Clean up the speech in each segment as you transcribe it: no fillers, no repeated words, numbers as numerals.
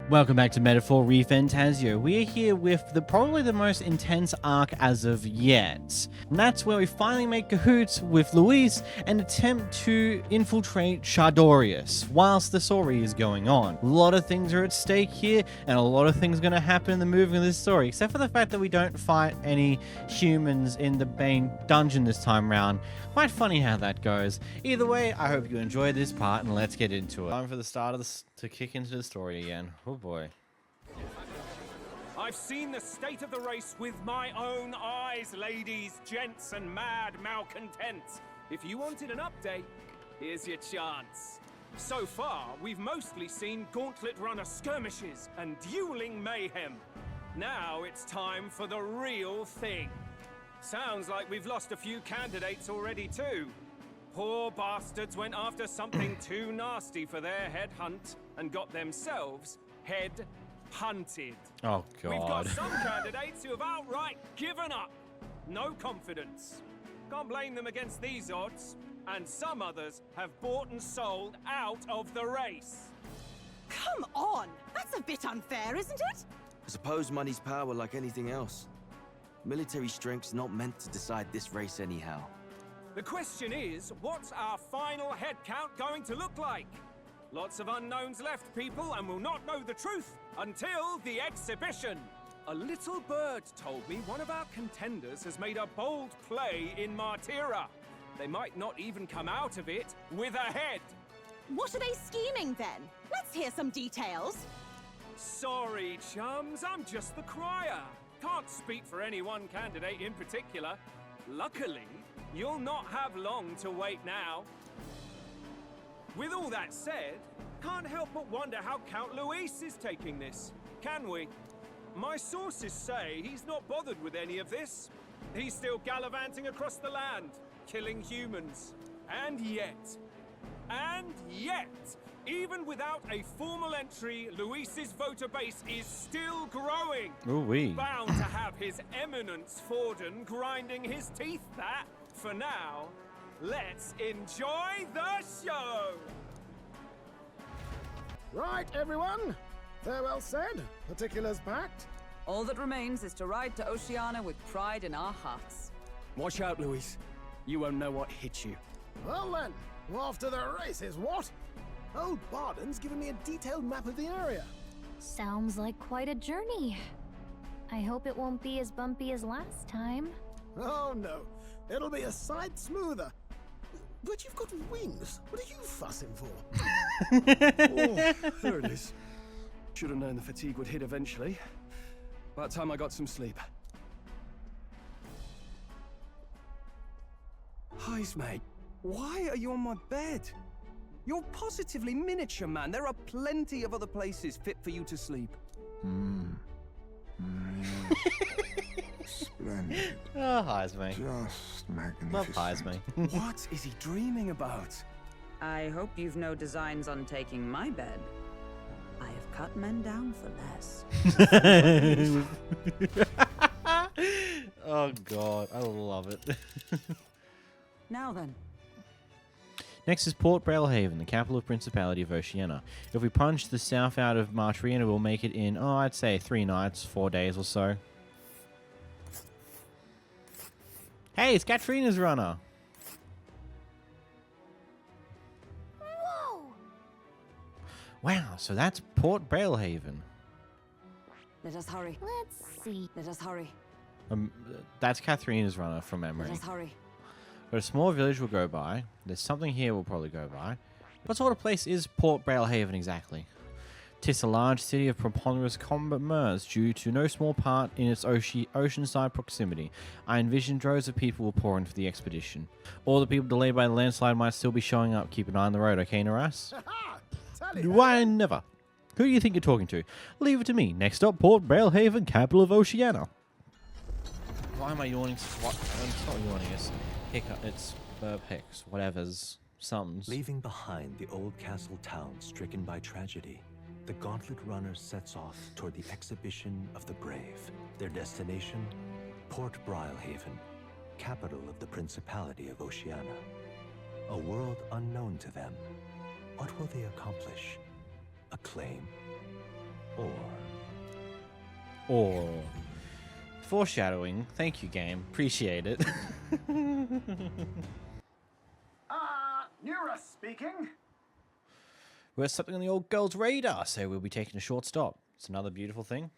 Welcome back to Metaphor ReFantazio. We are here with probably the most intense arc as of yet. And that's where we finally make cahoots with Luis and attempt to infiltrate Charadrius whilst the story is going on. A lot of things are at stake here, and a lot of things are going to happen in the moving of this story, except for the fact that we don't fight any humans in the main dungeon this time round. Quite funny how that goes. Either way, I hope you enjoyed this part, and let's get into it. Time for the start of to kick into the story again. Oh boy. I've seen the state of the race with my own eyes, ladies, gents, and mad malcontents. If you wanted an update, here's your chance. So far, we've mostly seen gauntlet runner skirmishes and dueling mayhem. Now it's time for the real thing. Sounds like we've lost a few candidates already too. Poor bastards went after something too nasty for their head hunt and got themselves head hunted. Oh god. We've got some candidates who have outright given up. No confidence. Can't blame them against these odds. And some others have bought and sold out of the race. Come on! That's a bit unfair, isn't it? I suppose money's power like anything else. Military strength's not meant to decide this race anyhow. The question is, what's our final head count going to look like? Lots of unknowns left, people, and we'll not know the truth until the exhibition. A little bird told me one of our contenders has made a bold play in Martyra. They might not even come out of it with a head. What are they scheming then? Let's hear some details. Sorry, chums, I'm just the crier. Can't speak for any one candidate in particular. Luckily, you'll not have long to wait now. With all that said, can't help but wonder how Count Luis is taking this, can we? My sources say he's not bothered with any of this. He's still gallivanting across the land, killing humans. And yet, even without a formal entry, Luis's voter base is still growing. Ooh-wee. Bound to have his eminence Forden grinding his teeth that, for now, let's enjoy the show! Right, everyone. Farewell said, particulars packed. All that remains is to ride to Oceania with pride in our hearts. Watch out, Luis. You won't know what hits you. Well then, off to the races, what? Old Barden's given me a detailed map of the area. Sounds like quite a journey. I hope it won't be as bumpy as last time. Oh no, it'll be a sight smoother. But you've got wings. What are you fussing for? Oh, there it is. Should have known the fatigue would hit eventually. About time I got some sleep. Heis, mate. Why are you on my bed? You're positively miniature, man. There are plenty of other places fit for you to sleep. Splendid. Oh, Heisme. Just magnificent. Love Heisme. What is he dreaming about? I hope you've no designs on taking my bed. I have cut men down for less. Oh god, I love it. Now then. Next is Port Brilehaven, the capital of Principality of Oceania. If we punch the south out of Martyra, we'll make it in, I'd say 3 nights, 4 days or so. Hey, it's Catherina's runner. Whoa! Wow, so that's Port Brilehaven. Let us hurry. Let's see. Let us hurry. That's Catherina's runner from memory. Let us hurry. But a small village will go by. There's something here we'll probably go by. What sort of place is Port Brilehaven exactly? 'Tis a large city of preponderous commerce due to no small part in its oceanside proximity. I envision droves of people will pour in for the expedition. All the people delayed by the landslide might still be showing up. Keep an eye on the road, okay, Naras? Why never? Who do you think you're talking to? Leave it to me. Next up, Port Brilehaven, capital of Oceania. Why am I yawning? What? It's not yawning, it's hiccup. It's burp hicks, whatever's, sums. Leaving behind the old castle town stricken by tragedy, the Gauntlet Runner sets off toward the exhibition of the brave. Their destination, Port Brilehaven, capital of the Principality of Oceania. A world unknown to them. What will they accomplish? Acclaim? Or foreshadowing. Thank you, game. Appreciate it. Nura speaking. We're something on the old girl's radar, so we'll be taking a short stop. It's another beautiful thing.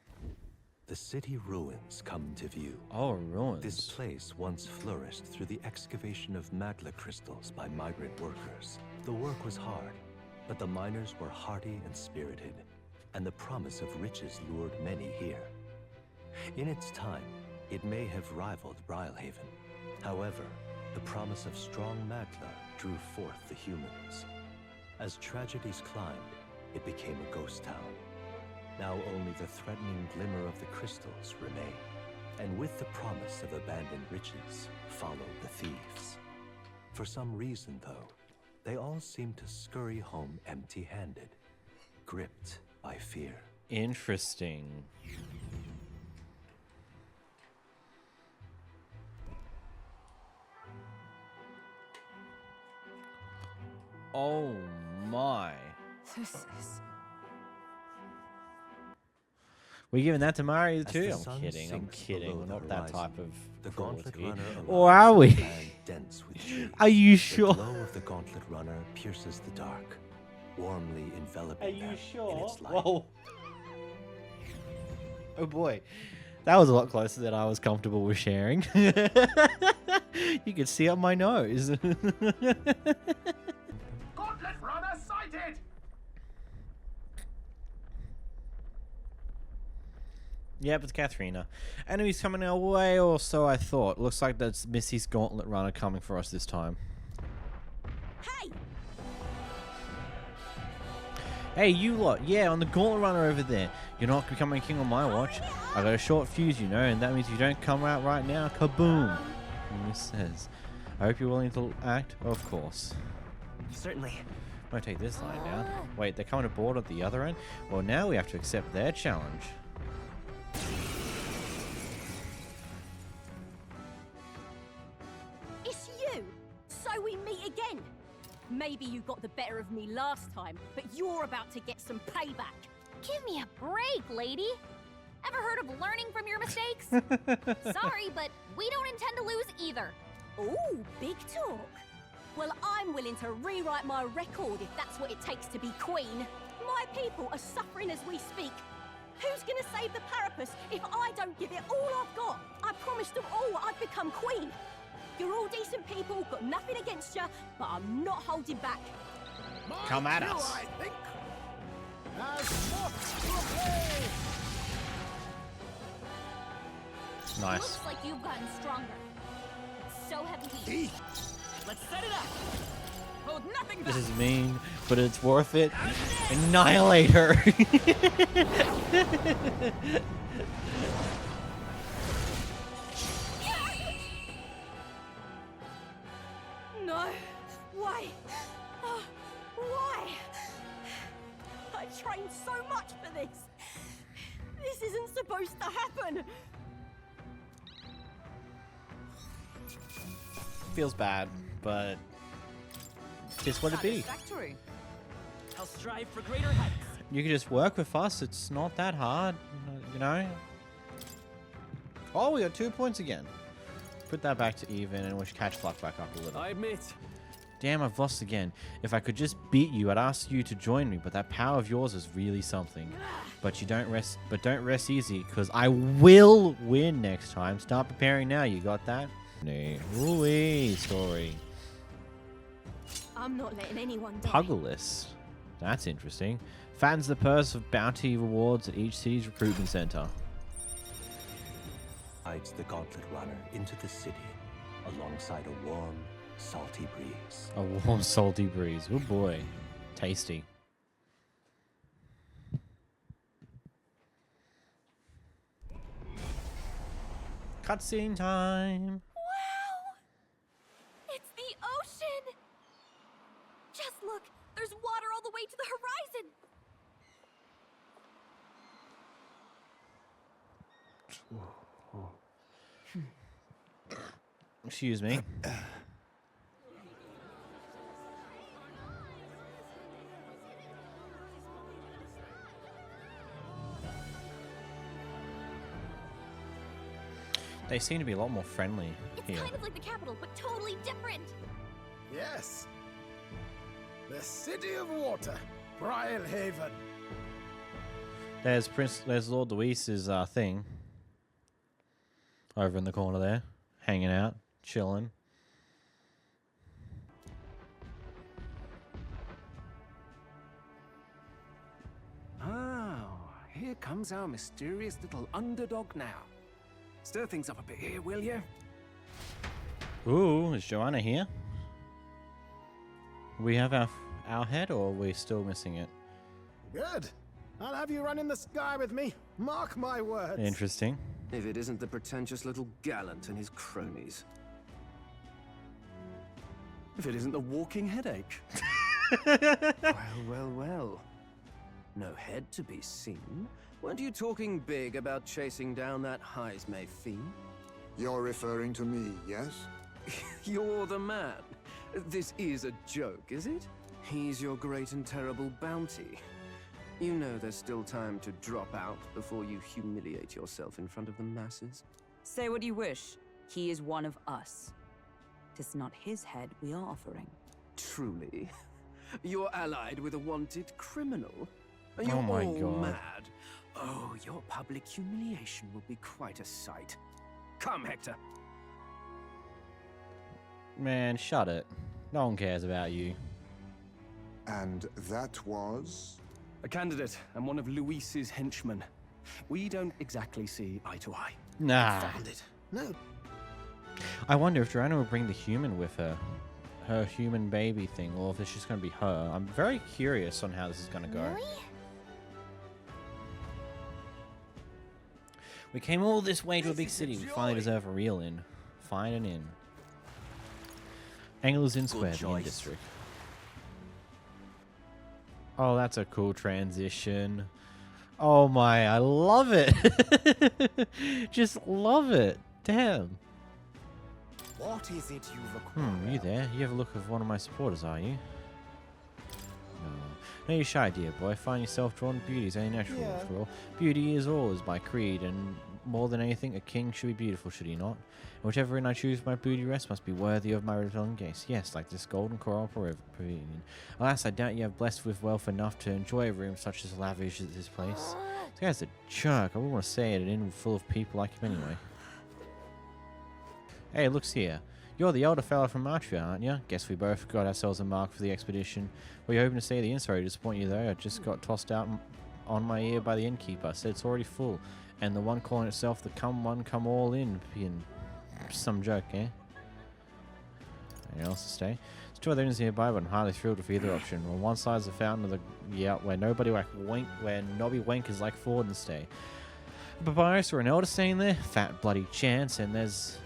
The city ruins come to view. Oh, ruins. This place once flourished through the excavation of magma crystals by migrant workers. The work was hard, but the miners were hardy and spirited, and the promise of riches lured many here. In its time, it may have rivaled Brilehaven. However, the promise of strong magma drew forth the humans. As tragedies climbed, it became a ghost town. Now only the threatening glimmer of the crystals remain. And with the promise of abandoned riches, follow the thieves. For some reason, though, they all seem to scurry home empty-handed, gripped by fear. Interesting. Oh my. This is... We're giving that to Mario As too? the I'm sun kidding, I'm sinks kidding. below We're the not that horizon, type of the Gauntlet cruelty. Runner Or arrives are we? in a land dense with trees. Are you The sure? glow of the Gauntlet Runner pierces the dark, warmly enveloping them in its light. Whoa. Oh boy. That was a lot closer than I was comfortable with sharing. You could see up my nose. Gauntlet runner sighted. Yep, it's Catherina. Enemies coming our way, or so I thought. Looks like that's Missy's Gauntlet Runner coming for us this time. Hey! Hey, you lot. Yeah, on the Gauntlet Runner over there. You're not becoming king on my watch. I got a short fuse, you know, and that means if you don't come out right now, kaboom. And this says, I hope you're willing to act. Of course. Certainly. I'm gonna take this line down. Wait, they're coming aboard at the other end? Well, now we have to accept their challenge. It's you! So we meet again! Maybe you got the better of me last time, but you're about to get some payback. Give me a break, lady. Ever heard of learning from your mistakes? Sorry, but we don't intend to lose either. Ooh, big talk. Well, I'm willing to rewrite my record if that's what it takes to be queen. My people are suffering as we speak. Who's gonna save the Parapus if I don't give it all I've got? I promised them all I'd become queen. You're all decent people, got nothing against you, but I'm not holding back. Come at My us. cue, I think. As forth to play. Nice. Looks like you've gotten stronger. So have we. Let's set it up. Hold nothing back. This is mean, but it's worth it. Annihilate her. No. Why? Why? I trained so much for this. This isn't supposed to happen. Feels bad, but just what it be. Satisfactory. I'll strive for greater heights. You can just work with us. It's not that hard, you know. Oh, we got 2 points again. Put that back to even, and we'll catch Fluff back up a little. I admit. Damn, I've lost again. If I could just beat you, I'd ask you to join me, but that power of yours is really something. But don't rest easy, because I will win next time. Start preparing now, you got that? No. Ooh-wee story. I'm not letting anyone die. Puggleless. That's interesting. Fattens the purse of bounty rewards at each city's recruitment center. Hides the Gauntlet Runner into the city, alongside a warm, salty breeze. A warm, salty breeze. Oh boy. Tasty. Cutscene time. Wow! It's the ocean! Just look, there's water all the way to the horizon! Excuse me. They seem to be a lot more friendly It's here. kind of like the capital, but totally different. Yes. The city of water, Brilehaven. There's Lord Luis's thing over in the corner there, hanging out, chilling. Oh, here comes our mysterious little underdog now. Stir things up a bit here, will you? Ooh, is Joanna here? We have our head, or are we still missing it? Good. I'll have you run in the sky with me. Mark my words. Interesting. If it isn't the pretentious little gallant and his cronies. If it isn't the walking headache. Well. No head to be seen. Weren't you talking big about chasing down that Heismay fiend? You're referring to me, yes? You're the man. This is a joke, is it? He's your great and terrible bounty. You know there's still time to drop out before you humiliate yourself in front of the masses. Say what you wish. He is one of us. 'Tis not his head we are offering. Truly? You're allied with a wanted criminal? Are you Oh my all God. mad? Oh, your public humiliation will be quite a sight. Come, Hector. Man, shut it. No one cares about you. And that was? A candidate and one of Luis's henchmen. We don't exactly see eye to eye. Nah. Found it. No. I wonder if Joanna will bring the human with her. Her human baby thing, or if it's just going to be her. I'm very curious on how this is going to go. Really? We came all this way to a big city. We finally deserve a real inn. Find an inn. Anglers Inn Square, the Inn District. Oh, that's a cool transition. Oh my, I love it. Just love it. Damn. What is it you require? You there? You have a look of one of my supporters, are you? No. No, you're shy, dear boy. Find yourself drawn to beauty is only natural, after all. Beauty is all, is my creed, and more than anything, a king should be beautiful, should he not? And whichever inn I choose for my booty rest must be worthy of my revealing gaze. Yes, like this golden coral pavilion. Alas, I doubt you have blessed with wealth enough to enjoy a room such as lavish as this place. This guy's a jerk. I wouldn't want to stay at an inn full of people like him anyway. Hey, looks here. You're the older fella from Martria, aren't you? Guess we both got ourselves a mark for the expedition. Were you hoping to stay at the inn? Sorry to disappoint you though. I just got tossed out on my ear by the innkeeper. Said it's already full. And the one calling itself the come one, come all in. Being some joke, eh? Anything else to stay? There's two other inns nearby, but I'm highly thrilled with either option. On one side is the fountain of the where nobody like where nobby wankers like Ford and stay. A papyrus or an elder staying there, fat bloody chance, and there's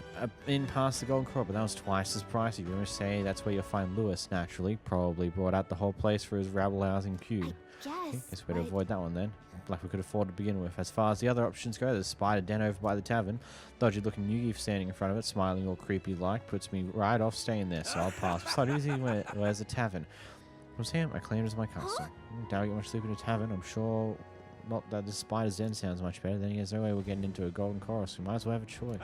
in past the Golden Coral, but that was twice as pricey. Rumors say that's where you'll find Lewis, naturally. Probably brought out the whole place for his rabble-housing queue. Guess we better avoid that one then. Like we could afford to begin with. As far as the other options go, there's Spider Den over by the tavern. Dodgy-looking Yugi standing in front of it, smiling all creepy-like, puts me right off staying there, so I'll pass. Besides, easy where's the tavern? Was him? I claimed it as my custom. Doubt I get much sleep in a tavern. I'm sure not that the Spider's Den sounds much better. Then there's no way we're getting into a Golden Coral, so we might as well have a choice.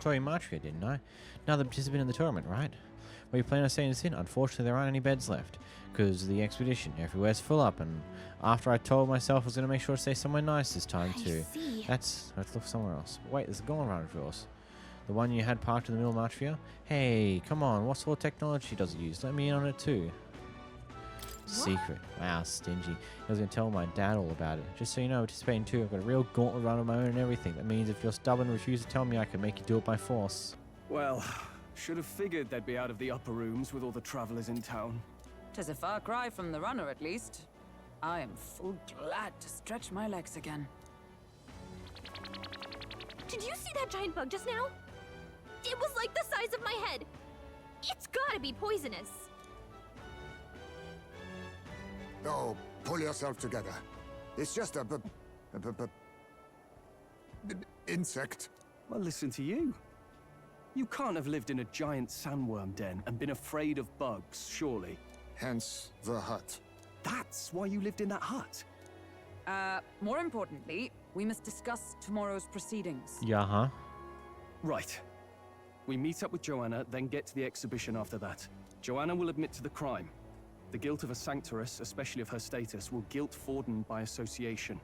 Sorry, Martria, didn't I? Another participant in the tournament, right? Well, you plan on staying this in? Unfortunately, there aren't any beds left. Because of the expedition. Everywhere's full up, and after I told myself I was going to make sure to stay somewhere nice this time, too. Let's look somewhere else. Wait, there's a going around of yours. The one you had parked in the middle of Martria? Hey, come on, what sort of technology does it use? Let me in on it, too. Secret. Wow, stingy. I was going to tell my dad all about it. Just so you know, participating too. I've got a real gauntlet run of my own and everything. That means if you're stubborn and refuse to tell me, I can make you do it by force. Well, should have figured they'd be out of the upper rooms with all the travelers in town. 'Tis a far cry from the runner, at least. I am full glad to stretch my legs again. Did you see that giant bug just now? It was like the size of my head. It's gotta be poisonous. Oh, pull yourself together. It's just a insect. Well, listen to you. You can't have lived in a giant sandworm den and been afraid of bugs, surely. Hence the hut. That's why you lived in that hut. More importantly, we must discuss tomorrow's proceedings. Yeah, huh? Right. We meet up with Joanna, then get to the exhibition after that. Joanna will admit to the crime. The guilt of a sanctoress, especially of her status, will guilt Forden by association.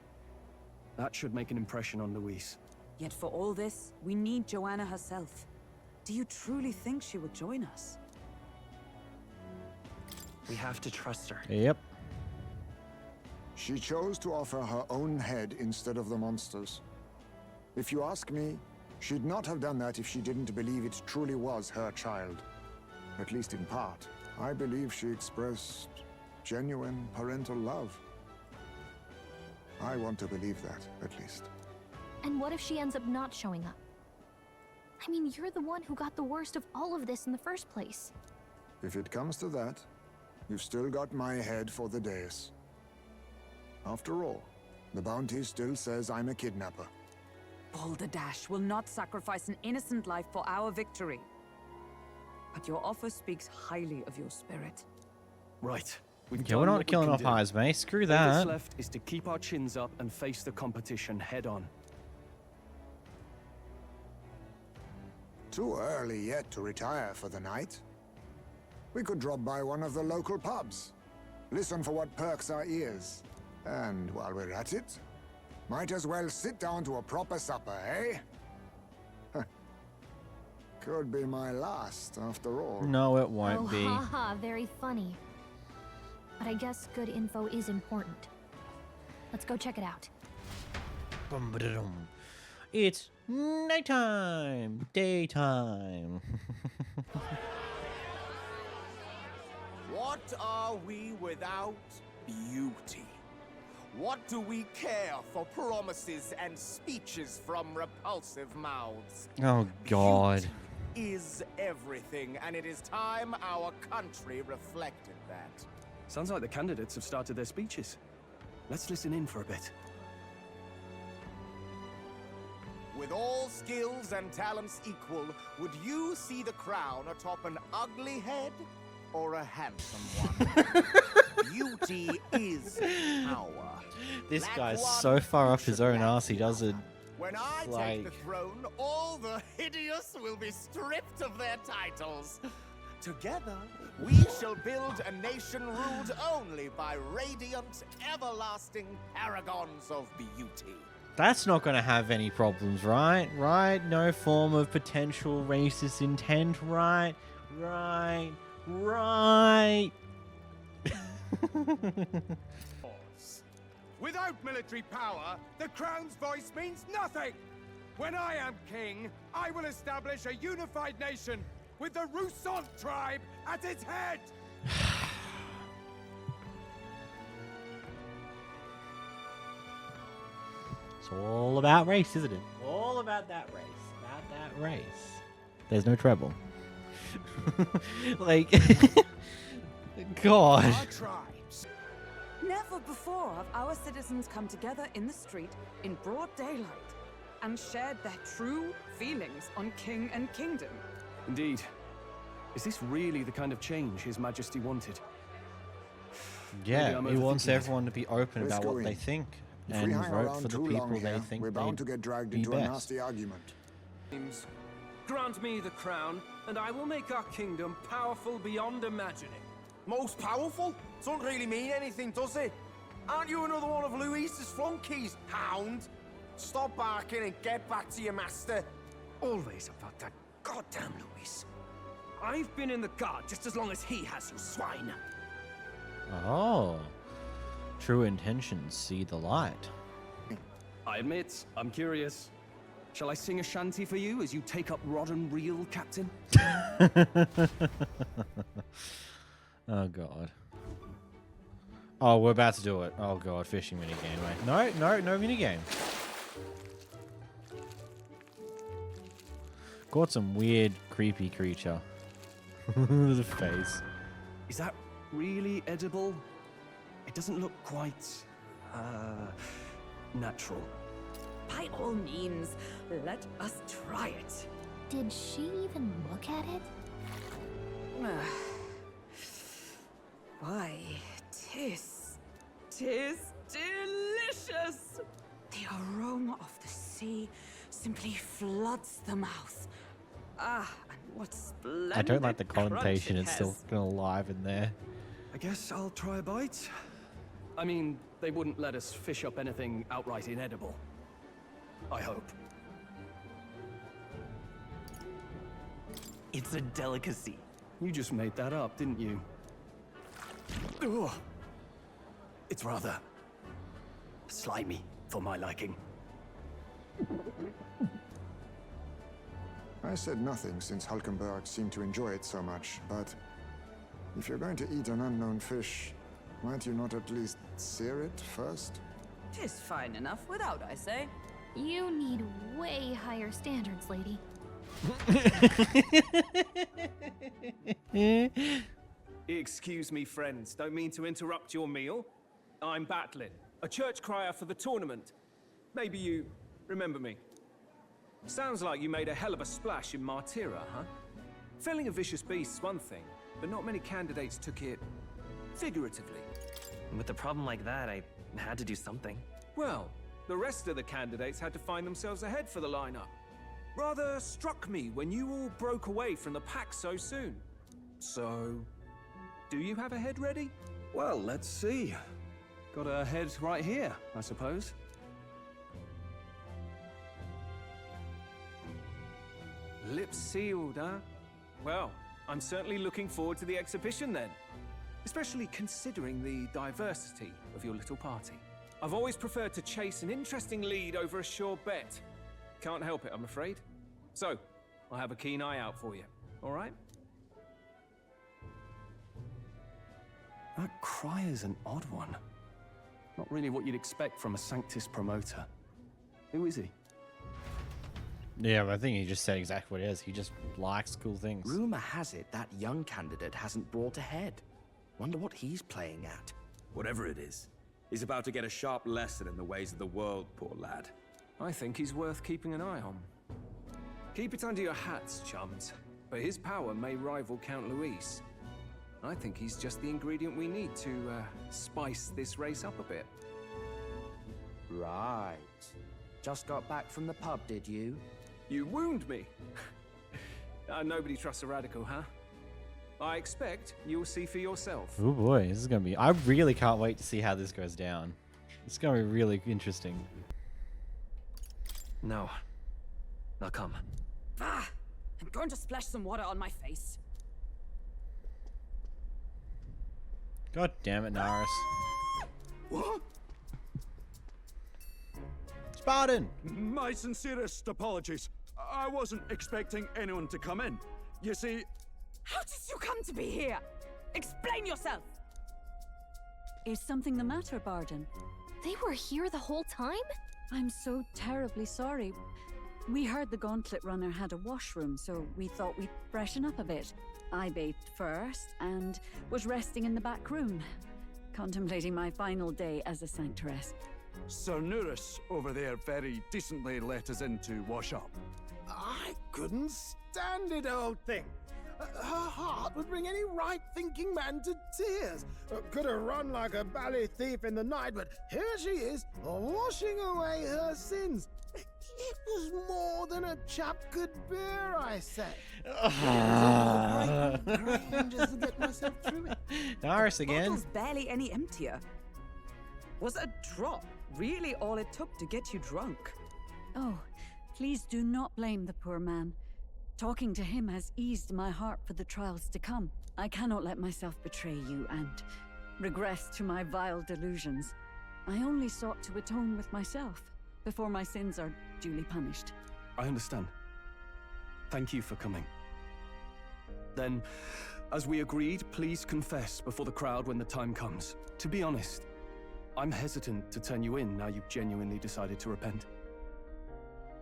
That should make an impression on Louise. Yet for all this, we need Joanna herself. Do you truly think she would join us? We have to trust her. Yep. She chose to offer her own head instead of the monster's. If you ask me, she'd not have done that if she didn't believe it truly was her child. At least in part. I believe she expressed genuine parental love. I want to believe that, at least. And what if she ends up not showing up? I mean, you're the one who got the worst of all of this in the first place. If it comes to that, you've still got my head for the dais. After all, the bounty still says I'm a kidnapper. Balderdash will not sacrifice an innocent life for our victory. But your offer speaks highly of your spirit. Right. Yeah, we're not killing off eyes, mate. Screw All that. that's left is to keep our chins up and face the competition head on. Too early yet to retire for the night. We could drop by one of the local pubs. Listen for what perks our ears. And while we're at it, might as well sit down to a proper supper, eh? Could be my last, after all. No, it won't be. Haha, very funny. But I guess good info is important. Let's go check it out. It's nighttime. Daytime. What are we without beauty? What do we care for promises and speeches from repulsive mouths? Oh, God. Beauty is everything, and it is time our country reflected that. Sounds like the candidates have started their speeches. Let's listen in for a bit. With all skills and talents equal, would you see the crown atop an ugly head or a handsome one? Beauty is power. This Lack guy's one, so far you off his should own lack ass, he the doesn't. other. When I take the throne, all the hideous will be stripped of their titles. Together, we shall build a nation ruled only by radiant, everlasting paragons of beauty. That's not going to have any problems, right? Right? No form of potential racist intent, right? Right? Right? Without military power, the crown's voice means nothing. When I am king, I will establish a unified nation with the Roussant tribe at its head. It's all about race, isn't it? All about that race. About that race. There's no treble. Like, God. Our tribes. Never before have our citizens come together in the street in broad daylight and shared their true feelings on king and kingdom. Indeed. Is this really the kind of change His Majesty wanted? Yeah, he wants overthinking it. everyone to be open Let's about go what in. they think If and we hang vote around for the too people long they here, think we're bound to they'd get dragged be into a best. nasty argument. Grant me the crown, and I will make our kingdom powerful beyond imagining. Most powerful? Doesn't really mean anything, does it? Aren't you another one of Louise's flunkies, hound? Stop barking and get back to your master. Always about that goddamn Louise. I've been in the guard just as long as he has, you swine. Oh. True intentions see the light. I admit, I'm curious. Shall I sing a shanty for you as you take up rod and reel, Captain? Oh, God. Oh, we're about to do it. Oh, God. Fishing minigame, mate. No minigame. Caught some weird, creepy creature. The face. Is that really edible? It doesn't look quite, natural. By all means, let us try it. Did she even look at it? Why, tis delicious. The aroma of the sea simply floods the mouth. Ah, and what splendid I don't like the crunch connotation. it It's still has. kind of alive in there. I guess I'll try a bite. I mean, they wouldn't let us fish up anything outright inedible. I hope. It's a delicacy. You just made that up, didn't you? Ugh. It's rather slimy for my liking. I said nothing since Hulkenberg seemed to enjoy it so much, but if you're going to eat an unknown fish, might you not at least sear it first? 'Tis fine enough without, I say. You need way higher standards, lady. Excuse me, friends. Don't mean to interrupt your meal. I'm Batlin, a church crier for the tournament. Maybe you remember me. Sounds like you made a hell of a splash in Martyra, huh? Felling a vicious beast's one thing, but not many candidates took it figuratively. With a problem like that, I had to do something. Well, the rest of the candidates had to find themselves ahead for the lineup. Rather struck me when you all broke away from the pack so soon. So, do you have a head ready? Well, let's see. Got a head right here, I suppose. Lips sealed, huh? Well, I'm certainly looking forward to the exhibition then. Especially considering the diversity of your little party. I've always preferred to chase an interesting lead over a sure bet. Can't help it, I'm afraid. So, I'll have a keen eye out for you, all right? That cry is an odd one. Not really what you'd expect from a Sanctus promoter. Who is he? Yeah, but I think he just said exactly what it is. He just likes cool things. Rumor has it that young candidate hasn't brought ahead. Wonder what he's playing at. Whatever it is, he's about to get a sharp lesson in the ways of the world, poor lad. I think he's worth keeping an eye on. Keep it under your hats, chums. But his power may rival Count Luis. I think he's just the ingredient we need to spice this race up a bit. Right. Just got back from the pub, did you? You wound me. Nobody trusts a radical, huh? I expect you'll see for yourself. Oh boy, this is gonna be. I really can't wait to see how this goes down. It's gonna be really interesting. No. I'll come. Ah! I'm going to splash some water on my face. God damn it, Naris. What? Spartan! My sincerest apologies. I wasn't expecting anyone to come in. You see... How did you come to be here? Explain yourself! Is something the matter, Barden? They were here the whole time? I'm so terribly sorry. We heard the Gauntlet Runner had a washroom, so we thought we'd freshen up a bit. I bathed first and was resting in the back room, contemplating my final day as a sanctoress. Sir Nuris over there very decently let us in to wash up. I couldn't stand it, old thing. Her heart would bring any right-thinking man to tears. Could have run like a bally thief in the night, but here she is, washing away her sins. It was more than a chap could bear, I say. Just to get myself through it. Naris again. The bottle's barely any emptier. Was a drop really all it took to get you drunk? Oh, please do not blame the poor man. Talking to him has eased my heart for the trials to come. I cannot let myself betray you and regress to my vile delusions. I only sought to atone with myself before my sins are duly punished. I understand. Thank you for coming. Then, as we agreed, please confess before the crowd when the time comes. To be honest, I'm hesitant to turn you in now you've genuinely decided to repent.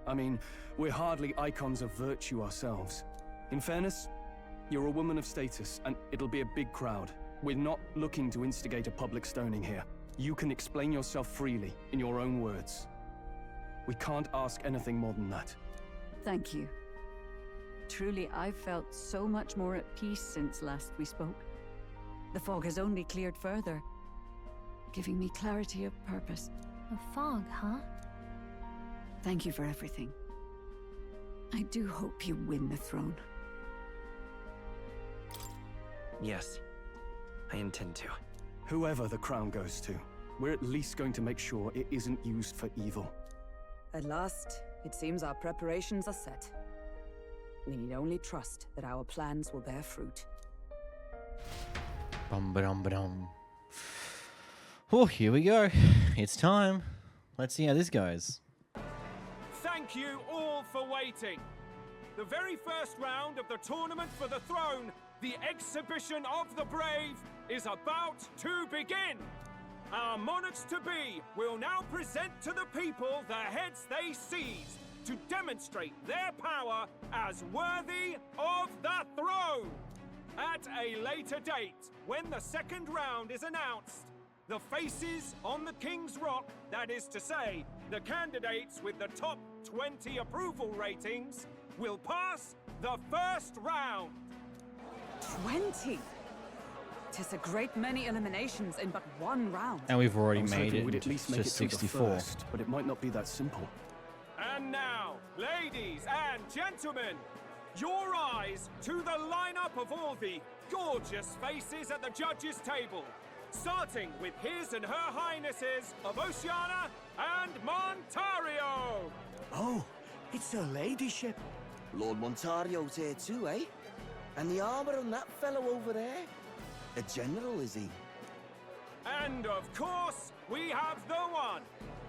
I mean, we're hardly icons of virtue ourselves. In fairness, you're a woman of status, and it'll be a big crowd. We're not looking to instigate a public stoning here. You can explain yourself freely, in your own words. We can't ask anything more than that. Thank you. Truly, I've felt so much more at peace since last we spoke. The fog has only cleared further, giving me clarity of purpose. A fog, huh? Thank you for everything. I do hope you win the throne. Yes, I intend to. Whoever the crown goes to, we're at least going to make sure it isn't used for evil. At last, it seems our preparations are set. We need only trust that our plans will bear fruit. Bum-ba-dum-ba-dum. Oh, here we go. It's time. Let's see how this goes. Thank you all for waiting. The very first round of the tournament for the throne, the exhibition of the brave, is about to begin. Our monarchs-to-be will now present to the people the heads they seized to demonstrate their power as worthy of the throne. At a later date, when the second round is announced, the faces on the King's Rock, that is to say, the candidates with the top 20 approval ratings, will pass the first round. 20? 'Tis a great many eliminations in but one round. And we've already I was made hoping it we'd at least to make it through the 64. first, but it might not be that simple. And now, ladies and gentlemen, your eyes to the lineup of all the gorgeous faces at the judges' table, starting with His and Her Highnesses of Oceania and Montario. Oh, it's her ladyship. Lord Montario's here too, eh? And the armor on that fellow over there? A general, is he? And of course, we have the one,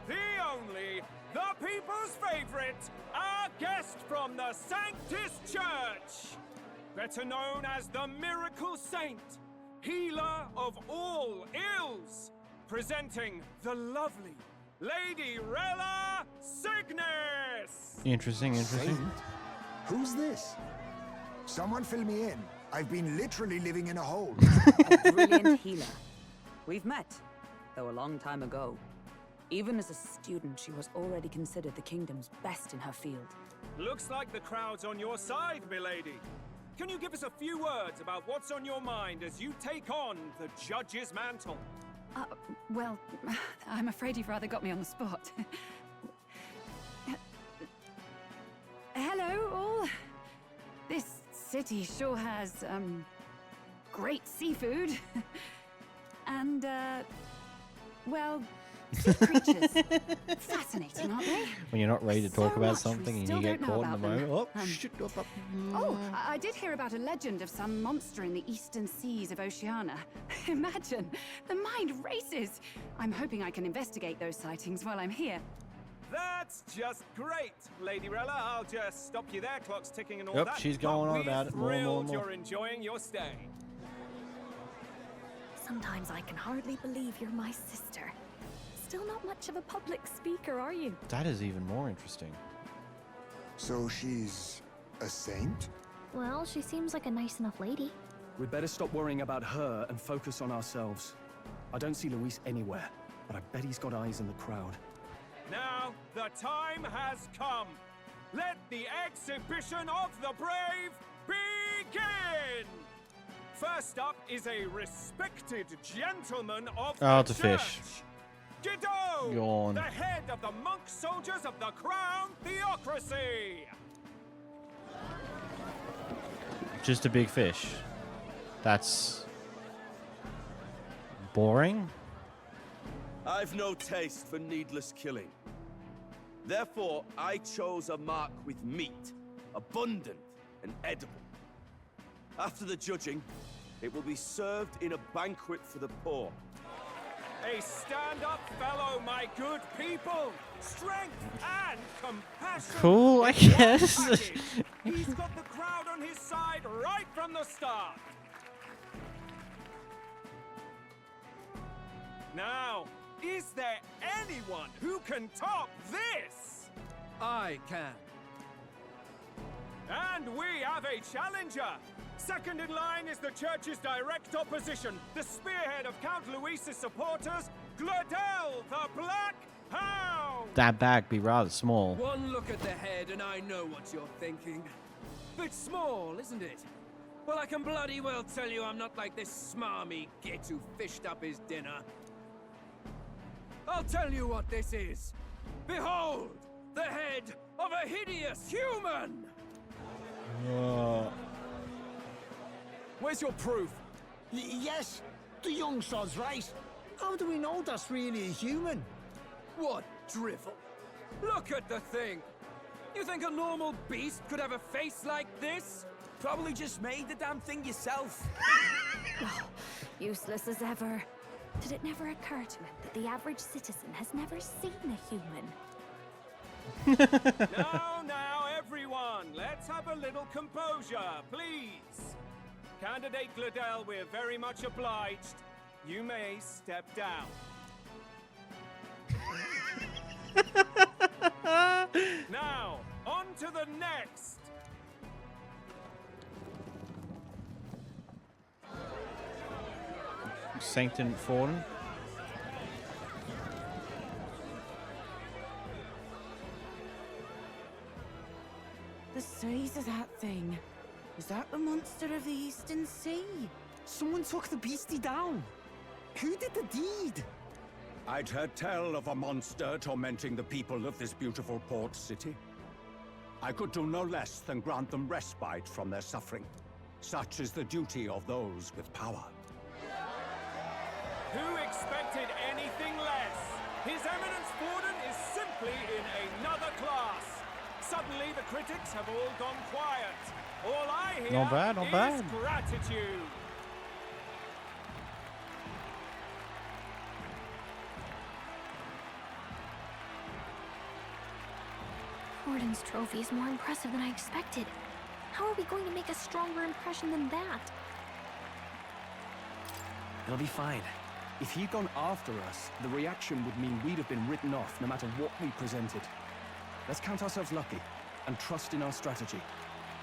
the only, the people's favorite, our guest from the Sanctus Church, better known as the Miracle Saint, healer of all ills, presenting the lovely Lady Rella Cygnus. Interesting. Who's this? Someone fill me in. I've been literally living in a hole. A brilliant healer. We've met, though a long time ago. Even as a student, she was already considered the kingdom's best in her field. Looks like the crowd's on your side, milady. Can you give us a few words about what's on your mind as you take on the judge's mantle? Well, I'm afraid you've rather got me on the spot. Hello, all. This city sure has, great seafood. And, well, sea creatures. Fascinating, aren't they? When you're not ready to talk So about much something we and still you get don't know caught in the about them. moment. Oh, shit. Oh, I did hear about a legend of some monster in the eastern seas of Oceania. Imagine, the mind races. I'm hoping I can investigate those sightings while I'm here. That's just great, Lady Rella. I'll just stop you there. Clock's ticking and all Yep, that. she's going on about it. More. You're enjoying your stay. Sometimes I can hardly believe you're my sister. Still not much of a public speaker, are you? That is even more interesting. So she's a saint? Well, she seems like a nice enough lady. We'd better stop worrying about her and focus on ourselves. I don't see Luis anywhere, but I bet he's got eyes in the crowd. Now, the time has come. Let the exhibition of the brave begin! First up is a respected gentleman of the it's a church. fish. Godot, Yawn. the head of the monk soldiers of the Crown Theocracy. Just a big fish. That's boring. I've no taste for needless killing. Therefore, I chose a mark with meat, abundant and edible. After the judging, it will be served in a banquet for the poor. A stand-up fellow, my good people. Strength and compassion. Cool, I in one guess. package. He's got the crowd on his side right from the start. Now, is there anyone who can top this? I can. And we have a challenger. Second in line is the church's direct opposition, the spearhead of Count Luis's supporters, Glodell the Black Hound. That bag be rather small. One look at the head and I know what you're thinking. Bit small, isn't it? Well, I can bloody well tell you I'm not like this smarmy git who fished up his dinner. I'll tell you what this is. Behold, the head of a hideous human! Oh. Where's your proof? Yes, the young sod's right. How do we know that's really a human? What drivel? Look at the thing! You think a normal beast could have a face like this? Probably just made the damn thing yourself. Oh, useless as ever. Did it never occur to him that the average citizen has never seen a human? Now, everyone, let's have a little composure, please. Candidate Glodell, we're very much obliged. You may step down. Now, on to the next. Sanctum Fallen. The size of that thing. Is that the monster of the Eastern Sea? Someone took the beastie down. Who did the deed? I'd heard tell of a monster tormenting the people of this beautiful port city. I could do no less than grant them respite from their suffering. Such is the duty of those with power. Who expected anything less? His Eminence Borden is simply in another class. Suddenly the critics have all gone quiet. All I hear Not bad, not bad. is gratitude. Borden's trophy is more impressive than I expected. How are we going to make a stronger impression than that? It'll be fine. If he'd gone after us, the reaction would mean we'd have been written off no matter what we presented. Let's count ourselves lucky and trust in our strategy.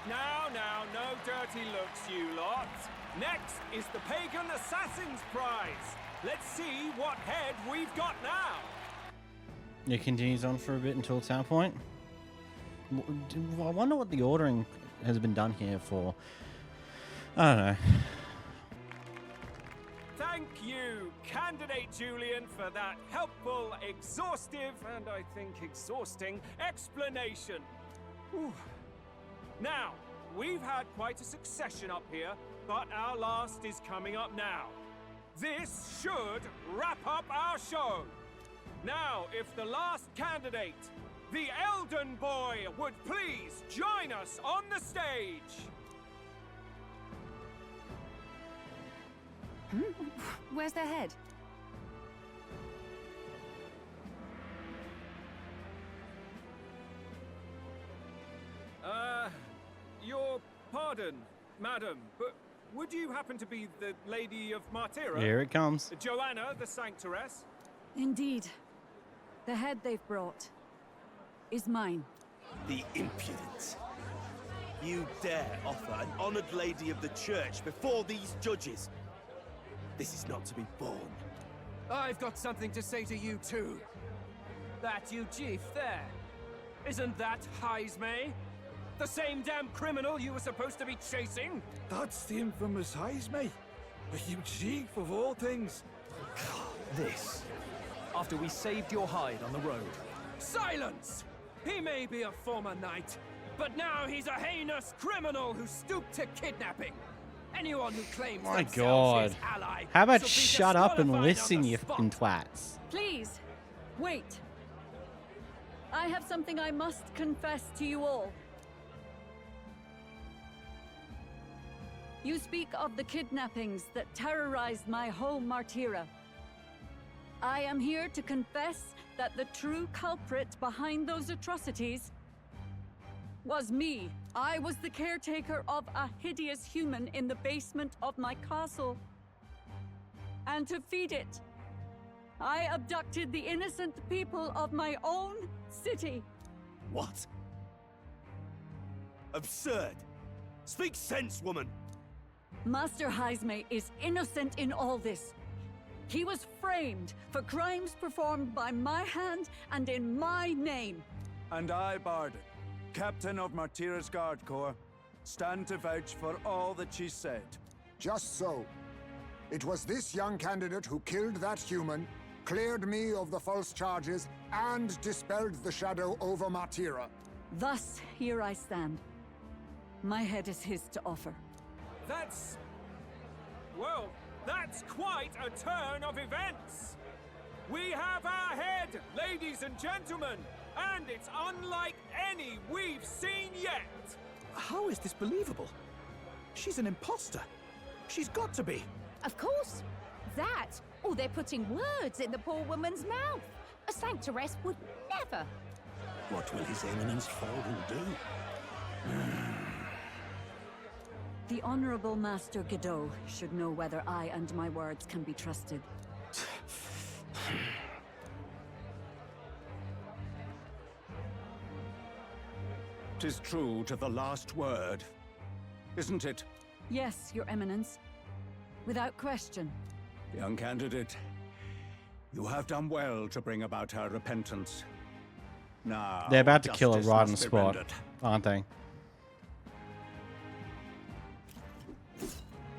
Now, no dirty looks, you lot. Next is the Pagan Assassin's Prize. Let's see what head we've got now. It continues on for a bit until town point. I wonder what the ordering has been done here for. I don't know. Thank you, Candidate Julian, for that helpful, exhaustive, and I think exhausting explanation. Whew. Now, we've had quite a succession up here, but our last is coming up now. This should wrap up our show. Now, if the last candidate, the Elden Boy, would please join us on the stage. Where's their head? Your pardon, madam, but would you happen to be the Lady of Martyra? Here it comes. Joanna, the Sanctoress? Indeed. The head they've brought is mine. The impudence. You dare offer an honored lady of the church before these judges? This is not to be borne. I've got something to say to you too. That you chief there. Isn't that Heismay? The same damn criminal you were supposed to be chasing? That's the infamous Heismay. A huge chief of all things. This. After we saved your hide on the road. Silence! He may be a former knight, but now he's a heinous criminal who stooped to kidnapping. Anyone who claims My themselves God. his ally How about shall be shut up and disqualified on listen, the you spot. fucking twats? Please, wait. I have something I must confess to you all. You speak of the kidnappings that terrorized my home, Martyra. I am here to confess that the true culprit behind those atrocities was me. I was the caretaker of a hideous human in the basement of my castle. And to feed it, I abducted the innocent people of my own city. What? Absurd. Speak sense, woman. Master Heismay is innocent in all this. He was framed for crimes performed by my hand and in my name. And I, Barden, Captain of Martyra's Guard Corps, stand to vouch for all that she said. Just so. It was this young candidate who killed that human, cleared me of the false charges, and dispelled the shadow over Martyra. Thus, here I stand. My head is his to offer. That's... well, that's quite a turn of events. We have our head, ladies and gentlemen, and it's unlike any we've seen yet. How is this believable? She's an imposter. She's got to be. Of course. That, or they're putting words in the poor woman's mouth. A sanctoress would never. What will His Eminence Fallen do? The Honorable Master Godot should know whether I and my words can be trusted. 'Tis true to the last word, isn't it? Yes, Your Eminence. Without question. Young candidate, you have done well to bring about her repentance. Now, They're about to kill her justice right on the must be spot, rendered. aren't they?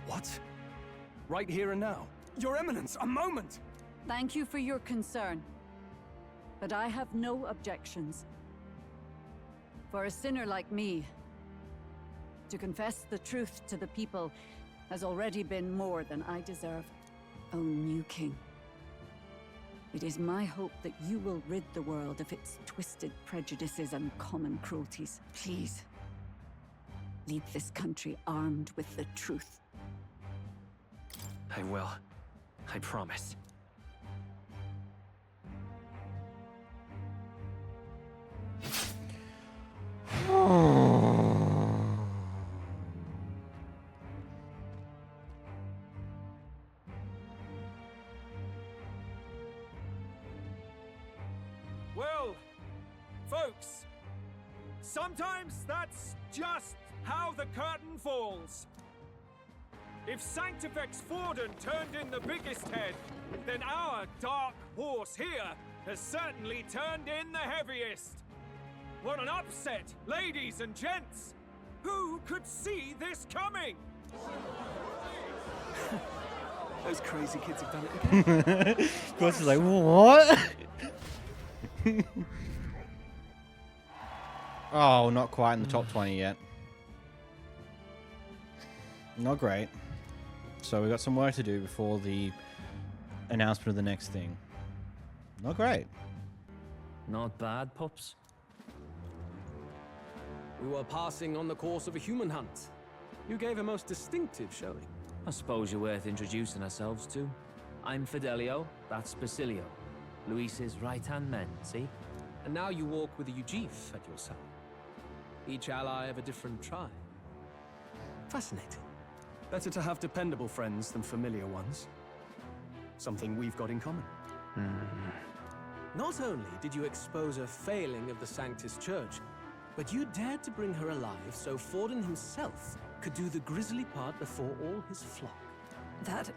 What? Right here and now? Your Eminence, a moment! Thank you for your concern. But I have no objections. For a sinner like me, to confess the truth to the people has already been more than I deserve. O new king, it is my hope that you will rid the world of its twisted prejudices and common cruelties. Please, lead this country armed with the truth. I will. I promise. Well, folks, sometimes that's just how the curtain falls. If Sanctifex Forden turned in the biggest head, then our dark horse here has certainly turned in the heaviest. What an upset, ladies and gents! Who could see this coming? Those crazy kids have done it again. Ghost is like, what? Oh, not quite in the top 20 yet. Not great. So we've got some work to do before the announcement of the next thing. Not great. Not bad, pups. We were passing on the course of a human hunt. You gave a most distinctive showing. I suppose you're worth introducing ourselves to. I'm Fidelio, that's Basilio. Luis's right-hand man, see? And now you walk with a Ujif at your side. Each ally of a different tribe. Fascinating. Better to have dependable friends than familiar ones. Something we've got in common. Not only did you expose a failing of the Sanctus Church, but you dared to bring her alive so Forden himself could do the grisly part before all his flock. That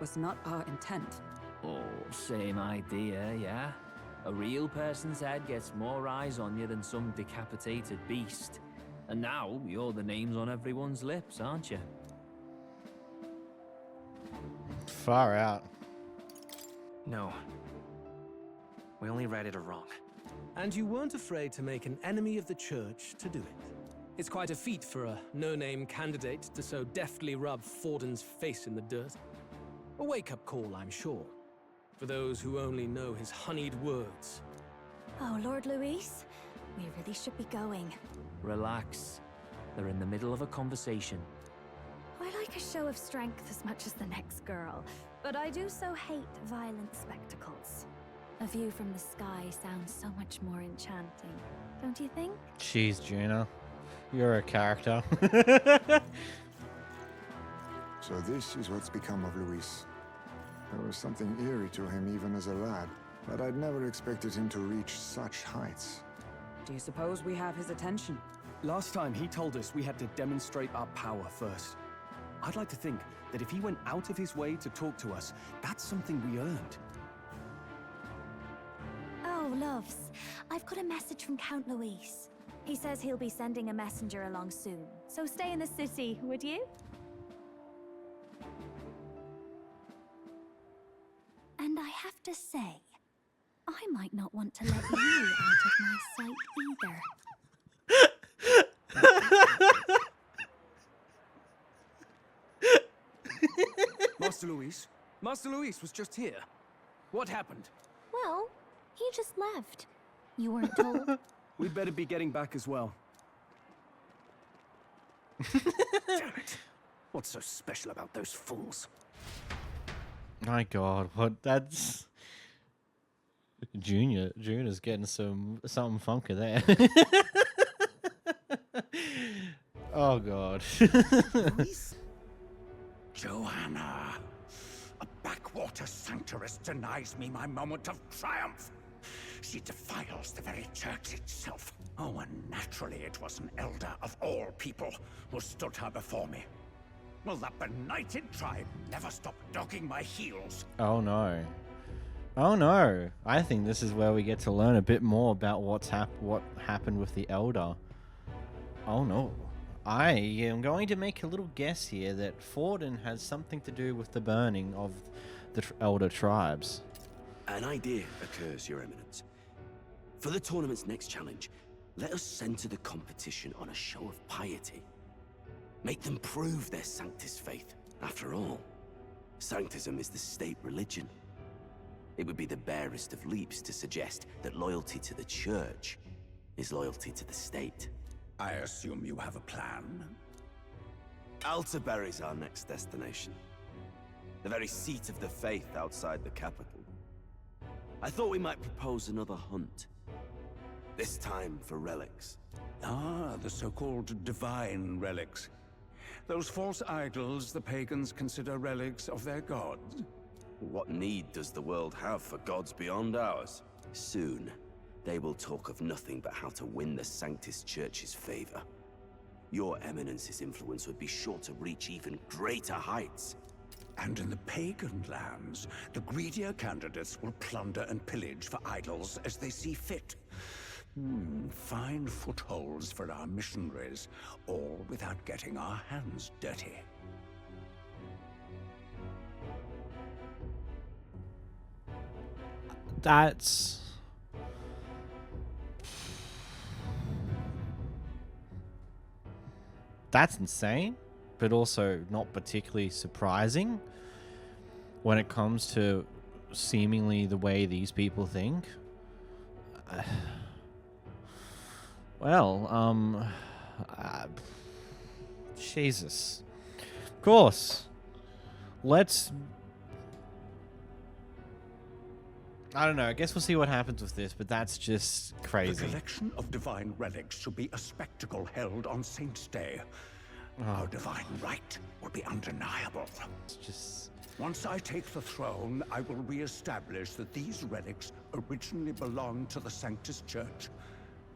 was not our intent. Oh, same idea, yeah? A real person's head gets more eyes on you than some decapitated beast. And now, you're the names on everyone's lips, aren't you? Far out. No. We only read it wrong. And you weren't afraid to make an enemy of the church to do it. It's quite a feat for a no-name candidate to so deftly rub Forden's face in the dirt. A wake-up call, I'm sure, for those who only know his honeyed words. Oh, Lord Luis, we really should be going. Relax. They're in the middle of a conversation. I like a show of strength as much as the next girl, but I do so hate violent spectacles. A view from the sky sounds so much more enchanting, don't you think? Jeez, Junah. You're a character. So this is what's become of Luis. There was something eerie to him even as a lad, but I'd never expected him to reach such heights. Do you suppose we have his attention? Last time he told us we had to demonstrate our power first. I'd like to think that if he went out of his way to talk to us, that's something we earned. Oh, loves, I've got a message from Count Luis. He says he'll be sending a messenger along soon, so stay in the city, would you? And I have to say, I might not want to let you out of my sight either. Luis? Master Luis was just here. What happened? Well, he just left. You weren't told? We'd better be getting back as well. Damn it. What's so special about those fools? My God, what? That's Junah's getting something funky there. Oh God. Johanna, a backwater sanctuarist denies me my moment of triumph. She defiles the very church itself. Oh, and naturally it was an elder of all people who stood her before me. Will that benighted tribe never stop dogging my heels? Oh no. Oh no. I think this is where we get to learn a bit more about what happened with the elder. Oh no. I am going to make a little guess here that Forden has something to do with the burning of the elder tribes. An idea occurs, Your Eminence. For the tournament's next challenge, let us center the competition on a show of piety. Make them prove their Sanctus faith. After all, Sanctism is the state religion. It would be the barest of leaps to suggest that loyalty to the church is loyalty to the state. I assume you have a plan? Altaberry's our next destination. The very seat of the faith outside the capital. I thought we might propose another hunt. This time for relics. Ah, the so-called divine relics. Those false idols the pagans consider relics of their gods. What need does the world have for gods beyond ours? Soon, they will talk of nothing but how to win the Sanctus Church's favor. Your Eminence's influence would be sure to reach even greater heights. And in the pagan lands, the greedier candidates will plunder and pillage for idols as they see fit. Fine footholds for our missionaries, all without getting our hands dirty. That's insane, but also not particularly surprising when it comes to seemingly the way these people think. Jesus. Of course. I don't know. I guess we'll see what happens with this, but that's just crazy. The collection of divine relics should be a spectacle held on Saint's Day. Our divine right will be undeniable. Once I take the throne, I will re-establish that these relics originally belonged to the Sanctus Church,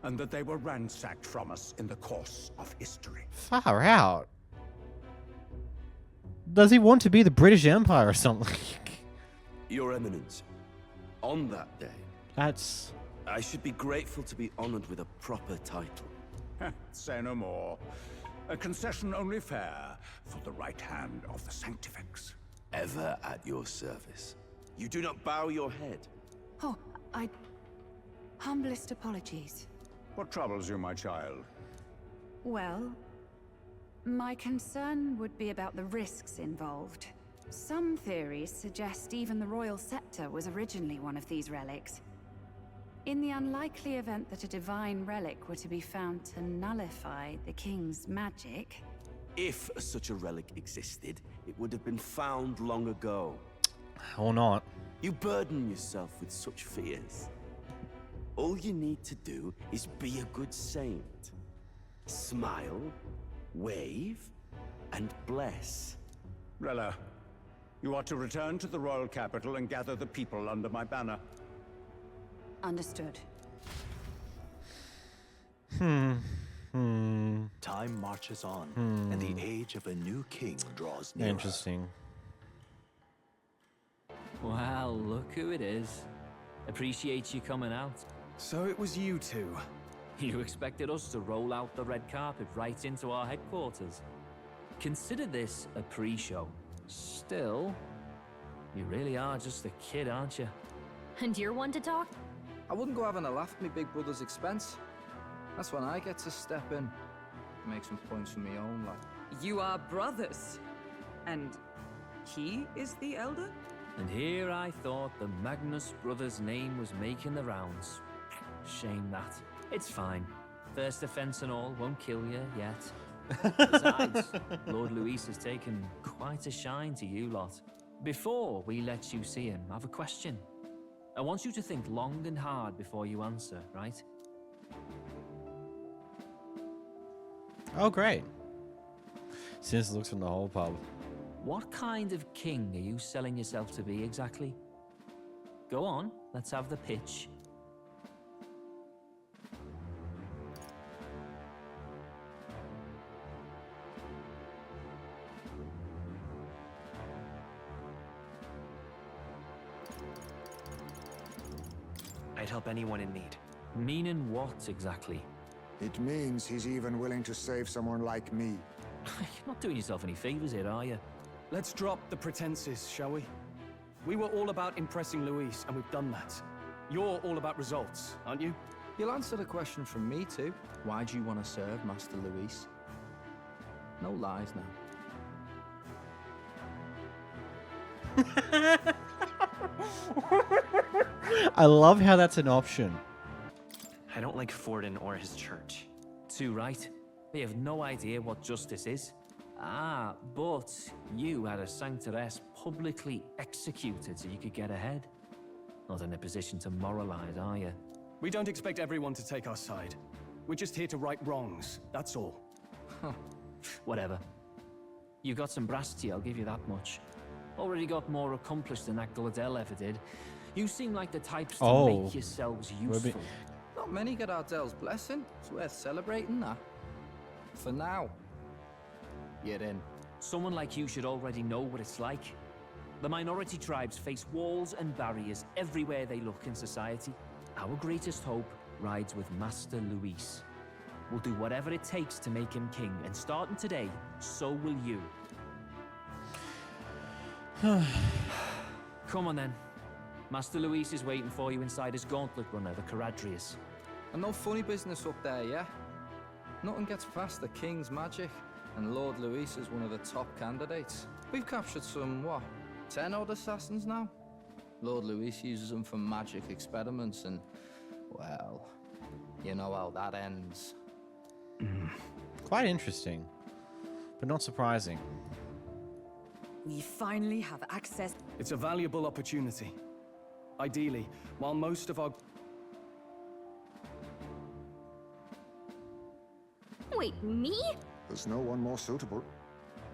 and that they were ransacked from us in the course of history. Far out. Does he want to be the British Empire or something? Your Eminence, on that day, I should be grateful to be honored with a proper title. Say no more. A concession only fair for the right hand of the Sanctifex. Ever at your service. You do not bow your head. Oh, humblest apologies. What troubles you, my child? Well, my concern would be about the risks involved. Some theories suggest even the royal scepter was originally one of these relics. In the unlikely event that a divine relic were to be found to nullify the king's magic... If such a relic existed, it would have been found long ago. Or not. You burden yourself with such fears. All you need to do is be a good saint. Smile, wave, and bless. Rella, you are to return to the royal capital and gather the people under my banner. Understood. Time marches on, and the age of a new king draws nearer. Interesting. Well, look who it is. Appreciate you coming out. So it was you two. You expected us to roll out the red carpet right into our headquarters. Consider this a pre-show. Still, you really are just a kid, aren't you? And you're one to talk? I wouldn't go having a laugh at me big brother's expense. That's when I get to step in. Make some points for me own, like. You are brothers. And he is the elder? And here I thought the Magnus brothers' name was making the rounds. Shame that. It's fine. First offense and all won't kill you yet. Besides, Lord Luis has taken quite a shine to you lot. Before we let you see him, I have a question. I want you to think long and hard before you answer, right? Oh, great. Since looks from the whole pub. What kind of king are you selling yourself to be exactly? Go on, let's have the pitch. I'd help anyone in need. Meaning what exactly? It means he's even willing to save someone like me. You're not doing yourself any favors here, are you? Let's drop the pretenses, shall we? We were all about impressing Luis, and we've done that. You're all about results, aren't you? You'll answer the question from me too. Why do you want to serve Master Luis? No lies now. I love how that's an option. I don't like Forden or his church. Too right. They have no idea what justice is. Ah, but you had a sanctoress publicly executed so you could get ahead. Not in a position to moralize, are you? We don't expect everyone to take our side. We're just here to right wrongs, that's all. Whatever. You got some brass to you, I'll give you that much. Already got more accomplished than that Glodell ever did. You seem like the types to make yourselves useful. Not many get Ardell's blessing. It's worth celebrating that. For now. You're in. Someone like you should already know what it's like. The minority tribes face walls and barriers everywhere they look in society. Our greatest hope rides with Master Luis. We'll do whatever it takes to make him king, and starting today, so will you. Come on then. Master Luis is waiting for you inside his gauntlet runner, the Charadrius. And no funny business up there, yeah? Nothing gets past the king's magic, and Lord Luis is one of the top candidates. We've captured some, 10 odd assassins now? Lord Luis uses them for magic experiments, and, well, you know how that ends. Quite interesting, but not surprising. We finally have access. It's a valuable opportunity. Ideally, while most of our... Wait, me? There's no one more suitable.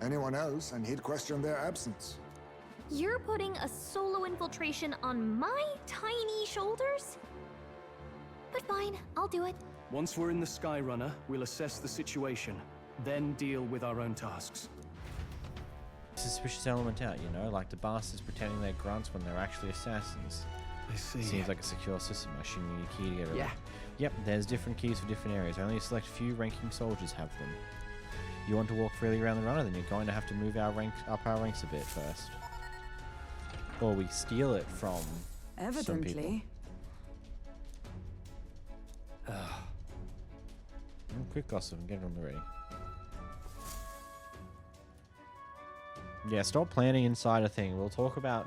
Anyone else, and he'd question their absence. You're putting a solo infiltration on my tiny shoulders? But fine, I'll do it. Once we're in the Skyrunner, we'll assess the situation, then deal with our own tasks. Suspicious element out, you know, like the bastards pretending they're grunts when they're actually assassins. I see. Seems like a secure system. I assume you need a key to get rid of Yeah. it. Yep, there's different keys for different areas. Only a select few ranking soldiers have them. You want to walk freely around the runner, then you're going to have to move our up our ranks a bit first. Or we steal it from some people. Evidently. Quick gossip and get it on the ready. Yeah, stop planning inside a thing. We'll talk about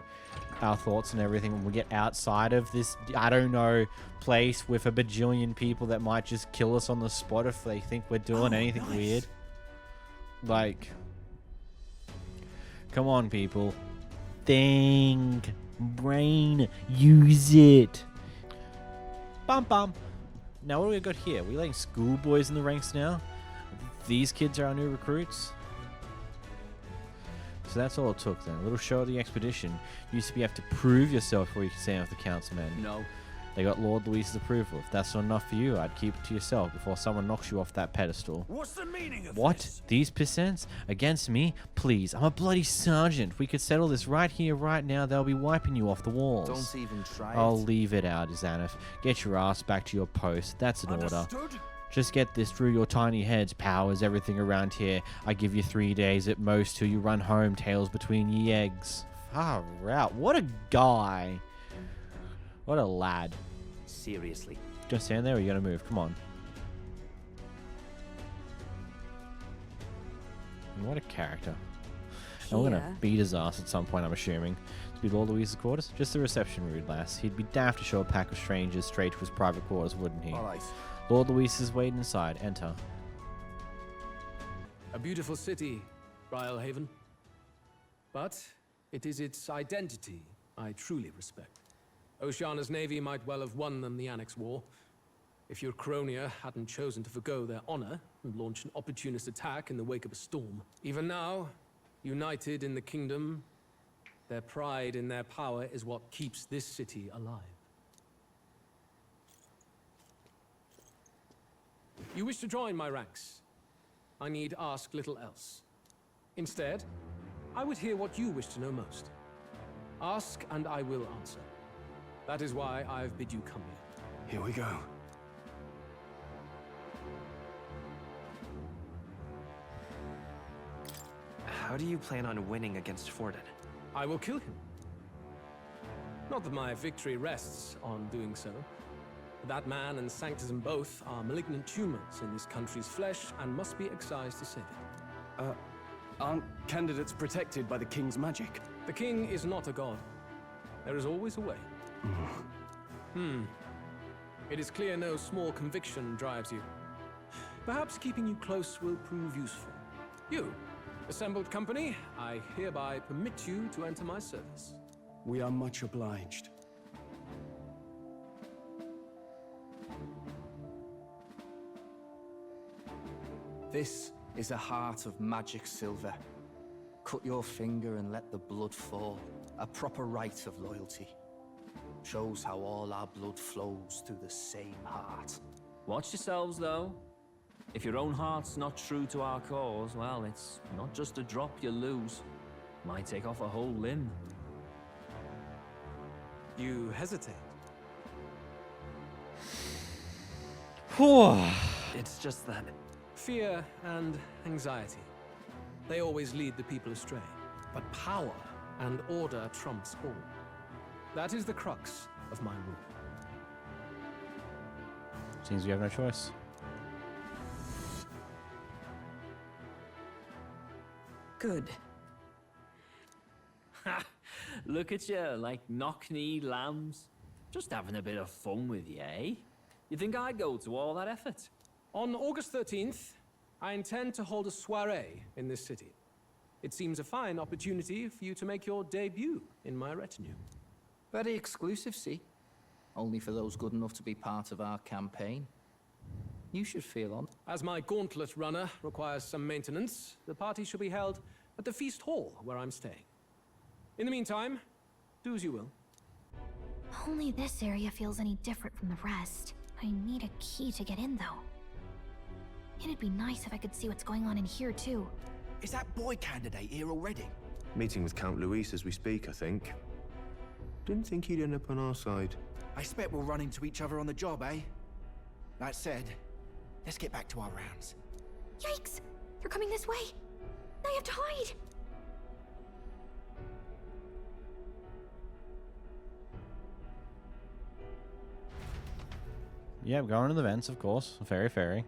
our thoughts and everything when we get outside of this, I don't know, place with a bajillion people that might just kill us on the spot if they think we're doing anything weird. Like, come on, people. Think. Brain. Use it. Bum bum. Now, what do we got here? We're letting schoolboys in the ranks now? These kids are our new recruits? So that's all it took then. A little show of the expedition. Used to be you have to prove yourself before you can stand with the council men. No. They got Lord Luis's approval. If that's not enough for you, I'd keep it to yourself before someone knocks you off that pedestal. What's the meaning of What? this? These percents? Against me? Please, I'm a bloody sergeant. We could settle this right here, right now. They'll be wiping you off the walls. Don't even try I'll it. leave it out, Xanth. Get your ass back to your post. That's an order. Understood? Just get this through your tiny heads. Powers everything around here. I give you 3 days at most till you run home, tails between ye eggs. Far out. What a guy. What a lad. Seriously. Just stand there or you gotta move. Come on. What a character. And we're gonna here. beat his ass at some point, I'm assuming. To be Lord Louise's quarters? Just the reception rude, lass. He'd be daft to show a pack of strangers straight to his private quarters, wouldn't he? All right. Lord Louise is waiting inside. Enter. A beautiful city, Brilehaven. But it is its identity I truly respect. Oceana's navy might well have won them the Annex War, if your Cronia hadn't chosen to forgo their honor and launch an opportunist attack in the wake of a storm. Even now, united in the kingdom, their pride in their power is what keeps this city alive. You wish to join my ranks. I need ask little else. Instead, I would hear what you wish to know most. Ask and I will answer. That is why I've bid you come here. Here we go. How do you plan on winning against Forden? I will kill him. Not that my victory rests on doing so. That man and Sanctism both are malignant tumors in this country's flesh and must be excised to save it. Aren't candidates protected by the king's magic? The king is not a god. There is always a way. It is clear no small conviction drives you. Perhaps keeping you close will prove useful. You, assembled company, I hereby permit you to enter my service. We are much obliged. This is a heart of magic silver. Cut your finger and let the blood fall. A proper rite of loyalty. Shows how all our blood flows through the same heart. Watch yourselves, though. If your own heart's not true to our cause, well, it's not just a drop you lose. Might take off a whole limb. You hesitate. It's just that... Fear and anxiety. They always lead the people astray. But power and order trumps all. That is the crux of my rule. Seems we have no choice. Good. Ha! Look at you, like knock-kneed lambs. Just having a bit of fun with you, eh? You think I'd go to all that effort? On August 13th, I intend to hold a soiree in this city. It seems a fine opportunity for you to make your debut in my retinue. Very exclusive, see? Only for those good enough to be part of our campaign. You should feel on. As my gauntlet runner requires some maintenance, the party shall be held at the feast hall where I'm staying. In the meantime, do as you will. Only this area feels any different from the rest. I need a key to get in, though. It'd be nice if I could see what's going on in here, too. Is that boy candidate here already? Meeting with Count Luis as we speak, I think. Didn't think he'd end up on our side. I expect we'll run into each other on the job, eh? That said, let's get back to our rounds. Yikes! They're coming this way! I have to hide! Yeah, going to the vents, of course. Ferry.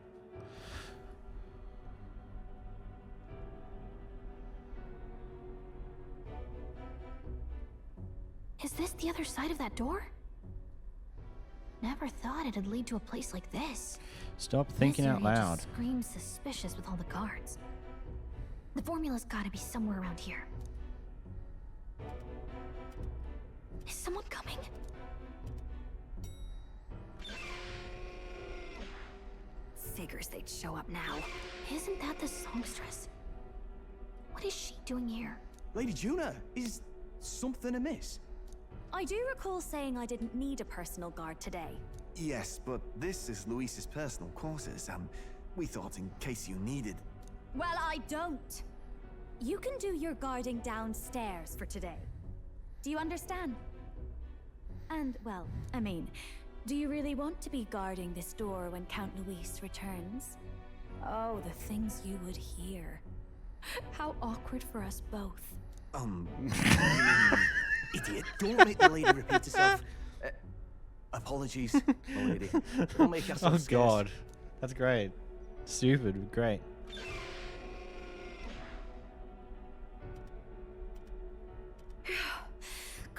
Is this the other side of that door? Never thought it'd lead to a place like this. Stop thinking out loud. Just screams suspicious with all the guards. The formula's gotta be somewhere around here. Is someone coming? Figures they'd show up now. Isn't that the songstress? What is she doing here? Lady Junah, is something amiss? I do recall saying I didn't need a personal guard today. Yes, but this is Luis's personal quarters, and we thought in case you needed... Well, I don't. You can do your guarding downstairs for today. Do you understand? And, well, I mean, do you really want to be guarding this door when Count Luis returns? Oh, the things you would hear. How awkward for us both. Idiot, don't make the lady repeat herself. Apologies, my lady. Don't make us Oh god. That's great. Stupid, great.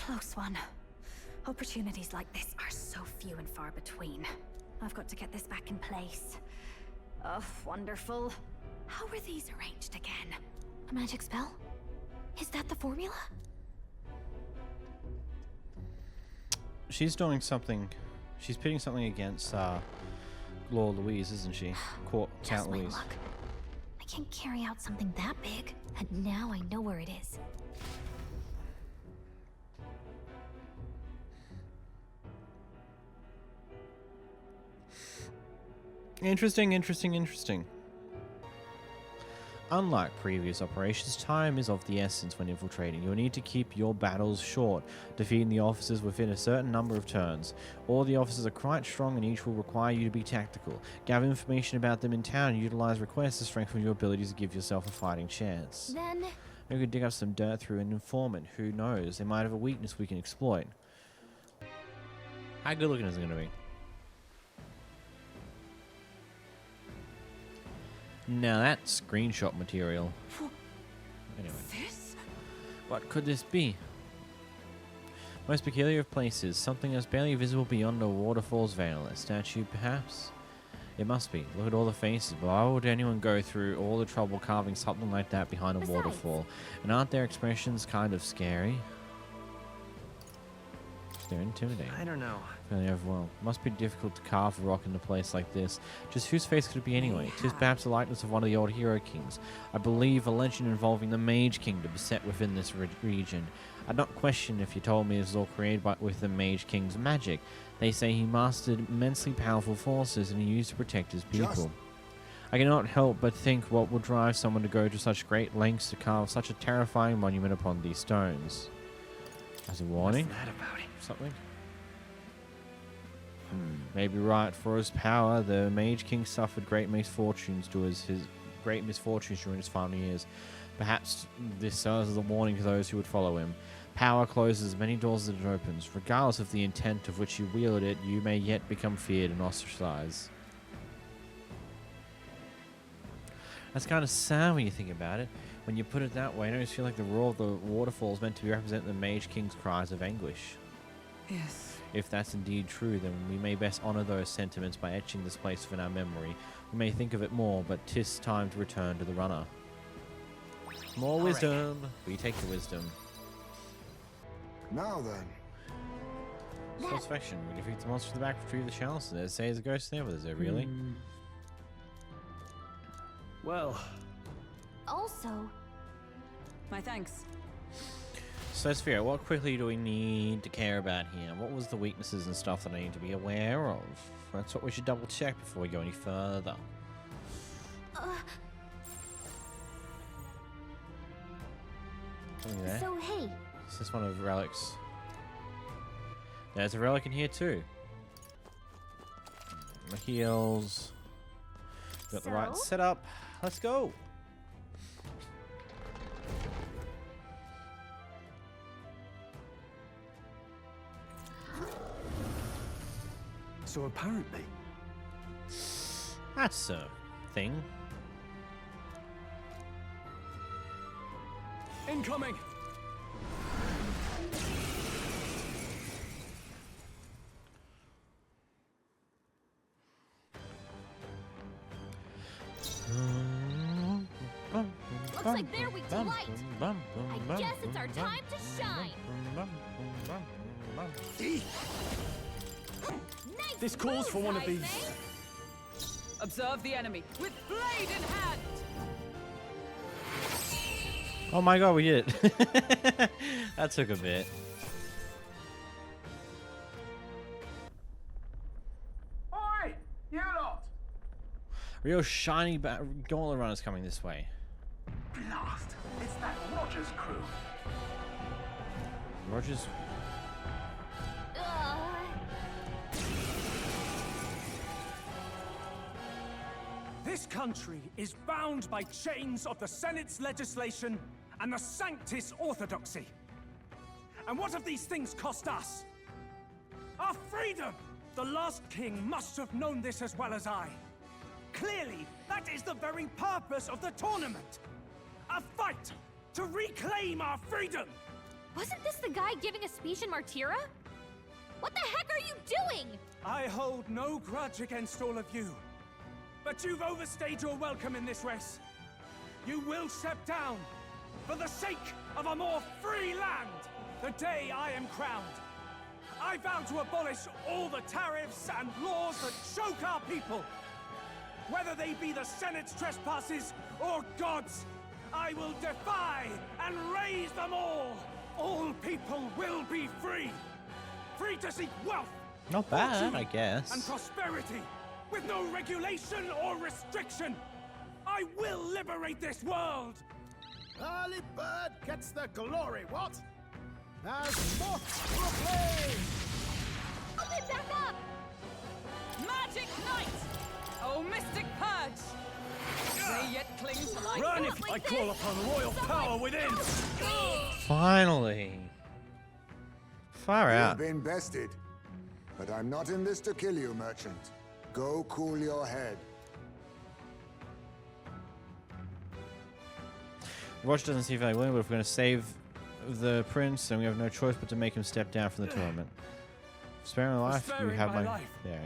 close one. Opportunities like this are so few and far between. I've got to get this back in place. Oh, wonderful. How were these arranged again? A magic spell? Is that the formula? She's doing something. She's pitting something against Lord Louise, isn't she? Count Louise. Luck. I can't carry out something that big, and now I know where it is. Interesting. Unlike previous operations, time is of the essence when infiltrating. You'll need to keep your battles short, defeating the officers within a certain number of turns. All the officers are quite strong and each will require you to be tactical. Gather information about them in town and utilize requests to strengthen your abilities to give yourself a fighting chance. Then... We could dig up some dirt through an informant. Who knows? They might have a weakness we can exploit. How good looking is it going to be? Now that's screenshot material. Anyway. What could this be? Most peculiar of places. Something that's barely visible beyond a waterfall's veil. A statue, perhaps? It must be. Look at all the faces. Why would anyone go through all the trouble carving something like that behind a waterfall? And aren't their expressions kind of scary? They're intimidating. I don't know. Fairly overwhelmed. Must be difficult to carve a rock in a place like this. Just whose face could it be anyway? Tis perhaps the likeness of one of the old hero kings. I believe a legend involving the Mage Kingdom set within this region. I'd not question if you told me this was all created with the Mage King's magic. They say he mastered immensely powerful forces and he used to protect his people. I cannot help but think what would drive someone to go to such great lengths to carve such a terrifying monument upon these stones. As a warning? What's that about it? Something? Maybe right. For his power, the Mage King suffered great misfortunes during his final years. Perhaps this serves as a warning to those who would follow him. Power closes many doors that it opens. Regardless of the intent of which you wield it, you may yet become feared and ostracized. That's kind of sad when you think about it. When you put it that way, I always feel like the roar of the waterfall is meant to be representing the Mage King's cries of anguish. Yes. If that's indeed true, then we may best honor those sentiments by etching this place within our memory. We may think of it more, but 'tis time to return to the runner. More wisdom. We take the wisdom. Now then. Satisfaction. We defeat the monster in the back, retrieve the chalice. They say there's a ghost there, but is there really? Well. Also. My thanks. So let's figure out what quickly do we need to care about here? What was the weaknesses and stuff that I need to be aware of? That's what we should double check before we go any further. Something there. So hey. Is this one of the relics? There's a relic in here too. The heals. Got the right setup. Let's go. So apparently... That's a thing. Incoming! Looks like they're weak to light. I guess it's our time to shine. Nice This calls for one of these. Observe the enemy with blade in hand. Oh my god, we did it. That took a bit. Oi! You lot! Real shiny gauntlet runners coming this way. Blast! It's that Rogers crew. Rogers. This country is bound by chains of the Senate's legislation and the Sanctis Orthodoxy. And what have these things cost us? Our freedom! The last king must have known this as well as I. Clearly, that is the very purpose of the tournament. A fight to reclaim our freedom. Wasn't this the guy giving a speech in Martira? What the heck are you doing? I hold no grudge against all of you. But you've overstayed your welcome in this race. You will step down for the sake of a more free land the day I am crowned. I vow to abolish all the tariffs and laws that choke our people. Whether they be the Senate's trespasses or God's, I will defy and raise them all. All people will be free. Free to seek wealth. Not bad, fortune, I guess. And prosperity, with no regulation or restriction. I will liberate this world. Early bird gets the glory, what? As moth proclaimed! Open back up! Magic Knight! Oh, Mystic Purge! They yet cling to life. Run if I call upon royal power within! Finally. Far out. You've been bested. But I'm not in this to kill you, merchant. Go cool your head. Roger doesn't seem very willing, but if we're going to save the prince, then we have no choice but to make him step down from the tournament. Sparing my life, you have my... life. Yeah.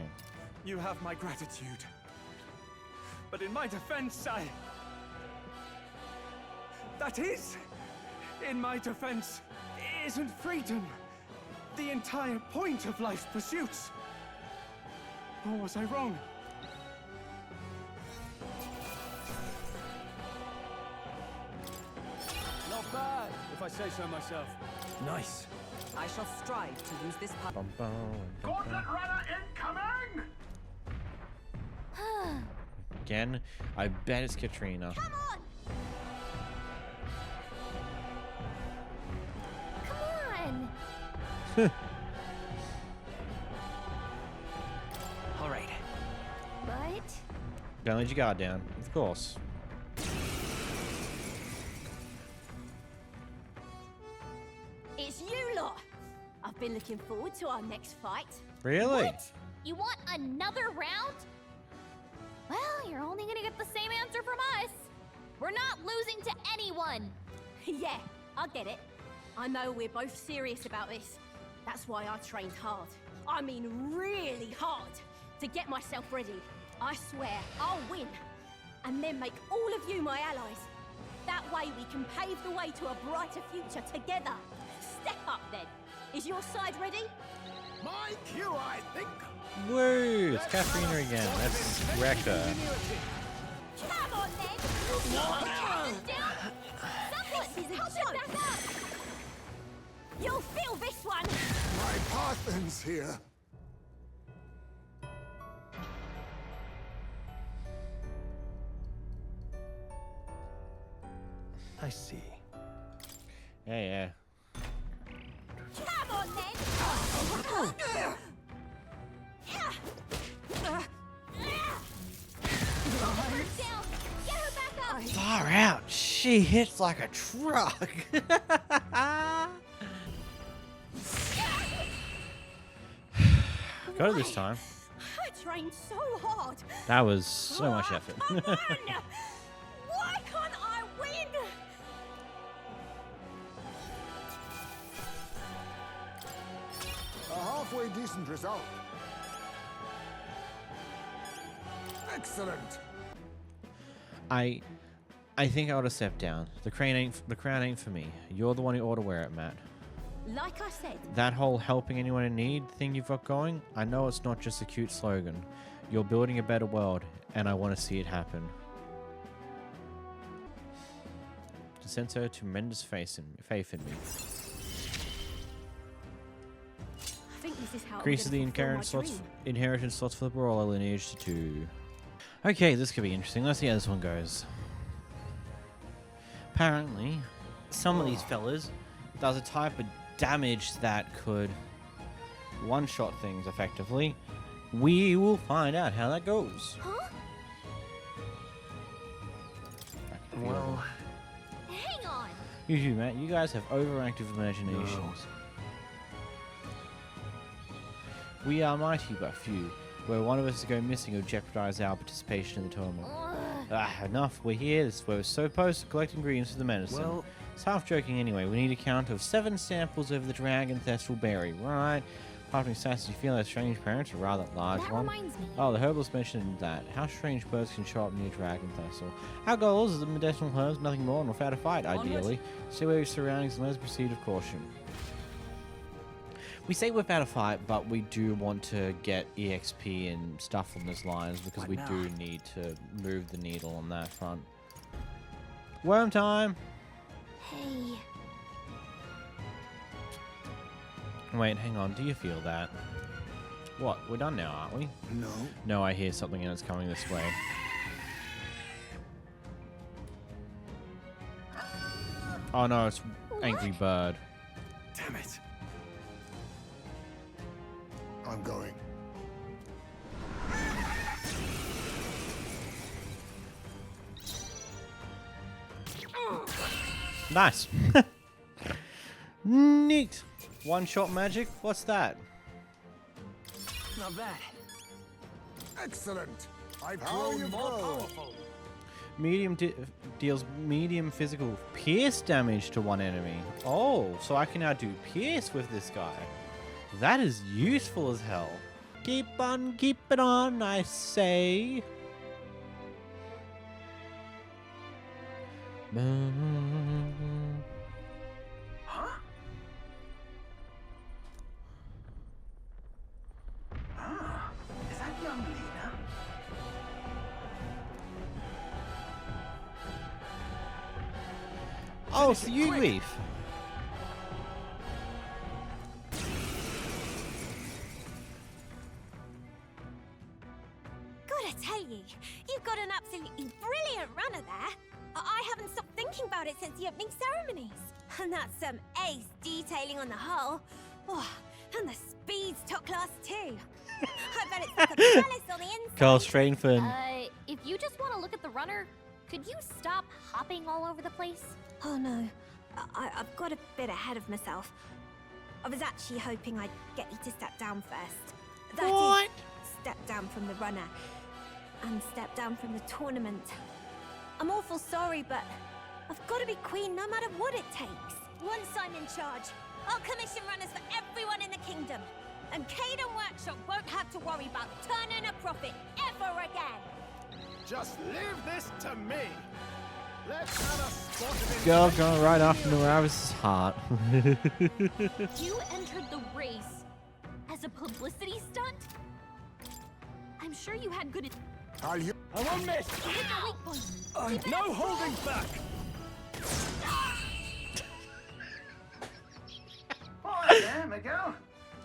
You have my gratitude. But in my defense, that is, in my defense, isn't freedom the entire point of life's pursuits? Or was I wrong? Not bad, if I say so myself. Nice. I shall strive to use this power. Gauntlet runner incoming! Again, I bet it's Catherina. Come on! Come on! All right. What? Don't let your guard down, of course. It's you lot! I've been looking forward to our next fight. Really? What? You want another round? Well, you're only gonna get the same answer from us. We're not losing to anyone. Yeah, I get it. I know we're both serious about this. That's why I trained hard. I mean really hard to get myself ready. I swear I'll win. And then make all of you my allies. That way we can pave the way to a brighter future together. Step up then. Is your side ready? My cue, I think. Woo! It's Catherina again. Let's wreck her. Come on then! Someone help it back up! You'll feel this one! My Parthen's here. I see. Yeah. Come on then! Far out. She hits like a truck. Got it this time. I trained so hard. That was so much effort. Come on! Why can't I win? A halfway decent result. Excellent. I think I ought to step down. The crown ain't for me. You're the one who ought to wear it, Matt. Like I said, That whole helping anyone in need thing you've got going, I know it's not just a cute slogan. You're building a better world, and I want to see it happen. To send her tremendous faith in me. I think this is how Increases the inheritance slots for the brawler lineage to 2. Okay, this could be interesting. Let's see how this one goes. Apparently, some of these fellas does a type of damage that could one-shot things effectively. We will find out how that goes. Huh? Well, Hang on. You two, Matt, you guys have overactive imaginations. We are mighty but few. Where one of us is go missing will jeopardize our participation in the tournament. Enough. We're here. This is where we're supposed to collect ingredients for the medicine. Well, It's half joking anyway. We need a count of 7 samples of the dragon thistral berry, right? Apart from assassins, you feel that strange parents, a rather large That one. reminds me. Oh, the herbalist mentioned that. How strange birds can show up near dragon thistle. Our goal is the medicinal herbs, nothing more, and without a fight, ideally. See where your surroundings and let's proceed with caution. We say without a fight, but we do want to get EXP and stuff on those lines because we do need to move the needle on that front. Worm time! Hey. Wait, hang on. Do you feel that? What? We're done now, aren't we? No. No, I hear something and it's coming this way. Oh no, it's Angry Bird. Damn it. I'm going. Nice. Neat. One-shot magic? What's that? Not bad. Excellent. I've grown more powerful. Medium deals medium physical pierce damage to one enemy. Oh, so I can now do pierce with this guy. That is useful as hell. Keep on keeping on, I say. Huh? Ah, is that young Lina? Oh, it's you, Reef. Gotta tell you, you've got an absolutely brilliant runner there. I haven't stopped thinking about it since the opening ceremonies. And that's some ace detailing on the hull. Oh, and the speed's top class too. I bet it's like a palace on the inside. Carl Strainford. If you just want to look at the runner, could you stop hopping all over the place? Oh no, I've got a bit ahead of myself. I was actually hoping I'd get you to step down first. That is, step down from the runner. And step down from the tournament. I'm awful sorry, but I've got to be queen no matter what it takes. Once I'm in charge, I'll commission runners for everyone in the kingdom. And Caden Workshop won't have to worry about turning a profit ever again. Just leave this to me. Let's have a spot of Girl going right after Noravis' heart. You entered the race as a publicity stunt? I'm sure you had good... I won't miss. Hit the weak point. No holding back. Hi there, Miguel.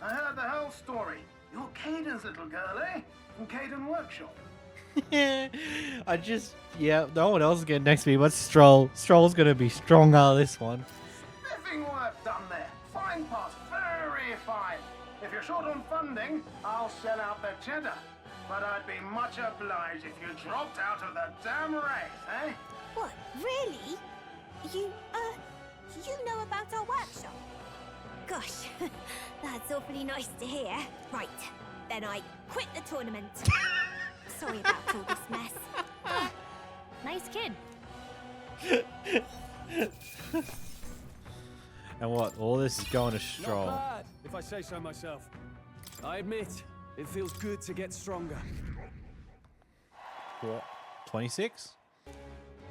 I heard the whole story. You're Caden's little girl, eh? From Caden Workshop. Yeah, no one else is getting next to me but Strohl. Strohl's gonna be strong out of this one. Spiffing work done there. Fine pass, very fine. If you're short on funding, I'll sell out the cheddar. But I'd be much obliged if you dropped out of the damn race, eh? What, really? You know about our workshop? Gosh, that's awfully nice to hear. Right, then I quit the tournament. Sorry about all this mess. Nice kid. And what? All this is going to Strohl. Not bad, if I say so myself. I admit, it feels good to get stronger. What? 26?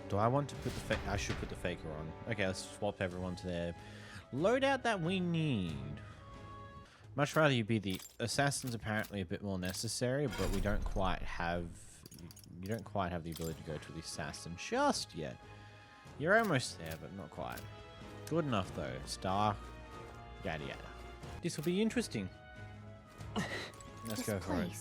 Do I want to put the I should put the faker on. Okay, let's swap everyone to their loadout that we need. Much rather you be the assassin's apparently a bit more necessary, but we don't quite have you don't quite have the ability to go to the assassin just yet. You're almost there, but not quite. Good enough though. Star, yada yada. This will be interesting. Let's go for it.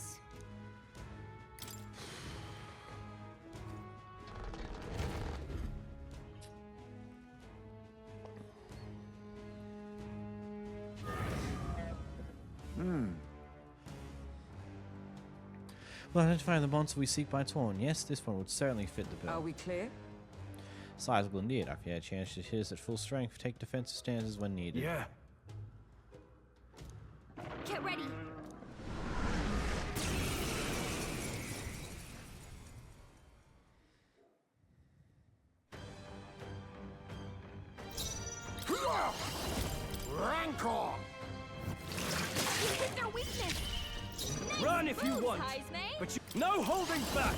Well, identifying the monster we seek by Torn. Yes, this one would certainly fit the bill. Are we clear? Sizable indeed. If you had a chance to hit us at full strength, take defensive stances when needed. Yeah. Get ready. Popcorn! You hit their weakness. Nice Run if you moves, want, Heisme. but no holding back!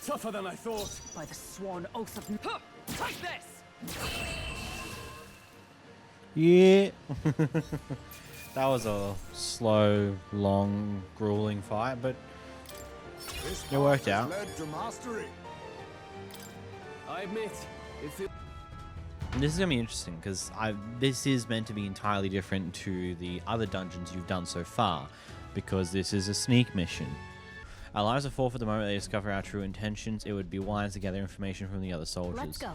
Tougher than I thought. By the sworn oath of... Huh! Take this! Yeah. That was a slow, long, grueling fight, but it worked out. Led to mastery. I admit, it feels... This is gonna be interesting because this is meant to be entirely different to the other dungeons you've done so far, because this is a sneak mission. Our lives are forfeit the moment they discover our true intentions. It would be wise to gather information from the other soldiers. Let's go.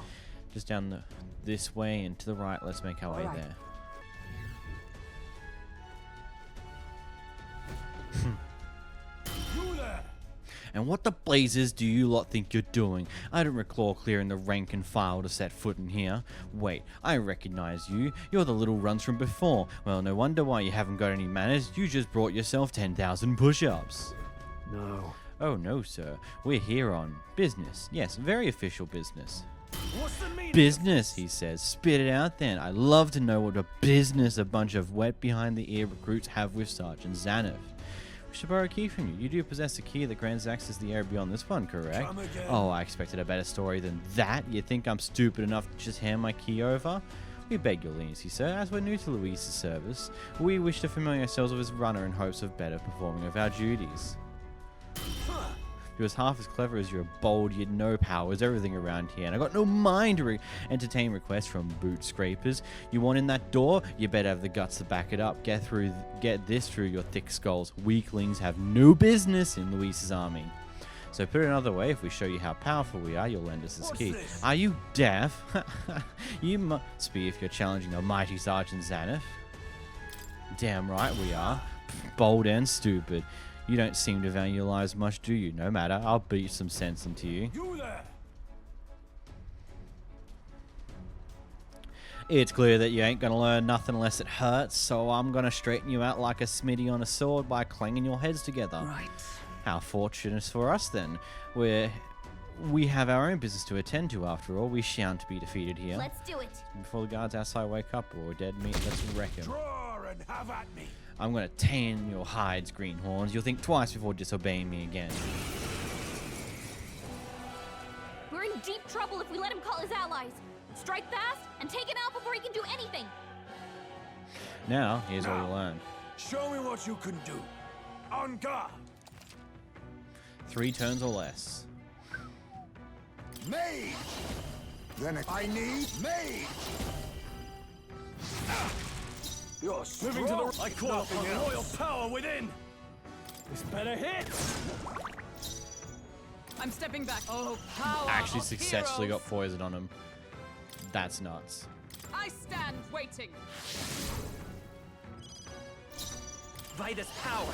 Just down this way and to the right. Let's make our way there. And what the blazes do you lot think you're doing? I don't recall clearing the rank and file to set foot in here. Wait, I recognize you. You're the little runs from before. Well, no wonder why you haven't got any manners. You just brought yourself 10,000 push-ups. No. Oh no, sir. We're here on business. Yes, very official business. What's the meaning? Business, he says. Spit it out then. I love to know what a business a bunch of wet behind the ear recruits have with Sergeant Xanth. We should borrow a key from you. You do possess a key that grants access to the area beyond this one, correct? Oh, I expected a better story than that. You think I'm stupid enough to just hand my key over? We beg your leniency, sir. As we're new to Luis's service, we wish to familiar ourselves with his runner in hopes of better performing of our duties. If you was half as clever as you're bold, you'd know powers everything around here, and I got no mind to entertain requests from boot scrapers. You want in that door? You better have the guts to back it up. Get this through your thick skulls. Weaklings have no business in Luis's army. So put it another way, if we show you how powerful we are, you'll lend us this key. Are you deaf? You must be if you're challenging the mighty Sergeant Xanth. Damn right we are. Bold and stupid. You don't seem to value your lives much, do you? No matter, I'll beat some sense into you. It's clear that you ain't gonna learn nothing unless it hurts, so I'm gonna straighten you out like a smitty on a sword by clanging your heads together. Right. How fortunate for us then. We have our own business to attend to after all. We shan't be defeated here. Let's do it. Before the guards outside wake up or dead meat, let's wreck him. Draw and have at me. I'm gonna tan your hides, greenhorns. You'll think twice before disobeying me again. We're in deep trouble if we let him call his allies. Strike fast and take him out before he can do anything. Now, here's what we learn. Show me what you can do. On guard. 3 turns or less. Mage! Then I need mage! You're Moving to the... I call upon royal power within! This better hit! I'm stepping back. Oh, power Actually of successfully heroes. got poison on him. That's nuts. I stand waiting. Vitus power!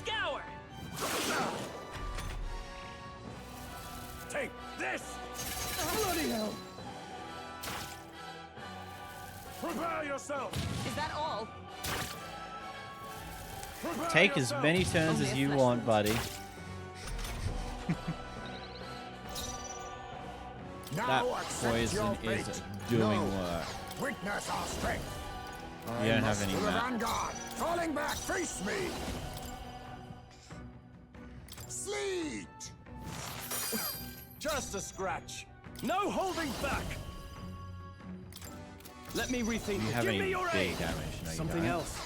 Scour! Take this! Bloody hell! Prepare yourself! Is that all? Take as many turns as you want, buddy. That poison is doing work. Witness our strength. You don't have any map. map. Vanguard, falling back, face me. Sleet. Just a scratch. No holding back! Let me rethink. You have Give any me your big aid. damage? No, you Something don't. else.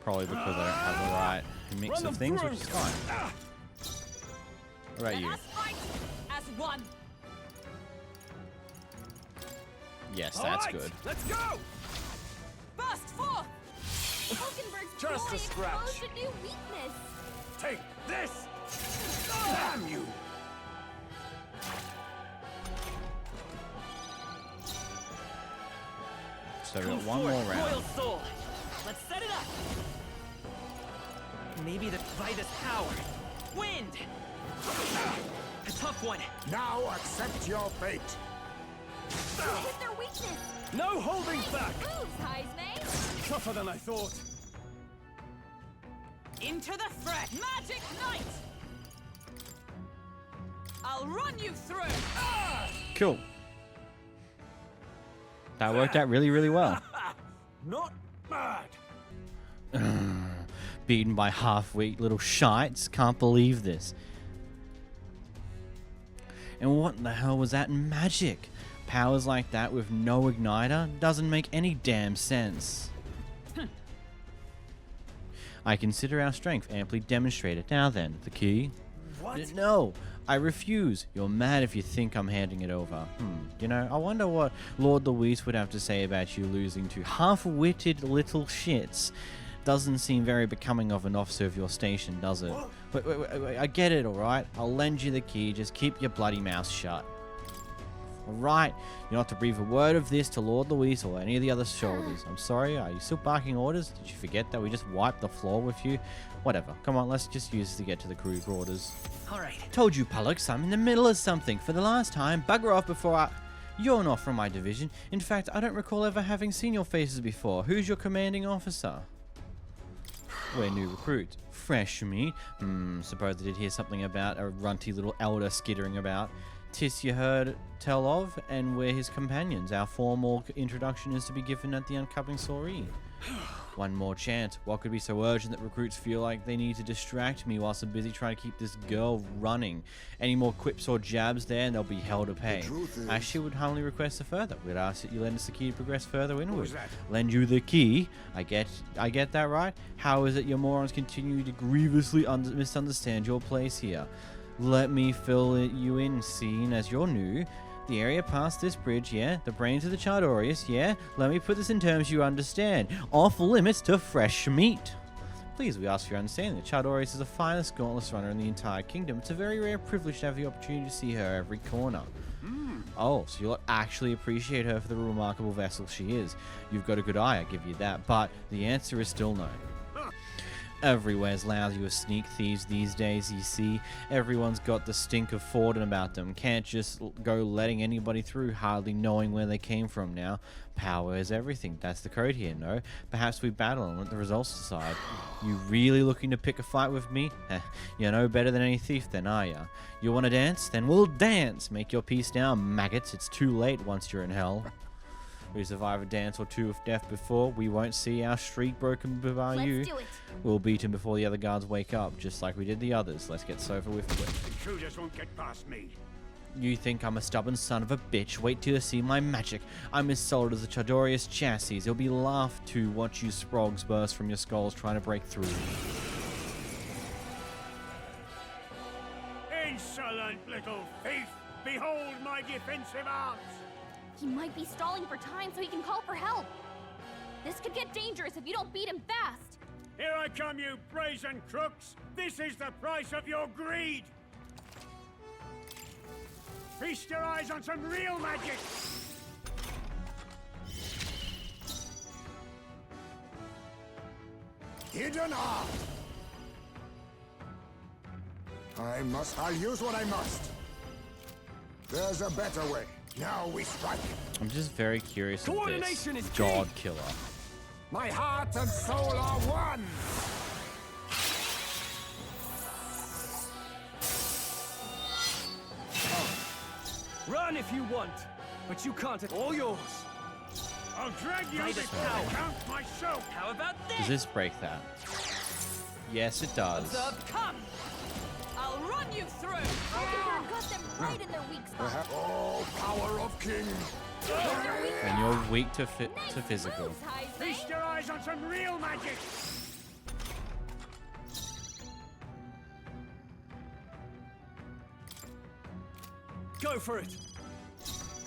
Probably because I don't have the right mix Run of them things, through. which is fine. What about you? Let us fight as one. Yes, All that's right, good. Let's go! Burst forth! Hulkenberg's Just glory a scratch. exposed a new weakness. Take this! Damn you! So we've got one more round. Royal soul! Let's set it up! Maybe the Vitus power. Wind! A tough one. Now accept your fate. You hit their weakness. No holding back! Moves, Heisme. Tougher than I thought. Into the threat. Magic Knight! I'll run you through. Cool. That worked out really, really well. Not bad. Beaten by half-wheat little shites. Can't believe this. And what the hell was that magic? Powers like that with no igniter doesn't make any damn sense. I consider our strength amply demonstrated. Now then, the key? What? No, I refuse. You're mad if you think I'm handing it over. You know, I wonder what Lord Luis would have to say about you losing to half-witted little shits. Doesn't seem very becoming of an officer of your station, does it? Wait, I get it, alright? I'll lend you the key, just keep your bloody mouth shut. Alright, you're not to breathe a word of this to Lord Luis or any of the other soldiers. I'm sorry, are you still barking orders? Did you forget that we just wiped the floor with you? Whatever, come on, let's just use this to get to the crew quarters. Alright. Told you, Pollux, I'm in the middle of something. For the last time, bugger off before I... You're not from my division. In fact, I don't recall ever having seen your faces before. Who's your commanding officer? We're new recruits. Fresh meat? Suppose I did hear something about a runty little elder skittering about. 'Tis you heard tell of, and we're his companions. Our formal introduction is to be given at the oncoming Soiree. One more chance. What could be so urgent that recruits feel like they need to distract me whilst I'm busy trying to keep this girl running? Any more quips or jabs there, and they'll be hell to pay. I actually would humbly request a further. We'd ask that you lend us the key to progress further inward. Lend you the key? I get that right? How is it your morons continue to grievously misunderstand your place here? Let me fill you in, seeing as you're new. The area past this bridge, yeah? The brains of the Charadrius, yeah? Let me put this in terms you understand. Off limits to fresh meat. Please, we ask for your understanding. The Charadrius is the finest gauntless runner in the entire kingdom. It's a very rare privilege to have the opportunity to see her every corner. Oh, so you'll actually appreciate her for the remarkable vessel she is. You've got a good eye, I give you that. But the answer is still no. Everywhere's lousy with sneak thieves these days, you see. Everyone's got the stink of Forden about them. Can't just go letting anybody through, hardly knowing where they came from now. Power is everything. That's the code here, no? Perhaps we battle and let the results decide. You really looking to pick a fight with me? You're no better than any thief then, are ya? You want to dance? Then we'll dance! Make your peace now, maggots. It's too late once you're in hell. We survive a dance or two of death before. We won't see our streak broken by you. Let's do it. We'll beat him before the other guards wake up, just like we did the others. Let's get Sofa with quick. Intruders won't get past me. You think I'm a stubborn son of a bitch? Wait till you see my magic. I'm as solid as a Charadrius chassis. It'll be laughed to watch you sprogs burst from your skulls trying to break through. Insolent little thief! Behold my defensive arms! He might be stalling for time so he can call for help. This could get dangerous if you don't beat him fast. Here I come, you brazen crooks! This is the price of your greed! Feast your eyes on some real magic! Hidden art! I'll use what I must. There's a better way. Now we strike. I'm just very curious of Coordination this is God key. killer. My heart and soul are one! Run if you want, but you can't. All yours. I'll drag you Right before as I power. count myself! How about this? Does this break that? Yes, it does. Observe, come! I'll run you through! Hector got them right in their weak spot. Oh, power of king! And you're weak to physical. Feast your eyes on some real magic! Go for it!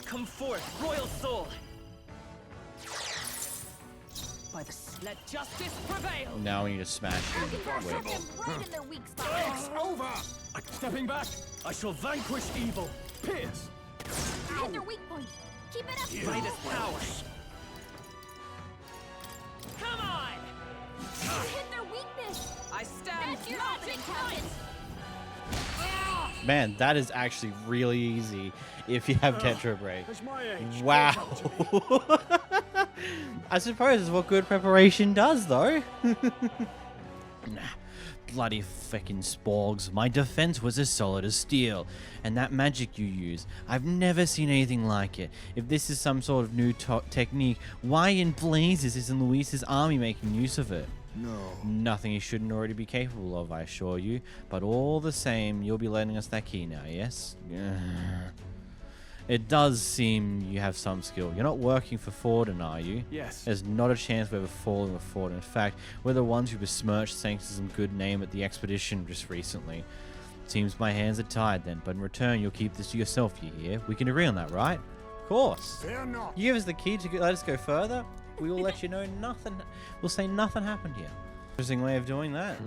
Come forth, royal soul! By the let justice prevail! Now we need to smash him. Hector got them right in their weak spot. It's over! Stepping back, I shall vanquish evil. Pierce. Hit their weak point. Keep it up. Right as power! Come on! You hit their weakness. I stand That's your not opening, in Captain. Man, that is actually really easy if you have Tetra Break. It's my age. Wow. I suppose it's what good preparation does, though. Nah. bloody fucking sporgs. My defense was as solid as steel. And that magic you use, I've never seen anything like it. If this is some sort of new technique, why in blazes isn't Luis's army making use of it? No. Nothing he shouldn't already be capable of, I assure you. But all the same, you'll be lending us that key now, yes? It does seem you have some skill. You're not working for Forden, are you? Yes. There's not a chance we've ever fallen with Forden. In fact, we're the ones who besmirched Sanctus's good name at the expedition just recently. Seems my hands are tied then, but in return you'll keep this to yourself, you hear? We can agree on that, right? Of course. Fear not. You give us the key to let us go further, we will let you know nothing. We'll say nothing happened here. Interesting way of doing that.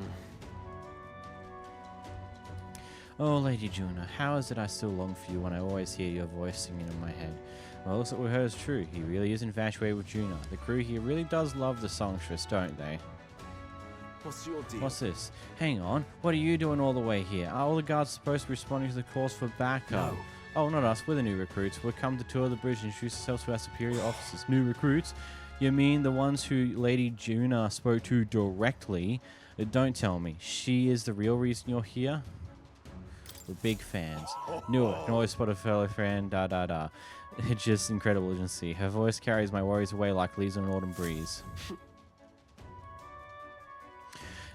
Oh, Lady Junah, how is it I still long for you when I always hear your voice singing in my head? Well, looks like what we heard is true. He really is infatuated with Junah. The crew here really does love the songstress, don't they? What's your deal? What's this? Hang on. What are you doing all the way here? Are all the guards supposed to be responding to the calls for backup? No. Oh, not us. We're the new recruits. We've come to tour the bridge and introduce ourselves to our superior officers. New recruits? You mean the ones who Lady Junah spoke to directly? Don't tell me. She is the real reason you're here? We're big fans. Knew it. Can always spot a fellow friend. Da da da. It's just incredible to see. Her voice carries my worries away like leaves on an autumn breeze.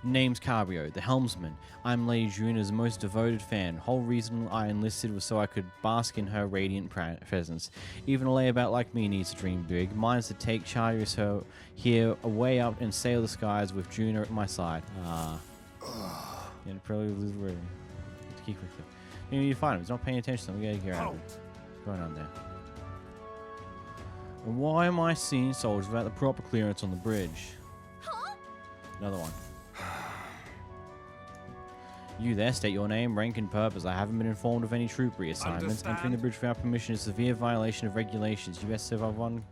Name's Cabio, the helmsman. I'm Lady Junah's most devoted fan. Whole reason I enlisted was so I could bask in her radiant presence. Even a layabout like me needs to dream big. Mine's to take Charadrius her here away up and sail the skies with Junah at my side. Yeah, probably lose the room. Keep with it. You need to find him. He's not paying attention. We gotta get out of it. What's going on there? And why am I seeing soldiers without the proper clearance on the bridge? Huh? Another one. You there, state your name, rank, and purpose. I haven't been informed of any troop reassignments. Entering the bridge without permission is a severe violation of regulations. You best survive one.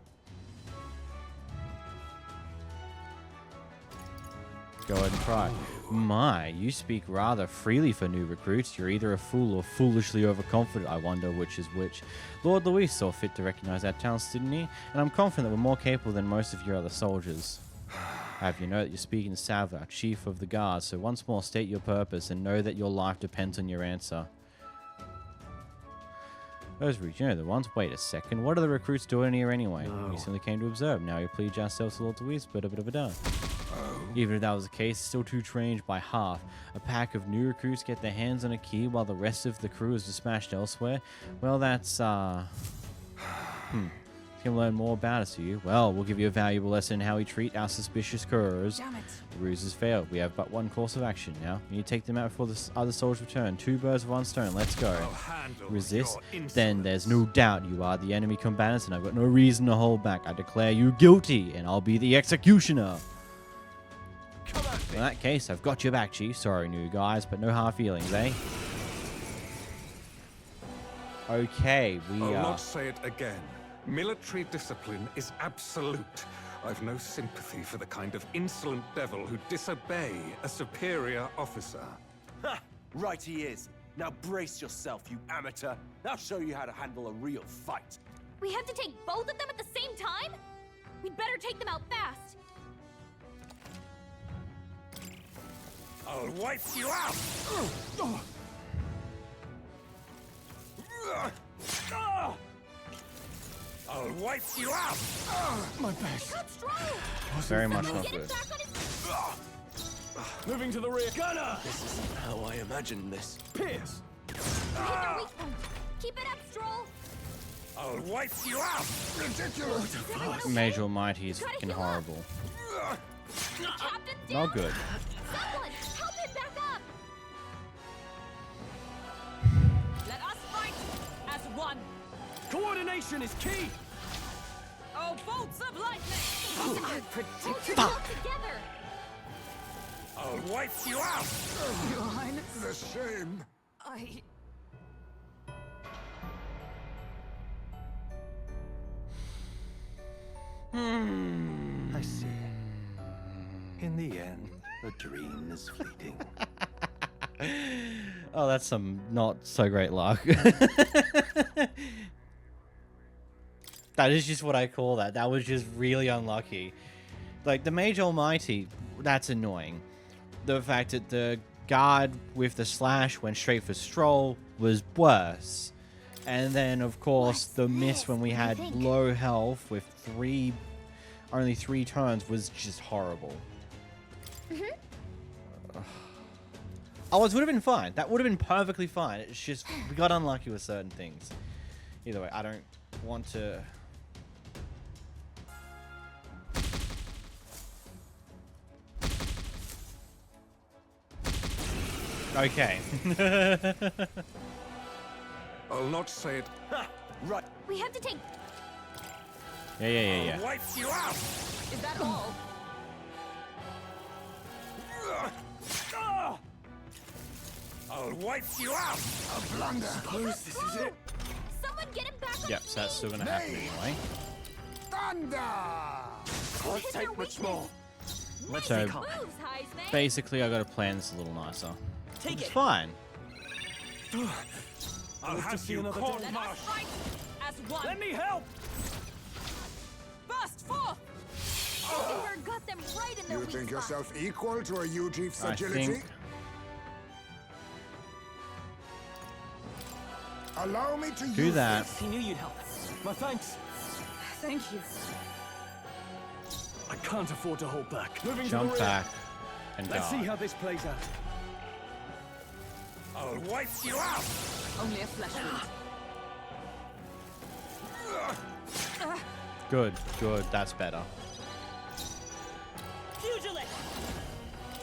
Go ahead and try. My, you speak rather freely for new recruits. You're either a fool or foolishly overconfident. I wonder which is which. Lord Luis saw fit to recognize our talents, didn't he? And I'm confident that we're more capable than most of your other soldiers. I have you know that you're speaking to Salva, our chief of the guard, so once more state your purpose and know that your life depends on your answer. Those you know the ones. Wait a second. What are the recruits doing here anyway? We simply came to observe. Now we plead ourselves to Lord Luis, but even if that was the case, still too trained by half. A pack of new recruits get their hands on a key while the rest of the crew is dispatched elsewhere. Well, that's Can learn more about us, do you? Well, we'll give you a valuable lesson in how we treat our suspicious couriers. Damn it. The ruse has failed. We have but one course of action now. We need to take them out before the other soldiers return. 2 birds with 1 stone. Let's go. Resist? Then there's no doubt you are the enemy combatants, and I've got no reason to hold back. I declare you guilty, and I'll be the executioner. In that case, I've got your back, Chief. Sorry, new guys, but no hard feelings, eh? Okay, I'll not say it again. Military discipline is absolute. I've no sympathy for the kind of insolent devil who disobey a superior officer. Ha! Right he is. Now brace yourself, you amateur. I'll show you how to handle a real fight. We have to take both of them at the same time? We'd better take them out fast. I'll wipe you out! I'll wipe you out! My back. Very much not good. Moving to the rear. Gunner! This isn't how I imagined this. Pierce! Hit their weak point. Keep it up, Strohl. I'll wipe you out! Ridiculous! Major Mighty is fucking horrible. Not good. Someone, help him back up. Let us fight as one. Coordination is key. Oh, bolts of lightning! I predicted. Together. I'll wipe you out! Your Highness. The shame. I see. In the end, a dream is fleeting. Oh, that's some not so great luck. That is just what I call that. That was just really unlucky. Like, the Mage Almighty, that's annoying. the fact that the guard with the slash went straight for Strohl was worse. And then, of course, the miss when we had low health with only three turns was just horrible. Otherwise, it would have been fine. That would have been perfectly fine. It's just we got unlucky with certain things. Either way, I don't want to... Okay. I'll not say it. Right. We have to take... Yeah. I'll wipe you out! Is that all? I'll wipe you out! A blunder. Suppose this is it. Someone get him back on Yep, so that's still going to happen anyway. Thunder! Can't take much more. So, basically, I got to plan this a little nicer. It's fine. I'll have you court-martialed. As one. Let me help! Burst forth! Edinburgh got them right in their You weak think spot. yourself equal to a Ujief's I agility? think... Allow me to Do use that. this. He knew you'd help. My thanks. Thank you. I can't afford to hold back. Moving Jump to the rear. back and Let's see guard. how this plays out. I'll wipe you out! Only a flesh wound. Good. That's better. Pugilist!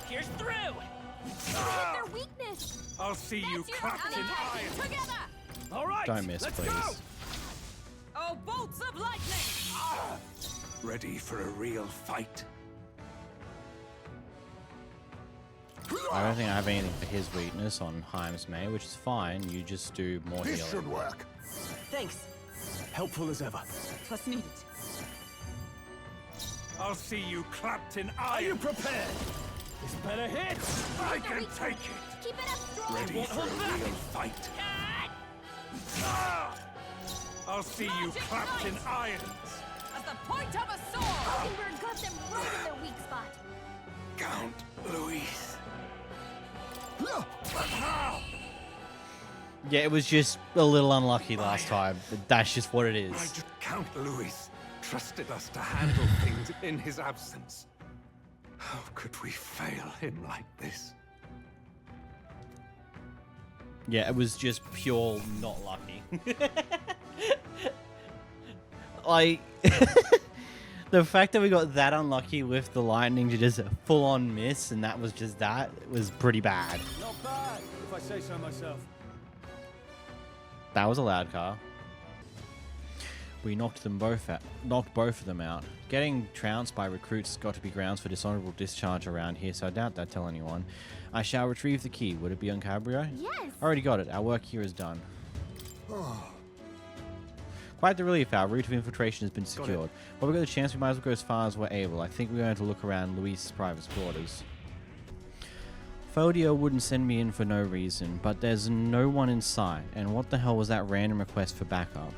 Here's through! Hit their weakness. I'll see you clapped in iron! Together! All right, Don't miss, let's please. go! Oh, bolts of lightning! Ready for a real fight? I don't think I have anything for his weakness on Heim's May, which is fine. You just do more This healing. should work. Thanks. Helpful as ever. Twas needed. I'll see you clapped in Are you iron! prepared? This better hit! I can take it! Keep it up, Strohl. Ready won't for a hold back. real fight? I'll see you Magic clapped in knight. irons! As the point of a sword! Edinburgh got them right in their weak spot. Count Luis. Yeah, it was just a little unlucky last time. But that's just what it is. Count Luis trusted us to handle things in his absence. How could we fail him like this? Yeah, it was just pure not lucky. Like, the fact that we got that unlucky with the lightning to just full-on miss, and that was just that, it was pretty bad. Not bad, if I say so myself. That was a loud car. We knocked both of them out. Getting trounced by recruits has got to be grounds for dishonorable discharge around here, so I doubt they'll tell anyone. I shall retrieve the key. Would it be on Cabio? Yes. Already got it. Our work here is done. Quite the relief. Our route of infiltration has been secured. But we've got the chance. We might as well go as far as we're able. I think we're going to look around Luis's private quarters. Fidelio wouldn't send me in for no reason, but there's no one in sight. And what the hell was that random request for backup?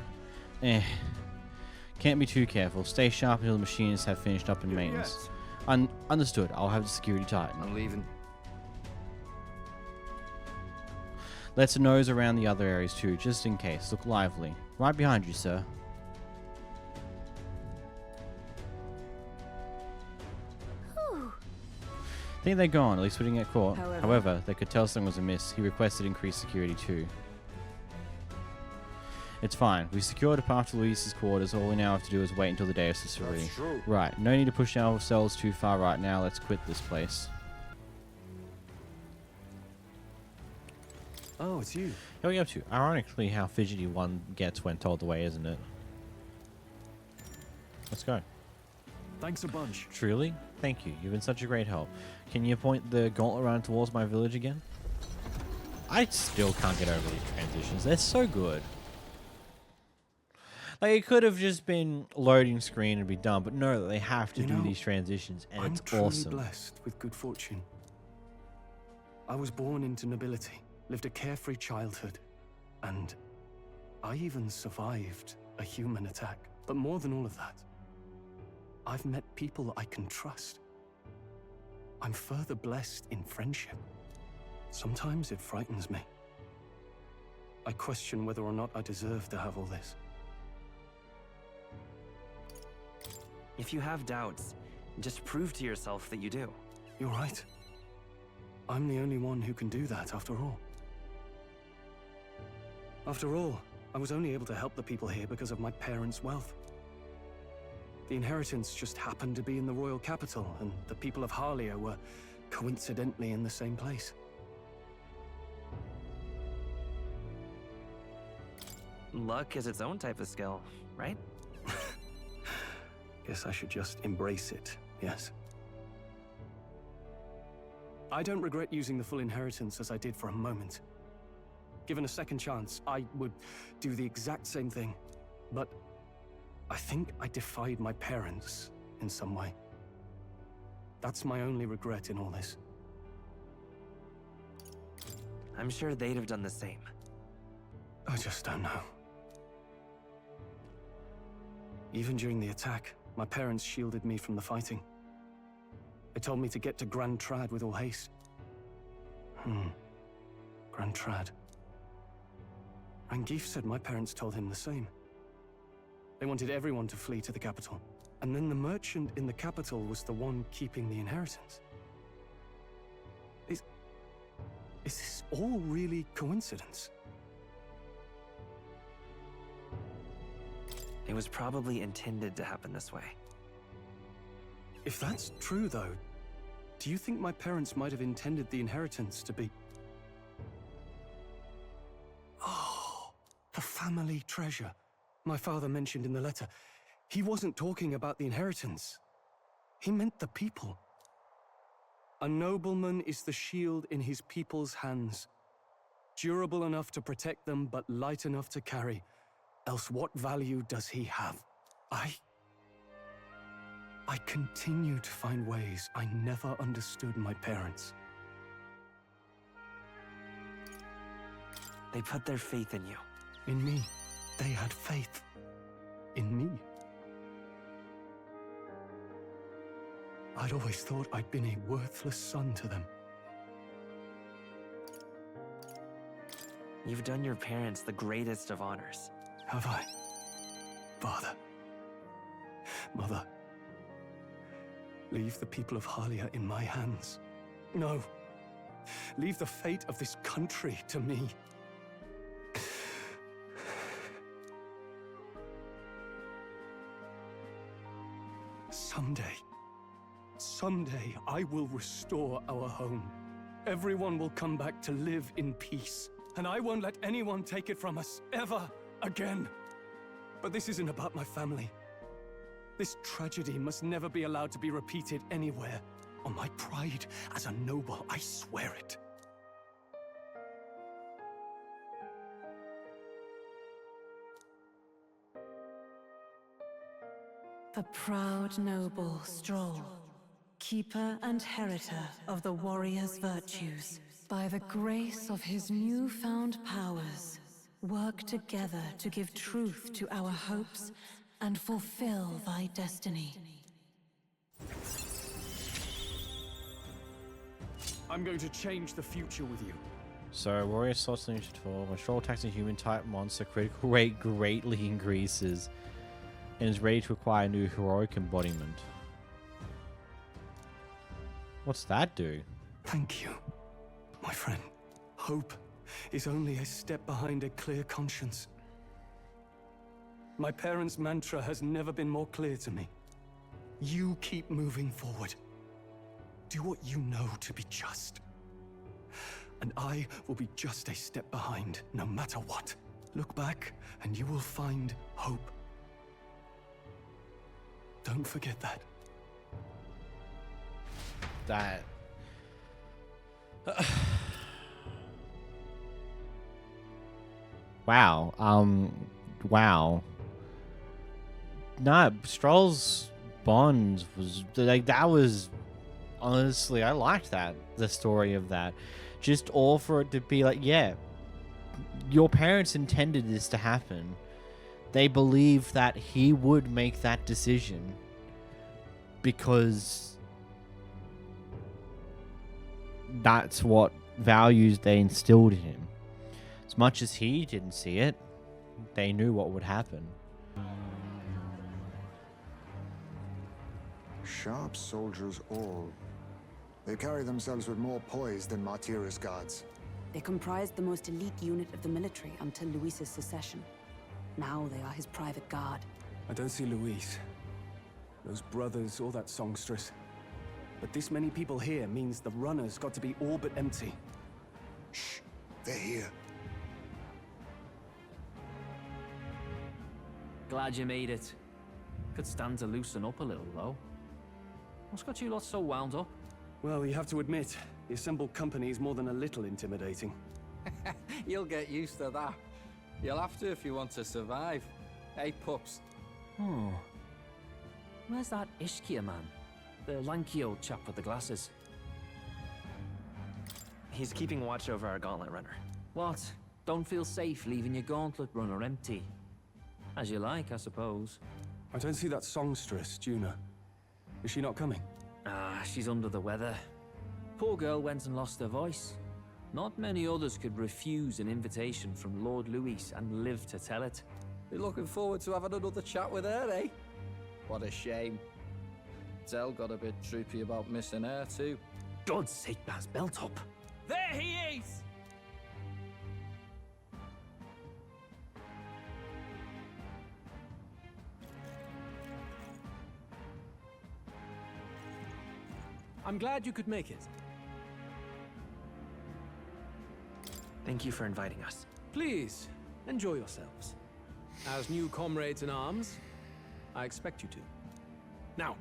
Can't be too careful. Stay sharp until the machines have finished up in maintenance. Understood. I'll have the security tightened. I'm leaving. Let's nose around the other areas too, just in case. Look lively. Right behind you, sir. I think they're gone, at least we didn't get caught. However, they could tell something was amiss. He requested increased security too. It's fine. We secured a path to Luis's quarters. All we now have to do is wait until the day of Soiree. Right. No need to push ourselves too far right now. Let's quit this place. Oh, it's you. What are you up to? Ironically, how fidgety one gets when told the way, isn't it? Let's go. Thanks a bunch. Truly? Thank you. You've been such a great help. Can you point the gauntlet around towards my village again? I still can't get over these transitions. They're so good. Like, it could have just been loading screen and be done, but no, they have to do these transitions, and I'm it's truly awesome. blessed with good fortune. I was born into nobility, lived a carefree childhood, and I even survived a human attack. But more than all of that, I've met people I can trust. I'm further blessed in friendship. Sometimes it frightens me. I question whether or not I deserve to have all this. If you have doubts, just prove to yourself that you do. You're right. I'm the only one who can do that, after all. After all, I was only able to help the people here because of my parents' wealth. The inheritance just happened to be in the royal capital, and the people of Harlia were coincidentally in the same place. Luck is its own type of skill, right? Guess I should just embrace it, yes. I don't regret using the full inheritance as I did for a moment. Given a second chance, I would do the exact same thing. But I think I defied my parents in some way. That's my only regret in all this. I'm sure they'd have done the same. I just don't know. Even during the attack, my parents shielded me from the fighting. They told me to get to Grand Trad with all haste. Grand Trad. Rangeef said my parents told him the same. They wanted everyone to flee to the capital. And then the merchant in the capital was the one keeping the inheritance. Is this all really coincidence? It was probably intended to happen this way. If that's true, though, do you think my parents might have intended the inheritance to be... Oh, the family treasure my father mentioned in the letter. He wasn't talking about the inheritance. He meant the people. A nobleman is the shield in his people's hands, durable enough to protect them, but light enough to carry. Else what value does he have? I continue to find ways I never understood my parents. They put their faith in you. In me. They had faith. In me. I'd always thought I'd been a worthless son to them. You've done your parents the greatest of honors. Have I? Father. Mother. Leave the people of Harlia in my hands. No. Leave the fate of this country to me. Someday, I will restore our home. Everyone will come back to live in peace. And I won't let anyone take it from us, ever again. But this isn't about my family. This tragedy must never be allowed to be repeated anywhere. On my pride as a noble, I swear it. The proud noble Strohl, keeper and heritor of the warrior's virtues, by the grace of his newfound powers, work together to give truth to our hopes and fulfill thy destiny. I'm going to change the future with you. So, warrior slots in 4. When Strohl attacks a human-type monster, critical rate greatly increases and is ready to acquire a new heroic embodiment. What's that do? Thank you, my friend. Hope is only a step behind a clear conscience. My parents' mantra has never been more clear to me. You keep moving forward. Do what you know to be just. And I will be just a step behind, no matter what. Look back, and you will find hope. Don't forget that. That... Wow. Wow. Nah, Strohl's bond was... Like, that was... Honestly, I liked that. The story of that. Just all for it to be like, yeah, your parents intended this to happen. They believed that he would make that decision because that's what values they instilled in him. As much as he didn't see it, they knew what would happen. Sharp soldiers all. They carry themselves with more poise than Martira's guards. They comprised the most elite unit of the military until Luis's secession. Now they are his private guard. I don't see Luis, those brothers, or that songstress. But this many people here means the runners got to be all but empty. Shh, they're here. Glad you made it. Could stand to loosen up a little, though. What's got you lot so wound up? Well, you have to admit, the assembled company is more than a little intimidating. You'll get used to that. You'll have to if you want to survive. Hey, pups. Hmm. Where's that Ishkia man? The lanky old chap with the glasses. He's keeping watch over our gauntlet runner. What? Don't feel safe leaving your gauntlet runner empty? As you like, I suppose. I don't see that songstress, Junah. Is she not coming? Ah, she's under the weather. Poor girl went and lost her voice. Not many others could refuse an invitation from Lord Luis and live to tell it. You're looking forward to having another chat with her, eh? What a shame. Zell got a bit droopy about missing her, too. God's sake, Baz, belt up. There he is! I'm glad you could make it. Thank you for inviting us. Please, enjoy yourselves. As new comrades in arms, I expect you to. Now,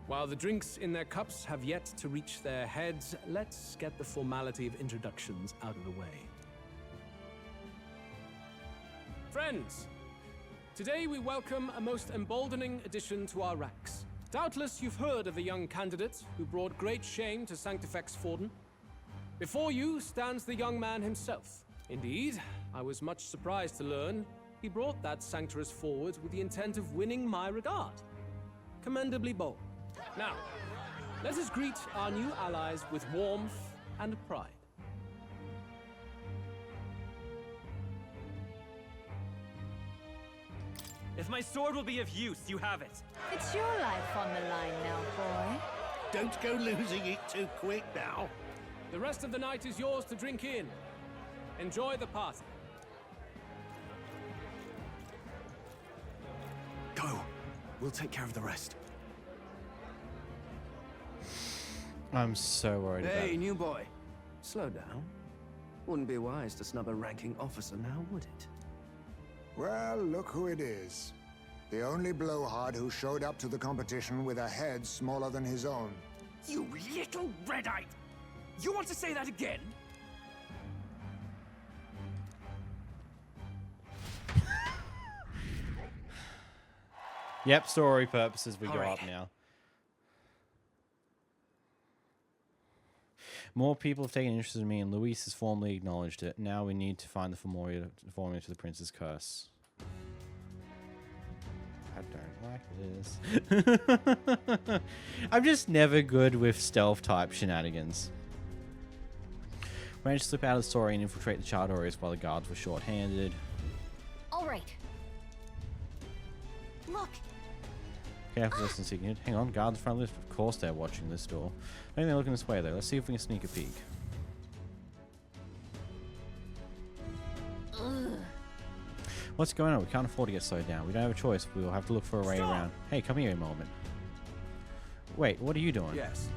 while the drinks in their cups have yet to reach their heads, let's get the formality of introductions out of the way. Friends, today we welcome a most emboldening addition to our ranks. Doubtless you've heard of the young candidate who brought great shame to Sanctifex Forden. Before you stands the young man himself. Indeed, I was much surprised to learn he brought that sanctuarist forward with the intent of winning my regard. Commendably bold. Now, let us greet our new allies with warmth and pride. If my sword will be of use, you have it. It's your life on the line now, boy. Don't go losing it too quick now. The rest of the night is yours to drink in. Enjoy the party. Go. We'll take care of the rest. I'm so worried about Hey, it. new boy. Slow down. Wouldn't be wise to snub a ranking officer now, would it? Well, look who it is. The only blowhard who showed up to the competition with a head smaller than his own. You little red-eyed! You want to say that again? Yep, story purposes, we All go right. up now. More people have taken interest in me, and Luis has formally acknowledged it. Now we need to find the formula to the prince's curse. I don't like this. I'm just never good with stealth-type shenanigans. Managed to slip out of the story and infiltrate the Charadrius while the guards were short-handed. All right. Look, Careful distance seeking. Hang on, guards in front of this. Of course they're watching this door. I think they're looking this way though. Let's see if we can sneak a peek. ugh. What's going on? We can't afford to get slowed down. We don't have a choice. We'll have to look for a way around. Hey, come here a moment. Wait, what are you doing? Yes.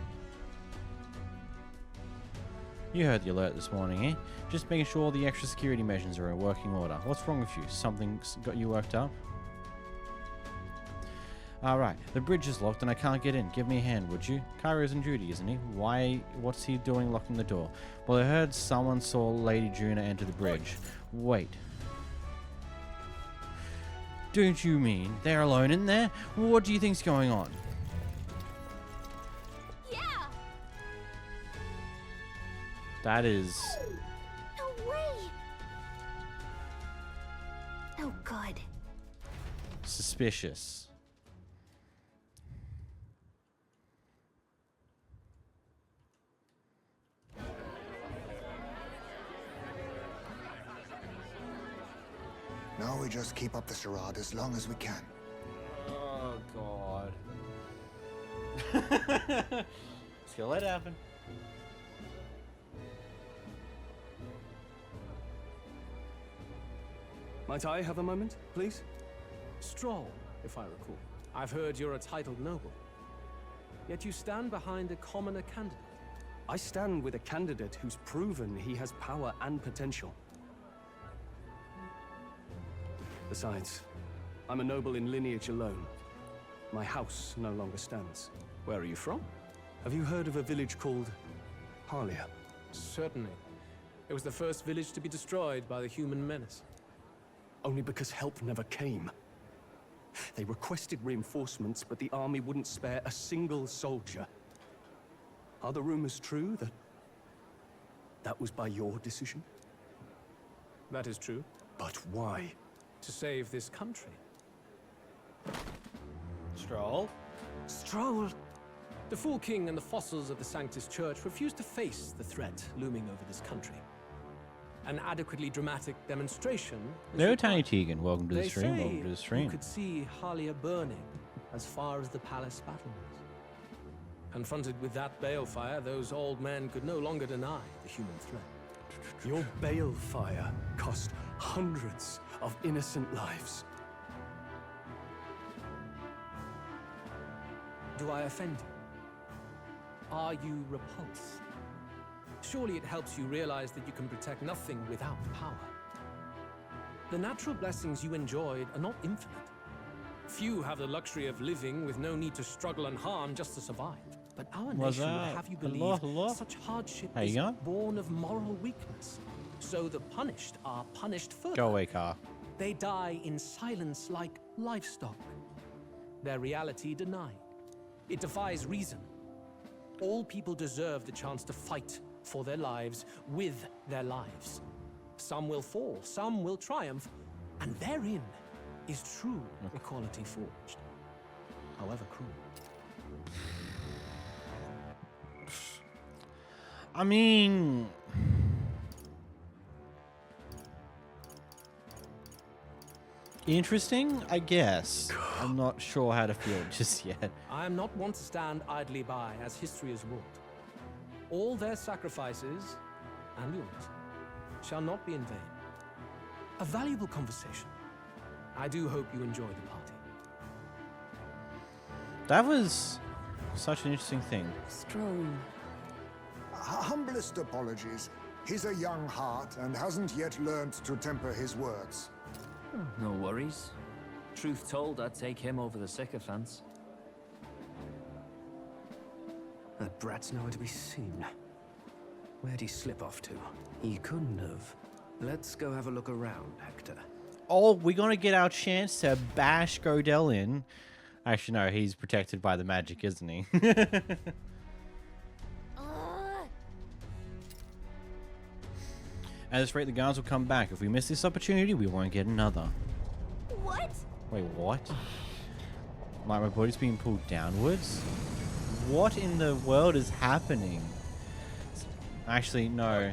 You heard the alert this morning, eh? Just making sure all the extra security measures are in working order. What's wrong with you? Something's got you worked up? Alright, the bridge is locked and I can't get in. Give me a hand, would you? Cairo's on duty, isn't he? Why? What's he doing locking the door? Well, I heard someone saw Lady Junah enter the bridge. Wait. Don't you mean they're alone in there? What do you think's going on? Yeah. That is... No way. Oh, good. suspicious. Now we just keep up the charade as long as we can. Oh, God. Just gonna let it happen. Might I have a moment, please? Strohl, if I recall. I've heard you're a titled noble. Yet you stand behind a commoner candidate. I stand with a candidate who's proven he has power and potential. Besides, I'm a noble in lineage alone. My house no longer stands. Where are you from? Have you heard of a village called Harlia? Certainly. It was the first village to be destroyed by the human menace. Only because help never came. They requested reinforcements, but the army wouldn't spare a single soldier. Are the rumors true that was by your decision? That is true. But why? To save this country. Strohl? Strohl! The Fool King and the fossils of the Sanctus Church refused to face the threat looming over this country. An adequately dramatic demonstration. No, Tiny Tegan, welcome to the They stream. say Welcome to the you stream. could see Harlia burning as far as the palace battlements. Confronted with that balefire, those old men could no longer deny the human threat. Your balefire cost hundreds of innocent lives. Do I offend you? Are you repulsed? Surely it helps you realize that you can protect nothing without power. The natural blessings you enjoyed are not infinite. Few have the luxury of living with no need to struggle and harm just to survive. But our Was nation would that have you a believe lot? such hardship How you is going? born of moral weakness. So the punished are punished further. Go away, car. They die in silence like livestock. Their reality denied. It defies reason. All people deserve the chance to fight for their lives with their lives. Some will fall, some will triumph, and therein is true equality forged, however cruel. I mean... interesting, I guess. I'm not sure how to feel just yet. I am not one to stand idly by as history is wrought. All their sacrifices, and yours, shall not be in vain. A valuable conversation. I do hope you enjoy the party. That was such an interesting thing. Strohl. Humblest apologies. He's a young heart and hasn't yet learned to temper his words. No worries. Truth told, I'd take him over the sycophants. That brat's nowhere to be seen. Where'd he slip off to? He couldn't have. Let's go have a look around, Hector. Oh, we're gonna get our chance to bash Glodell in. Actually, no, he's protected by the magic, isn't he? At this rate, the guards will come back. If we miss this opportunity, we won't get another. What? Wait, what? My body's being pulled downwards? What in the world is happening? Actually, no.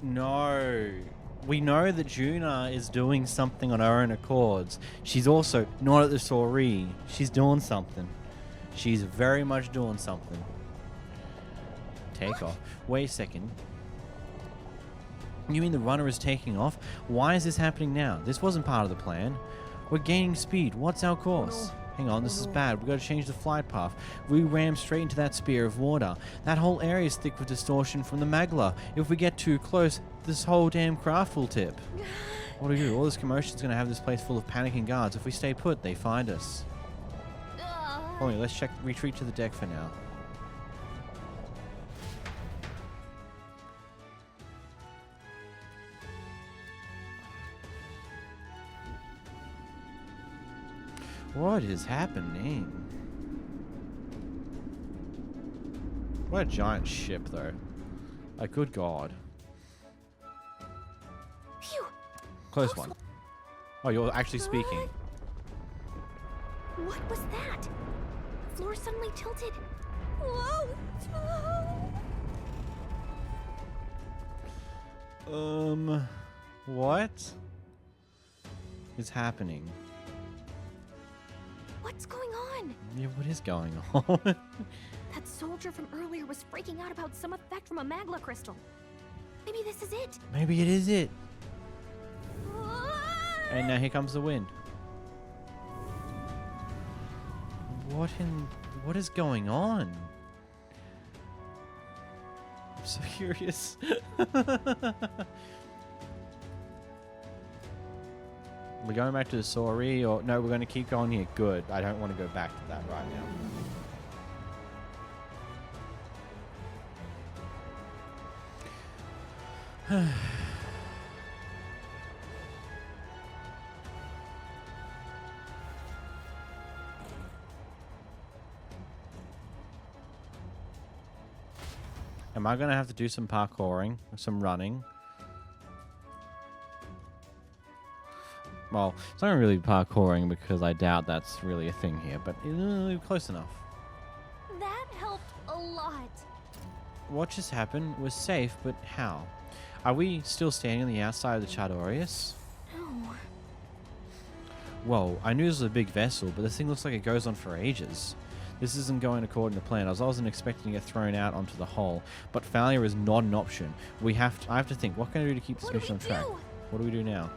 No. We know that Junah is doing something on her own accords. She's also not at the Soiree. She's doing something. She's very much doing something. Take off. Wait a second. You mean the runner is taking off? Why is this happening now? This wasn't part of the plan. We're gaining speed. What's our course? Hang on, this is bad. We've got to change the flight path. We ram straight into that spear of water. That whole area is thick with distortion from the magla. If we get too close, this whole damn craft will tip. What do we do? All this commotion is going to have this place full of panicking guards. If we stay put, they find us. Hold on, let's retreat to the deck for now. What is happening? What a giant ship, though. Like, good God. Phew. Close one. Oh, you're actually speaking. What was that? The floor suddenly tilted. Whoa! What is happening? What's going on? Yeah, what is going on? That soldier from earlier was freaking out about some effect from a magla crystal. Maybe this is it. Maybe it is it. And now here comes the wind. What is going on? I'm so curious. We're going back to the Soiree, or no, we're going to keep going here. Good. I don't want to go back to that right now. Am I going to have to do some parkouring, some running? Well, it's not really parkouring because I doubt that's really a thing here, but close enough. That helped a lot. What just happened was safe, but how? Are we still standing on the outside of the Charadrius? No. Whoa, I knew this was a big vessel, but this thing looks like it goes on for ages. This isn't going according to plan. I wasn't expecting to get thrown out onto the hull, but failure is not an option. I have to think, what can I do to keep this mission on track? What do we do now?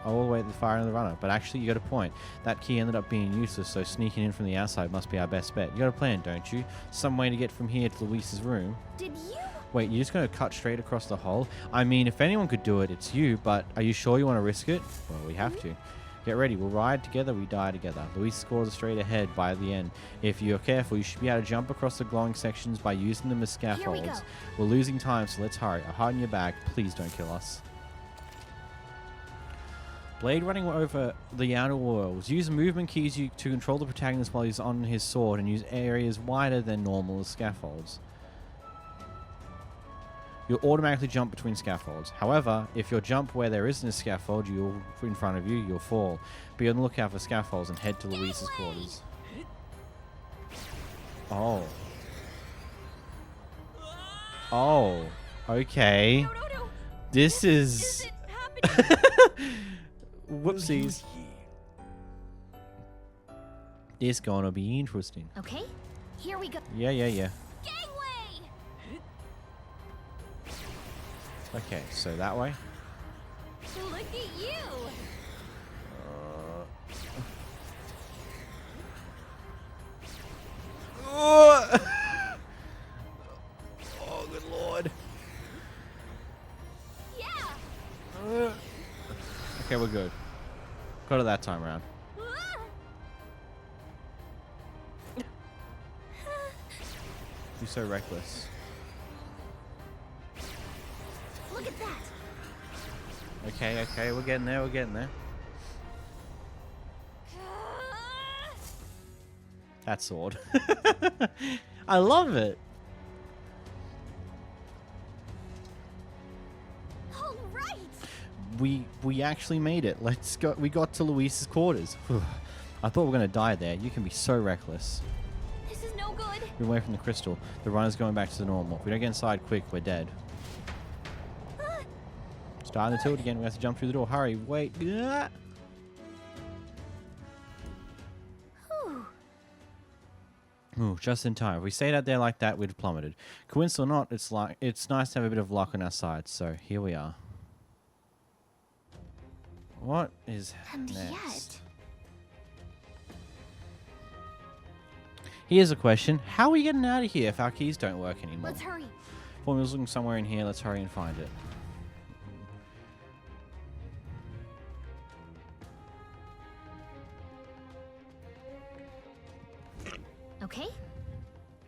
I will wait the fire and the runner, but actually you got a point. That key ended up being useless, so sneaking in from the outside must be our best bet. You got a plan, don't you? Some way to get from here to Luis's room. Did you? Wait, you're just going to cut straight across the hull? I mean, if anyone could do it, it's you, but are you sure you want to risk it? Well, we have to. Get ready. We'll ride together, we die together. Luis scores straight ahead by the end. If you're careful, you should be able to jump across the glowing sections by using them as scaffolds. We're losing time, so let's hurry. I'll hide in your bag. Please don't kill us. Blade running over the outer walls. Use movement keys to control the protagonist while he's on his sword and use areas wider than normal as scaffolds. You'll automatically jump between scaffolds. However, if you jump where there isn't a scaffold in front of you, you'll fall. Be on the lookout for scaffolds and head to Luis's quarters. Oh. Oh. Okay. No. This is... Whoopsies. This gonna be interesting. Okay, here we go. Yeah. Gangway! Okay, so that way. Look at you! Oh, good lord. Yeah! Okay, we're good. Got it that time around. You're so reckless. Look at that! Okay, we're getting there. That sword. I love it. All right. We actually made it. Let's go. We got to Luis's quarters. I thought we were gonna die there. You can be so reckless. This is no good. We're away from the crystal. The runner's going back to the normal. If we don't get inside quick, we're dead. Starting the tilt again. We have to jump through the door. Hurry! Wait. Ooh, just in time. If we stayed out there like that, we'd have plummeted. Coincidence or not, it's nice to have a bit of luck on our side. So here we are. What is next? Here's a question. How are we getting out of here if our keys don't work anymore? Let's hurry. Formula's looking somewhere in here. Let's hurry and find it. Okay.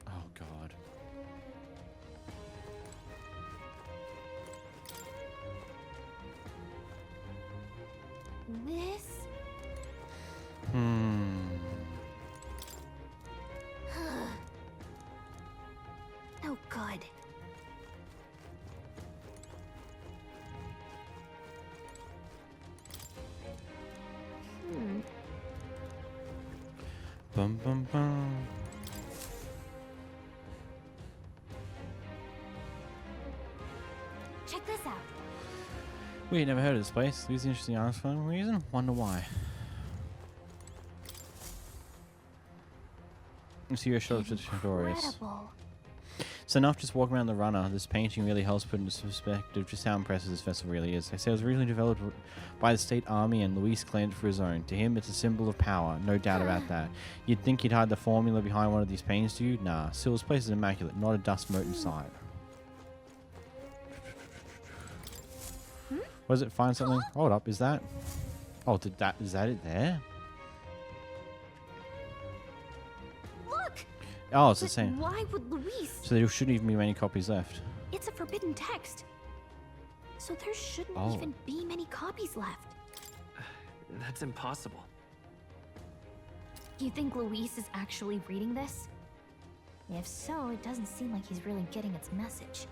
Oh, God. This. Oh, God. Bum bum bum. Check this out. We never heard of this place. These interesting items for some reason. Wonder why. See your shot to Charadrius. Incredible. So enough just walking around the runner. This painting really helps put into perspective just how impressive this vessel really is. They say it was originally developed by the state army and Luis claimed it for his own. To him, it's a symbol of power, no doubt about that. You'd think he'd hide the formula behind one of these paintings, do you? Nah, still this place is immaculate, not a dust mote in sight. What does it find something? Hold up, is that? Oh, is that it there? Look! Oh, it's the same. Why would Luis? So there shouldn't even be many copies left. It's a forbidden text. So there shouldn't even be many copies left. That's impossible. You think Luis is actually reading this? If so, it doesn't seem like he's really getting its message.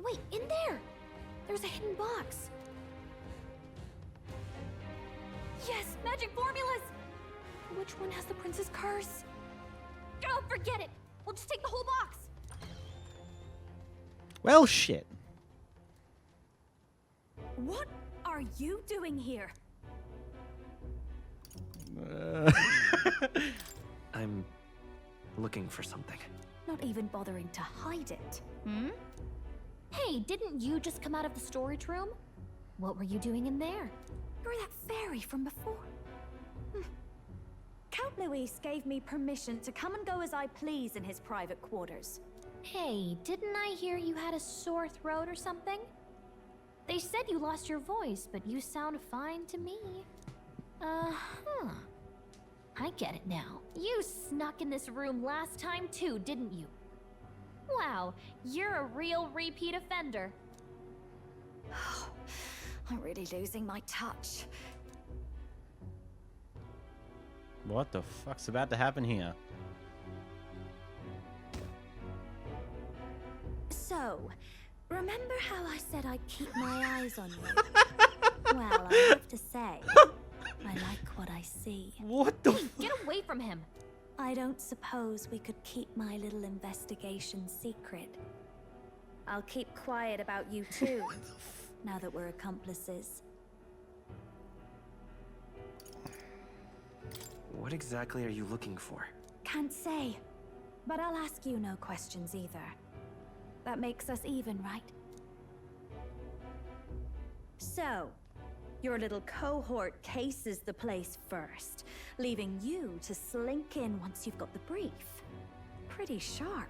Wait, in there! There's a hidden box. Yes, magic formulas! Which one has the prince's curse? Oh, forget it! We'll just take the whole box! Well, shit. What are you doing here? I'm looking for something. Not even bothering to hide it, hmm? Hey, didn't you just come out of the storage room? What were you doing in there? You're that fairy from before. Count Luis gave me permission to come and go as I please in his private quarters. Hey, didn't I hear you had a sore throat or something? They said you lost your voice, but you sound fine to me. I get it now. You snuck in this room last time too, didn't you? Wow, you're a real repeat offender. I'm really losing my touch. What the fuck's about to happen here? So, remember how I said I'd keep my eyes on you? Well, I have to say, I like what I see. What the Hey, get away from him! I don't suppose we could keep my little investigation secret. I'll keep quiet about you too, now that we're accomplices. What exactly are you looking for? Can't say, but I'll ask you no questions either. That makes us even, right? So, your little cohort cases the place first, leaving you to slink in once you've got the brief. Pretty sharp.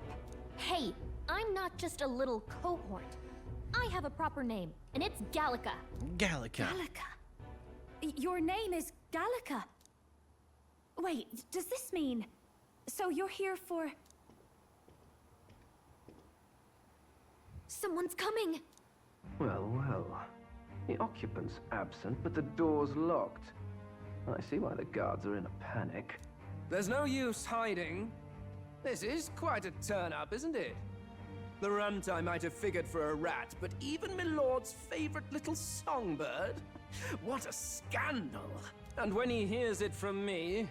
Hey, I'm not just a little cohort. I have a proper name, and it's Gallica. Gallica. Gallica? Your name is Gallica? Wait, does this mean... So you're here for... Someone's coming! Well, well. The occupant's absent, but the door's locked. I see why the guards are in a panic. There's no use hiding. This is quite a turn-up, isn't it? The runt I might have figured for a rat, but even my lord's favorite little songbird? What a scandal! And when he hears it from me,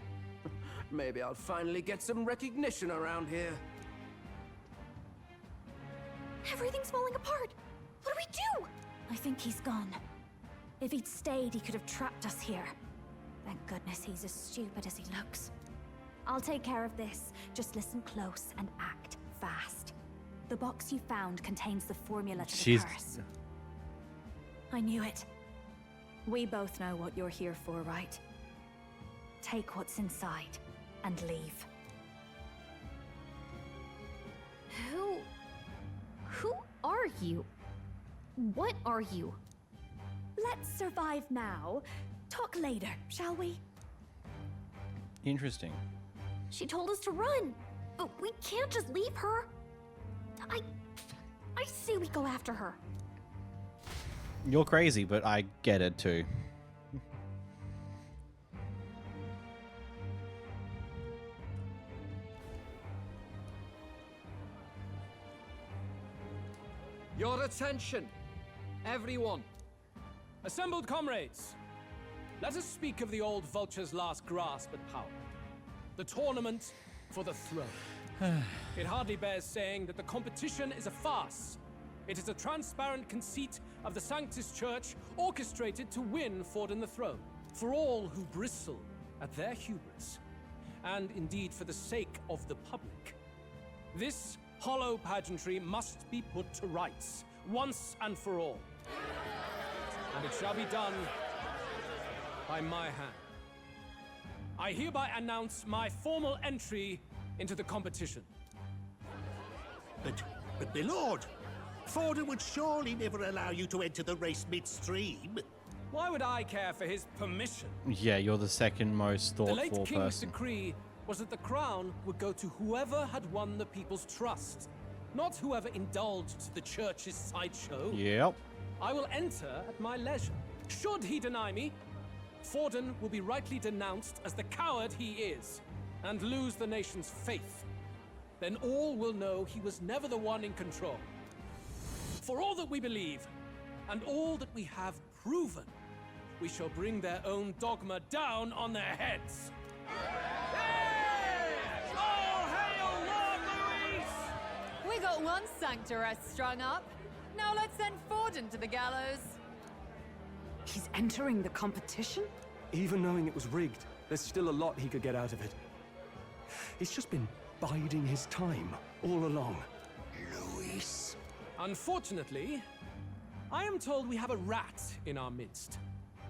maybe I'll finally get some recognition around here. Everything's falling apart! What do we do? I think he's gone. If he'd stayed, he could have trapped us here. Thank goodness he's as stupid as he looks. I'll take care of this. Just listen close and act fast. The box you found contains the formula to the curse. I knew it. We both know what you're here for, right? Take what's inside and leave. Who are you? What are you? Let's survive now. Talk later, shall we? Interesting. She told us to run, but we can't just leave her. I say we go after her. You're crazy, but I get it too. Your attention, everyone. Assembled comrades, let us speak of the old vulture's last grasp at power. The tournament for the throne. It hardly bears saying that the competition is a farce. It is a transparent conceit of the Sanctus Church orchestrated to win Forden the throne, for all who bristle at their hubris, and indeed for the sake of the public. This hollow pageantry must be put to rights, once and for all. And it shall be done by my hand. I hereby announce my formal entry into the competition. But my lord, Forden would surely never allow you to enter the race midstream. Why would I care for his permission? Yeah, you're the second most The thoughtful late king's person. decree was that the crown would go to whoever had won the people's trust, not whoever indulged the church's sideshow. Yep. I will enter at my leisure. Should he deny me, Forden will be rightly denounced as the coward he is, and lose the nation's faith. Then all will know he was never the one in control. For all that we believe, and all that we have proven, we shall bring their own dogma down on their heads. All hail Lord Luis! We got one sanctoress strung up. Now let's send Forden to the gallows. He's entering the competition? Even knowing it was rigged, there's still a lot he could get out of it. He's just been biding his time all along. Luis. Unfortunately, I am told we have a rat in our midst,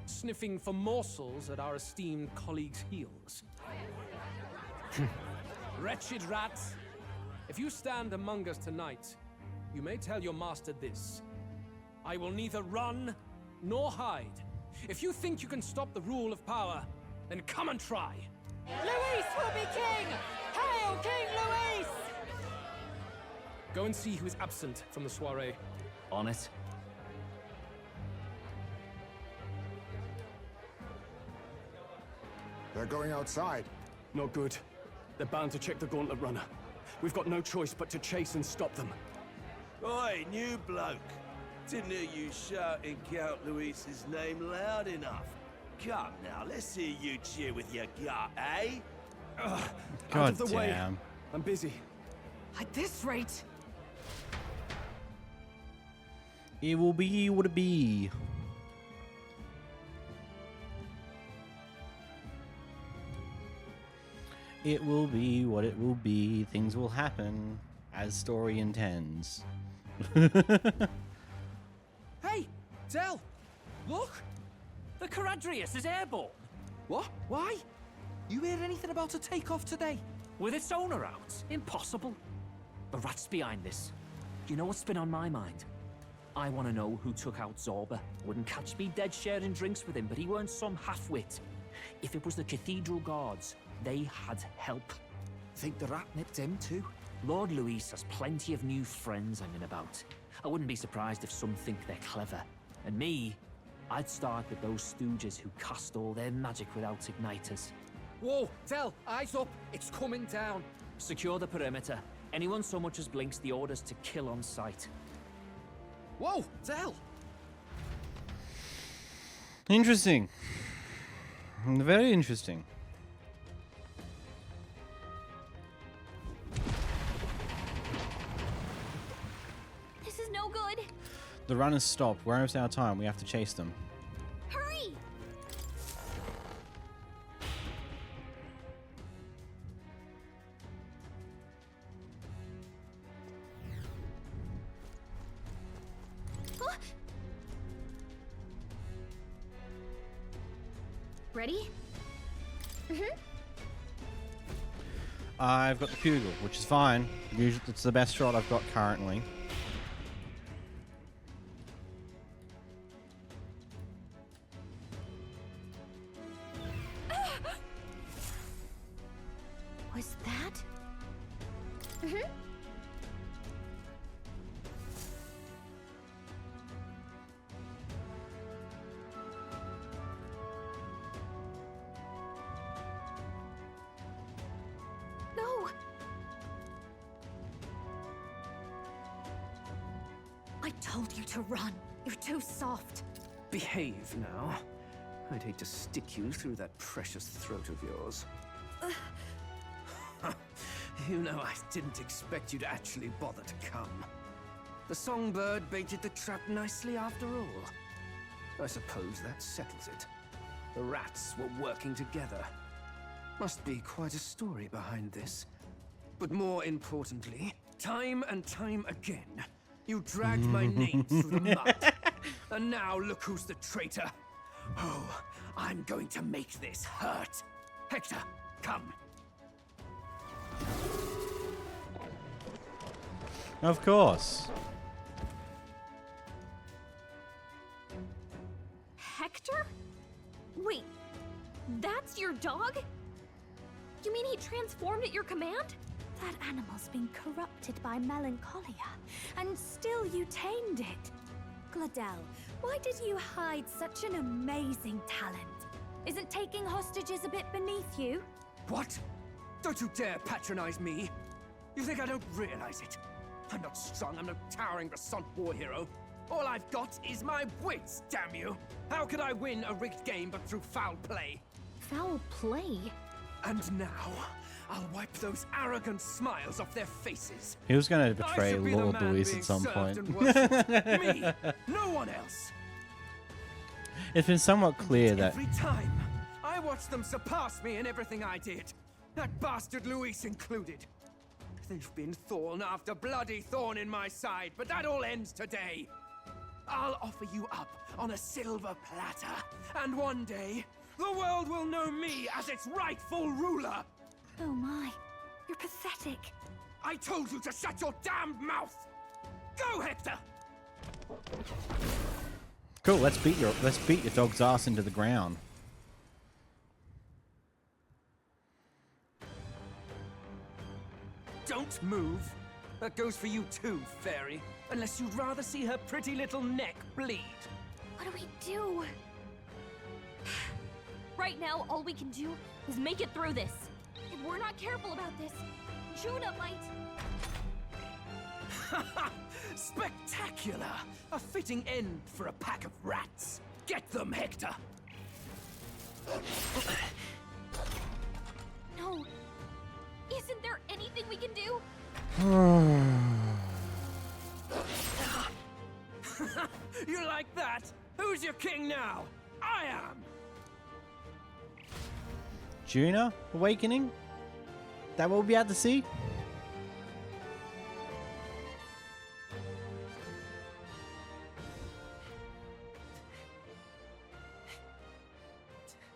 sniffing for morsels at our esteemed colleagues' heels. Wretched rat, if you stand among us tonight, you may tell your master this. I will neither run nor hide. If you think you can stop the rule of power, then come and try. Luis will be king! Hail King Luis! Go and see who is absent from the soiree. On it. They're going outside. Not good. They're bound to check the gauntlet runner. We've got no choice but to chase and stop them. Oi, new bloke. Didn't hear you shouting Count Luis's name loud enough. Come now, let's hear you cheer with your gut, eh? Out of the way. damn. I'm busy. At this rate, It will be what it be. It will be what it will be. Things will happen as story intends. Hey, Del! Look! The Charadrius is airborne. What? Why? You hear anything about a takeoff today? With its owner out? Impossible. The rat's behind this. You know what's been on my mind? I want to know who took out Zorba. Wouldn't catch me dead sharing drinks with him, but he weren't some half-wit. If it was the Cathedral Guards, they had help. Think the rat nipped him too? Lord Luis has plenty of new friends hanging about. I wouldn't be surprised if some think they're clever. And me, I'd start with those stooges who cast all their magic without igniters. Whoa, Del, eyes up. It's coming down. Secure the perimeter. Anyone so much as blinks, the orders to kill on sight. Whoa, Del! Interesting. Very interesting. This is no good. The runners stopped. We're almost out of time. We have to chase them. Hurry! Huh? Ready? I've got the Pugil, which is fine. Usually, it's the best shot I've got currently. Was that? No. I told you to run. You're too soft. Behave now. I'd hate to stick you through that precious throat of yours. You know, I didn't expect you to actually bother to come. The songbird baited the trap nicely after all. I suppose that settles it. The rats were working together. Must be quite a story behind this. But more importantly, time and time again, you dragged my name through the mud. And now look who's the traitor. Oh, I'm going to make this hurt. Hector, come. Of course. Hector? Wait, that's your dog? You mean he transformed at your command? That animal's been corrupted by melancholia, and still you tamed it. Glodell, why did you hide such an amazing talent? Isn't taking hostages a bit beneath you? What? Don't you dare patronize me! You think I don't realize it? I'm not strong, I'm no towering Basant war hero. All I've got is my wits, damn you! How could I win a rigged game but through foul play? Foul play? And now, I'll wipe those arrogant smiles off their faces. He was going to betray Lord Luis at some point. Me, no one else. It's been somewhat clear that Every time, I watch them surpass me in everything I did. That bastard Luis included. They've been thorn after bloody thorn in my side, but that all ends today. I'll offer you up on a silver platter, and one day, the world will know me as its rightful ruler. Oh my, you're pathetic. I told you to shut your damned mouth! Go, Hector! cool. Let's beat your dog's ass into the ground. Don't move. That goes for you too, fairy. Unless you'd rather see her pretty little neck bleed. What do we do? Right now, all we can do is make it through this. If we're not careful about this, Junah might... Spectacular! A fitting end for a pack of rats. Get them, Hector! No. Isn't there anything we can do? You like that? Who's your king now? I am! Junah awakening? That what we'll be able to see?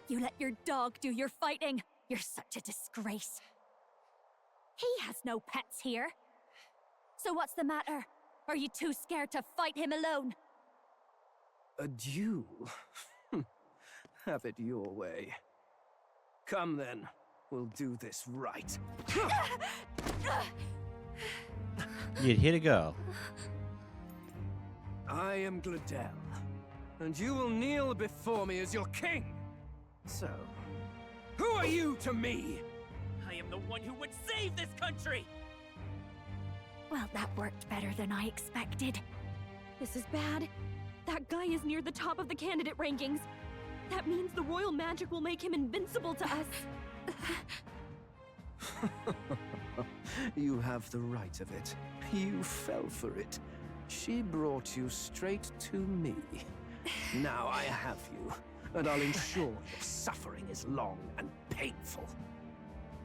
You let your dog do your fighting. You're such a disgrace. He has no pets here. So what's the matter? Are you too scared to fight him alone? A duel? Have it your way. Come then, we'll do this right. You'd hit a girl. I am Glodell, and you will kneel before me as your king. So, who are you to me? I am the one who would save this country! Well, that worked better than I expected. This is bad. That guy is near the top of the candidate rankings. That means the royal magic will make him invincible to us. You have the right of it. You fell for it. She brought you straight to me. Now I have you, and I'll ensure your suffering is long and painful.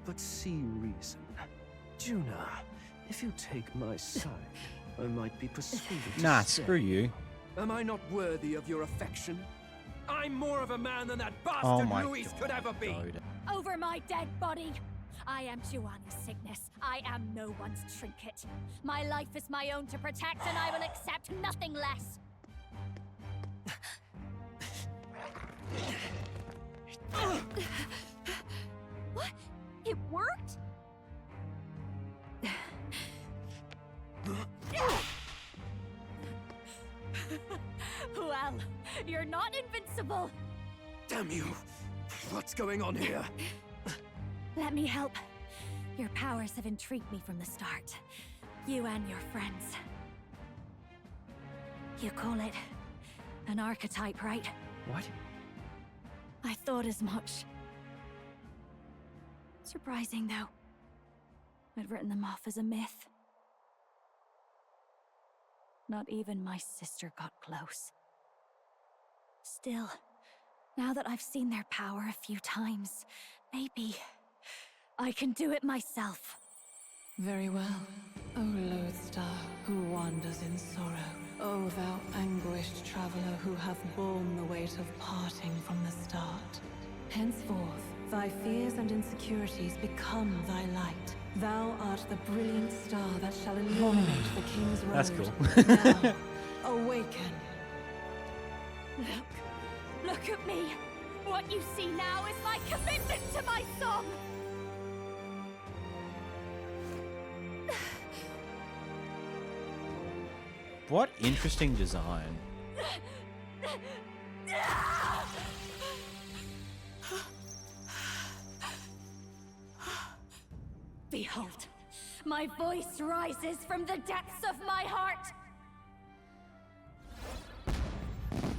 But see reason. Junah, if you take my side, I might be persuaded to Nah, stay. screw you. Am I not worthy of your affection? I'm more of a man than that Oh bastard my Luis could ever be. Over my dead body. I am Junah's sickness. I am no one's trinket. My life is my own to protect, and I will accept nothing less. What? It worked? Well, you're not invincible. Damn you! What's going on here? Let me help. Your powers have intrigued me from the start. You and your friends. You call it an archetype, right? What? I thought as much. Surprising, though. I'd written them off as a myth. not even my sister got close. Still, now that I've seen their power a few times, maybe I can do it myself. Very well, O lodestar who wanders in sorrow. O thou anguished traveler who hath borne the weight of parting from the start. Henceforth, thy fears and insecurities become thy light. Thou art the brilliant star that shall illuminate the king's road. That's cool. Now, awaken. Look at me. What you see now is my commitment to my song. What interesting design. Behold, my voice rises from the depths of my heart.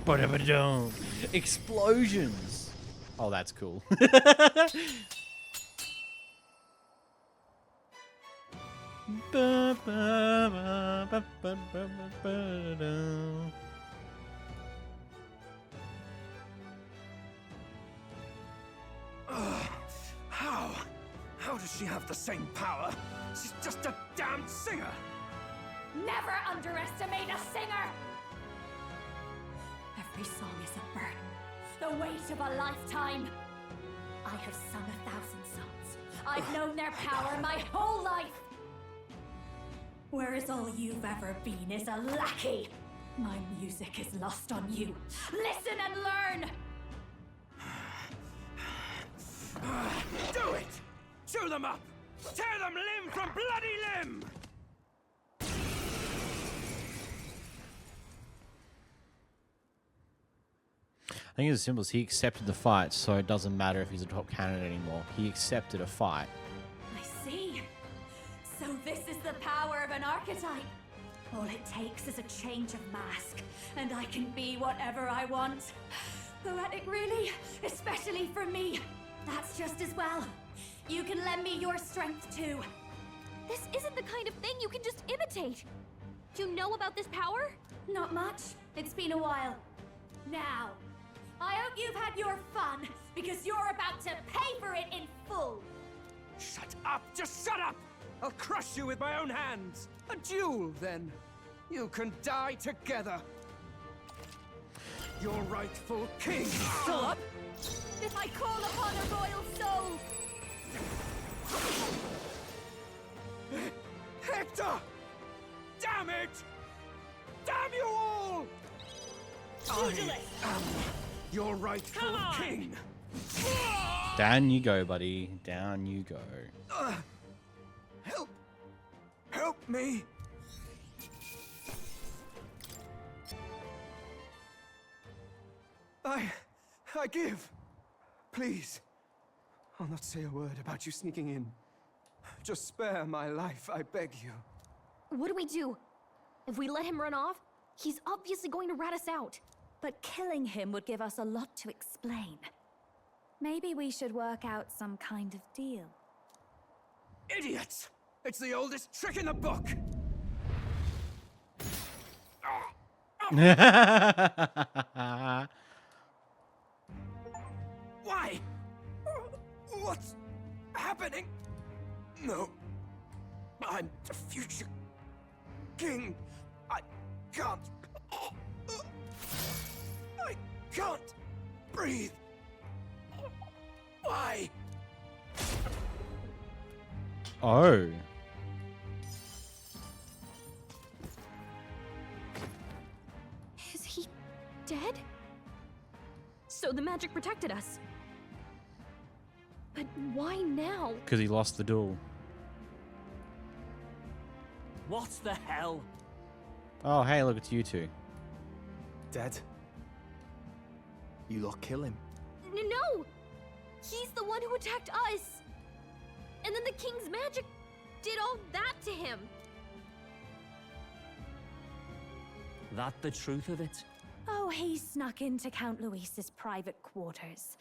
Ba-da-ba-dum. Explosions. Oh, that's cool. How does she have the same power? She's just a damned singer! Never underestimate a singer! Every song is a burden, the weight of a lifetime. I have sung 1,000 songs. I've known their power my whole life. Whereas all you've ever been is a lackey. My music is lost on you. Listen and learn! Do it! Chew them up! Tear them limb from bloody limb! I think it's as simple as he accepted the fight, so it doesn't matter if he's a top candidate anymore. He accepted a fight. I see. So this is the power of an archetype. All it takes is a change of mask, and I can be whatever I want. Poetic, really, especially for me. That's just as well. You can lend me your strength too. This isn't the kind of thing you can just imitate. Do you know about this power? Not much. It's been a while. Now, I hope you've had your fun, because you're about to pay for it in full. Shut up! Just shut up! I'll crush you with my own hands! A duel, then. You can die together. Your rightful king! Stop! If I call upon a royal soul! Hector! Damn it! Damn you all! I am your rightful king! Down you go, buddy. Down you go. Help! Help me! I give. Please. I'll not say a word about you sneaking in. Just spare my life, I beg you. What do we do? If we let him run off, he's obviously going to rat us out. But killing him would give us a lot to explain. Maybe we should work out some kind of deal. Idiots! It's the oldest trick in the book! Why? What's happening? No. I'm the future king. I can't breathe. Why? Oh. Is he dead? So the magic protected us. But why now? Because he lost the duel. What the hell? Oh, hey, look, it's you two. Dead? You lot kill him? No! He's the one who attacked us! And then the king's magic did all that to him! That the truth of it? Oh, he snuck into Count Luis's private quarters.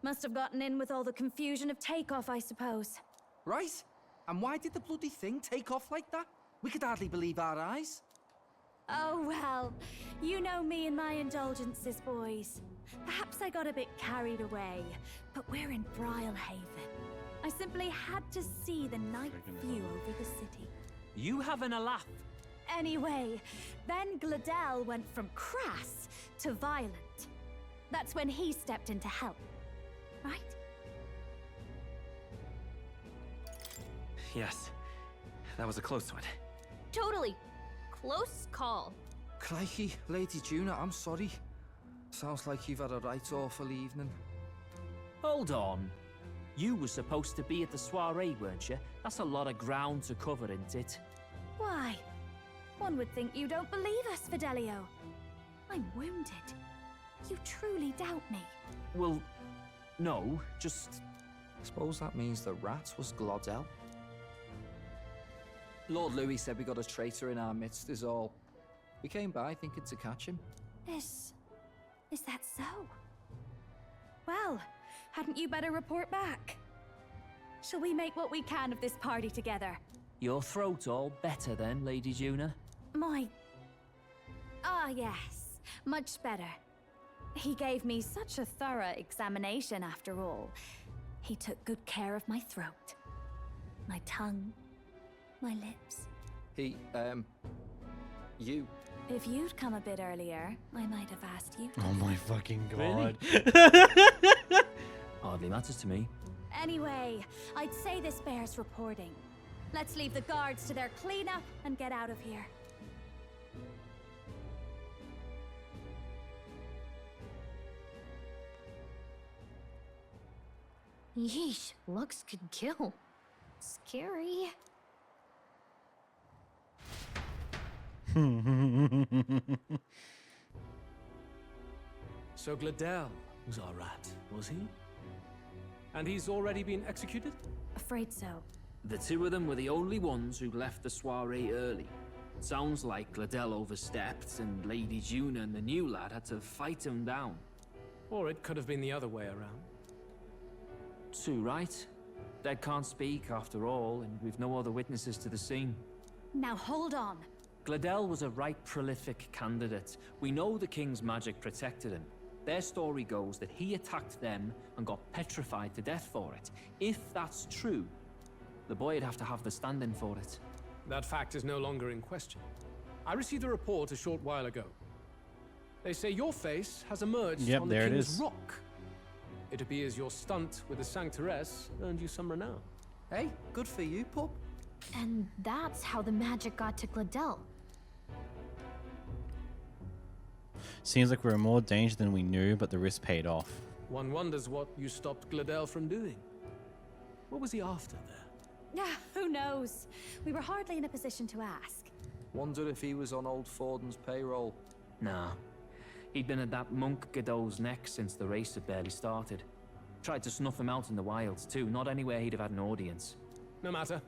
Must have gotten in with all the confusion of takeoff, I suppose. Right? And why did the bloody thing take off like that? We could hardly believe our eyes. Oh well, you know me and my indulgences, boys. Perhaps I got a bit carried away, but we're in Brilehaven. I simply had to see the night view over the city. You having a laugh? Anyway, then Glodell went from crass to violent. That's when he stepped in to help, right? Yes, that was a close one. Totally. Close call. Crikey, Lady Junah, I'm sorry. Sounds like you've had a right awful evening. Hold on. You were supposed to be at the soiree, weren't you? That's a lot of ground to cover, isn't it? Why? One would think you don't believe us, Fidelio. I'm wounded. You truly doubt me. Well, no, just... Suppose that means the rat was Glodell. Lord Louis said we got a traitor in our midst is all. We came by thinking to catch him. Is that so? Well, hadn't you better report back? Shall we make what we can of this party together? Your throat all better then, Lady Junah? Yes, much better. He gave me such a thorough examination after all. He took good care of my throat, my tongue, my lips. You. If you'd come a bit earlier, I might have asked you. Oh my fucking god. Really? Hardly matters to me. Anyway, I'd say this bears reporting. Let's leave the guards to their cleanup and get out of here. Yeesh, looks could kill. Scary. So Glodell was our rat, was he? And he's already been executed? Afraid so. The two of them were the only ones who left the soiree early. Sounds like Glodell overstepped, and Lady Junah and the new lad had to fight him down. Or it could have been the other way around. Too right. Dead can't speak after all, and we've no other witnesses to the scene. Now hold on. Glodell was a right prolific candidate. We know the king's magic protected him. Their story goes that he attacked them and got petrified to death for it. If that's true, the boy'd have to have the stand-in for it. That fact is no longer in question. I received a report a short while ago. They say your face has emerged on the King's Rock. It appears your stunt with the Sanctoress earned you some renown. Hey, good for you, pup. And that's how the magic got to Glodell. Seems like we're in more danger than we knew, but the risk paid off. One wonders what you stopped Glodell from doing. What was he after there? Yeah, who knows? We were hardly in a position to ask. Wonder if he was on old Forden's payroll. Nah. He'd been at that monk Godot's neck since the race had barely started. Tried to snuff him out in the wilds too, not anywhere he'd have had an audience. No matter.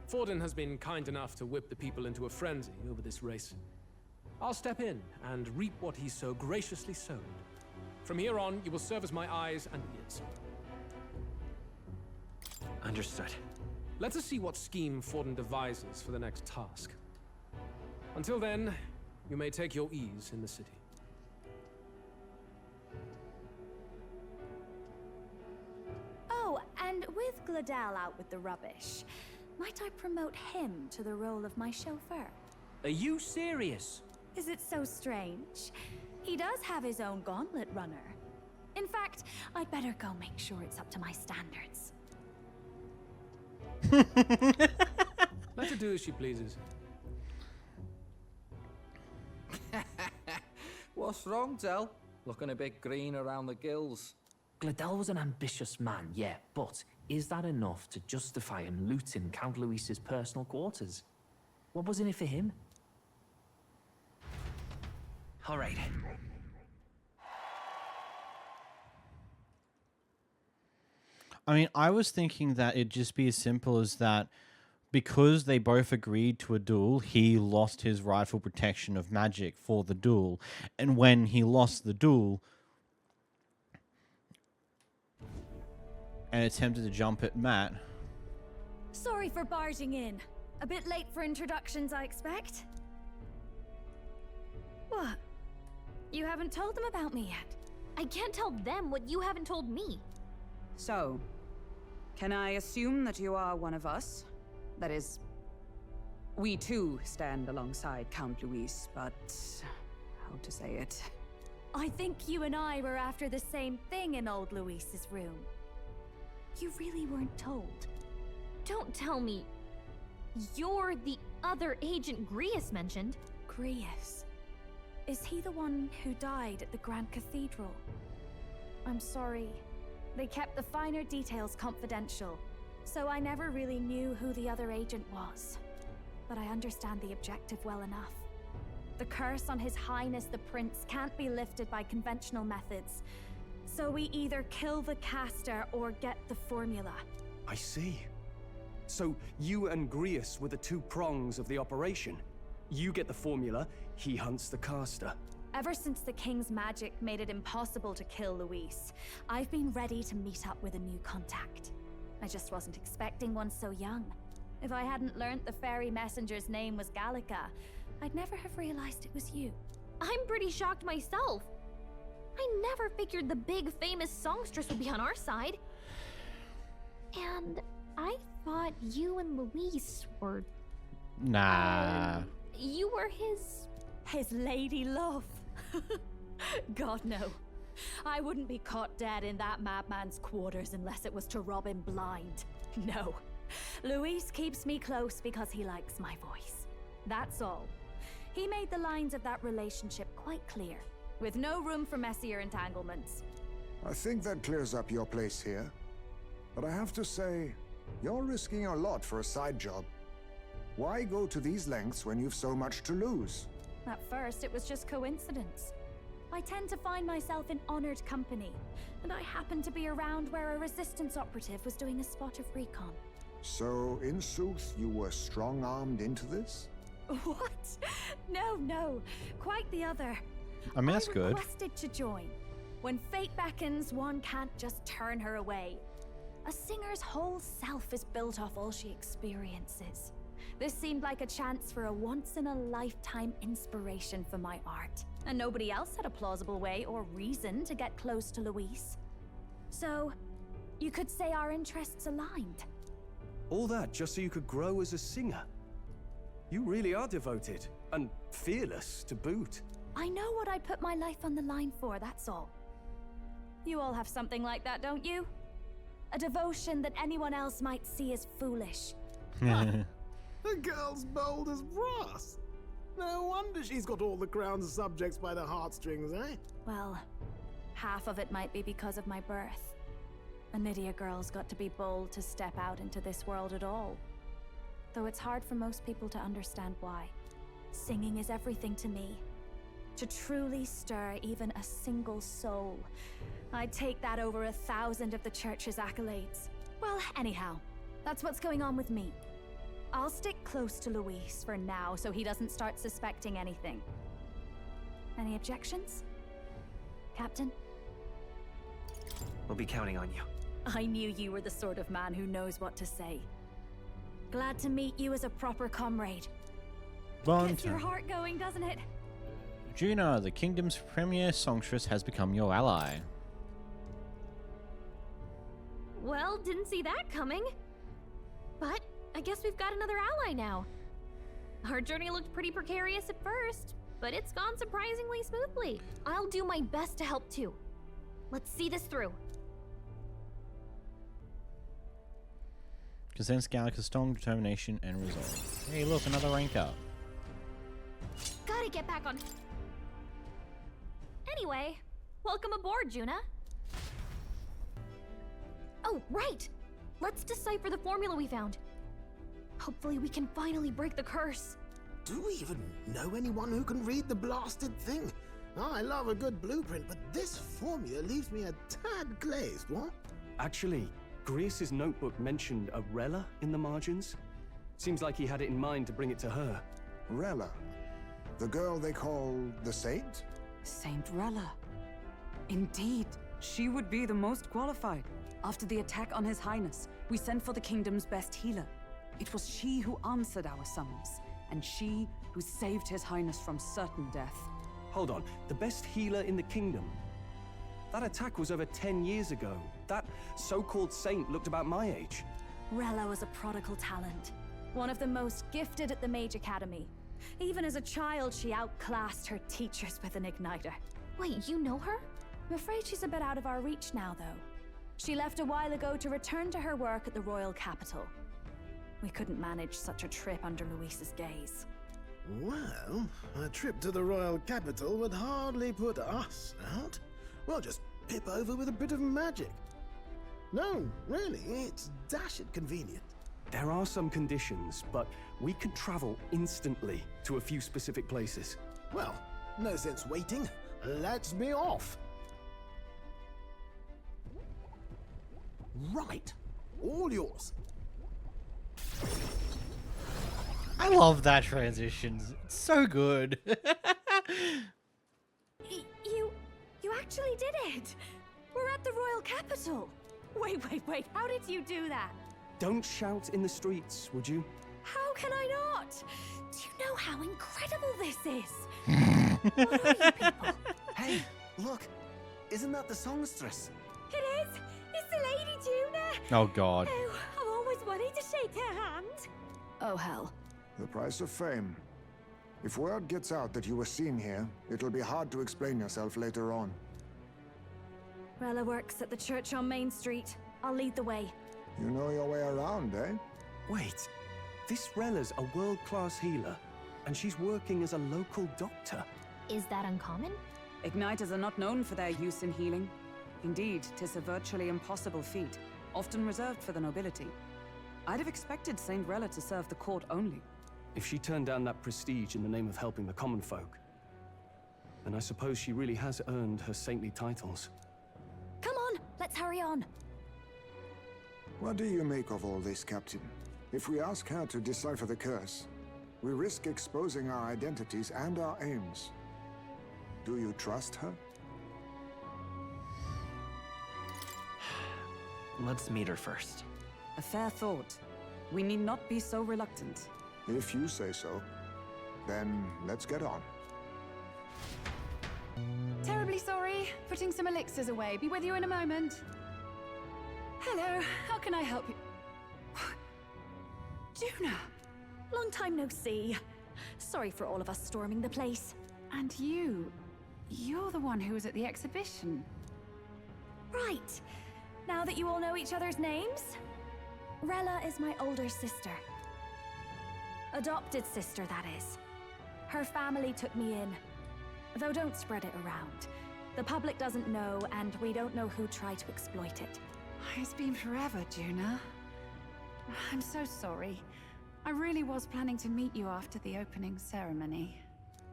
Forden has been kind enough to whip the people into a frenzy over this race. I'll step in and reap what he so graciously sowed. From here on, you will serve as my eyes and ears. Understood. Let us see what scheme Forden devises for the next task. Until then, you may take your ease in the city. Oh, and with Glodell out with the rubbish, might I promote him to the role of my chauffeur? Are you serious? Is it so strange? He does have his own gauntlet runner. In fact, I'd better go make sure it's up to my standards. Let her do as she pleases. What's wrong, Del? Looking a bit green around the gills. Glodell was an ambitious man, yeah, but is that enough to justify him looting Count Louis's personal quarters? What was in it for him? All right. I mean, I was thinking that it'd just be as simple as that because they both agreed to a duel, he lost his rightful protection of magic for the duel. And when he lost the duel and attempted to jump at Matt... Sorry for barging in. A bit late for introductions, I expect. You haven't told them about me yet. I can't tell them what you haven't told me. So, can I assume that you are one of us? That is, we too stand alongside Count Luis, but how to say it? I think you and I were after the same thing in old Luis's room. You really weren't told. Don't tell me you're the other agent Grius mentioned. Grius? Is he the one who died at the Grand Cathedral? I'm sorry. They kept the finer details confidential, so I never really knew who the other agent was. But I understand the objective well enough. The curse on His Highness the Prince can't be lifted by conventional methods, so we either kill the caster or get the formula. I see. So you and Grius were the two prongs of the operation. You get the formula, he hunts the caster. Ever since the King's magic made it impossible to kill Luis, I've been ready to meet up with a new contact. I just wasn't expecting one so young. If I hadn't learnt the fairy messenger's name was Gallica, I'd never have realized it was you. I'm pretty shocked myself. I never figured the big famous songstress would be on our side. And I thought you and Luis were... Nah. You were his lady love. God, no. I wouldn't be caught dead in that madman's quarters unless it was to rob him blind. No. Luis keeps me close because he likes my voice. That's all. He made the lines of that relationship quite clear, with no room for messier entanglements. I think that clears up your place here. But I have to say, you're risking a lot for a side job. Why go to these lengths when you've so much to lose? At first, it was just coincidence. I tend to find myself in honored company, and I happened to be around where a resistance operative was doing a spot of recon. So, in sooth, you were strong-armed into this? What? No. Quite the other. I mean, that's good. I requested to join. When fate beckons, one can't just turn her away. A singer's whole self is built off all she experiences. This seemed like a chance for a once-in-a-lifetime inspiration for my art. And nobody else had a plausible way or reason to get close to Luis. So, you could say our interests aligned. All that just so you could grow as a singer? You really are devoted, and fearless to boot. I know what I put my life on the line for, that's all. You all have something like that, don't you? A devotion that anyone else might see as foolish. The girl's bold as brass. No wonder she's got all the crown's subjects by the heartstrings, eh? Well, half of it might be because of my birth. A Nydia girl's got to be bold to step out into this world at all. Though it's hard for most people to understand why. Singing is everything to me. To truly stir even a single soul, I'd take that over 1,000 of the church's accolades. Well, anyhow, that's what's going on with me. I'll stick close to Luis for now so he doesn't start suspecting anything. Any objections? Captain? We'll be counting on you. I knew you were the sort of man who knows what to say. Glad to meet you as a proper comrade. Gets your heart going, doesn't it? Junah, the kingdom's premier songstress, has become your ally. Well, didn't see that coming. But I guess we've got another ally now. Our journey looked pretty precarious at first, but it's gone surprisingly smoothly. I'll do my best to help too. Let's see this through. Presents Gallica's strong determination and resolve. Hey, look, another rank up. Gotta get back on. Anyway, welcome aboard, Junah. Oh, right! Let's decipher the formula we found. Hopefully we can finally break the curse. Do we even know anyone who can read the blasted thing? I love a good blueprint, but this formula leaves me a tad glazed, what? Actually, Grius's notebook mentioned a Rella in the margins. Seems like he had it in mind to bring it to her. Rella? The girl they call the Saint? Saint Rella. Indeed, she would be the most qualified. After the attack on His Highness, we sent for the kingdom's best healer. It was she who answered our summons, and she who saved His Highness from certain death. Hold on, the best healer in the kingdom? That attack was over 10 years ago. That so-called saint looked about my age. Rella was a prodigal talent. One of the most gifted at the Mage Academy. Even as a child, she outclassed her teachers with an igniter. Wait, you know her? I'm afraid she's a bit out of our reach now, though. She left a while ago to return to her work at the royal capital. We couldn't manage such a trip under Luis's gaze. Well, a trip to the royal capital would hardly put us out. We'll just pip over with a bit of magic. No, really, it's dashed convenient. There are some conditions, but we could travel instantly to a few specific places. Well, no sense waiting. Let's be off. Right. All yours. I love that transition. It's so good. You actually did it! We're at the royal capital! Wait, how did you do that? Don't shout in the streets, would you? How can I not? Do you know how incredible this is? What are you people? Hey, look! Isn't that the songstress? It is! It's the Lady Junah! Oh, God. Oh, I've always wanted to shake her hand. Oh, hell. The price of fame. If word gets out that you were seen here, it'll be hard to explain yourself later on. Rella works at the church on Main Street. I'll lead the way. You know your way around, eh? Wait, this Rella's a world-class healer, and she's working as a local doctor. Is that uncommon? Igniters are not known for their use in healing. Indeed, 'tis a virtually impossible feat, often reserved for the nobility. I'd have expected Saint Rella to serve the court only. If she turned down that prestige in the name of helping the common folk, then I suppose she really has earned her saintly titles. Come on, let's hurry on. What do you make of all this, Captain? If we ask her to decipher the curse, we risk exposing our identities and our aims. Do you trust her? Let's meet her first. A fair thought. We need not be so reluctant. If you say so, then let's get on. Terribly sorry. Putting some elixirs away. Be with you in a moment. Hello, how can I help you? Junah! Long time no see. Sorry for all of us storming the place. And you're the one who was at the exhibition. Right. Now that you all know each other's names, Rella is my older sister. Adopted sister, that is. Her family took me in. Though don't spread it around. The public doesn't know, and we don't know who tried to exploit it. It's been forever, Junah. I'm so sorry. I really was planning to meet you after the opening ceremony.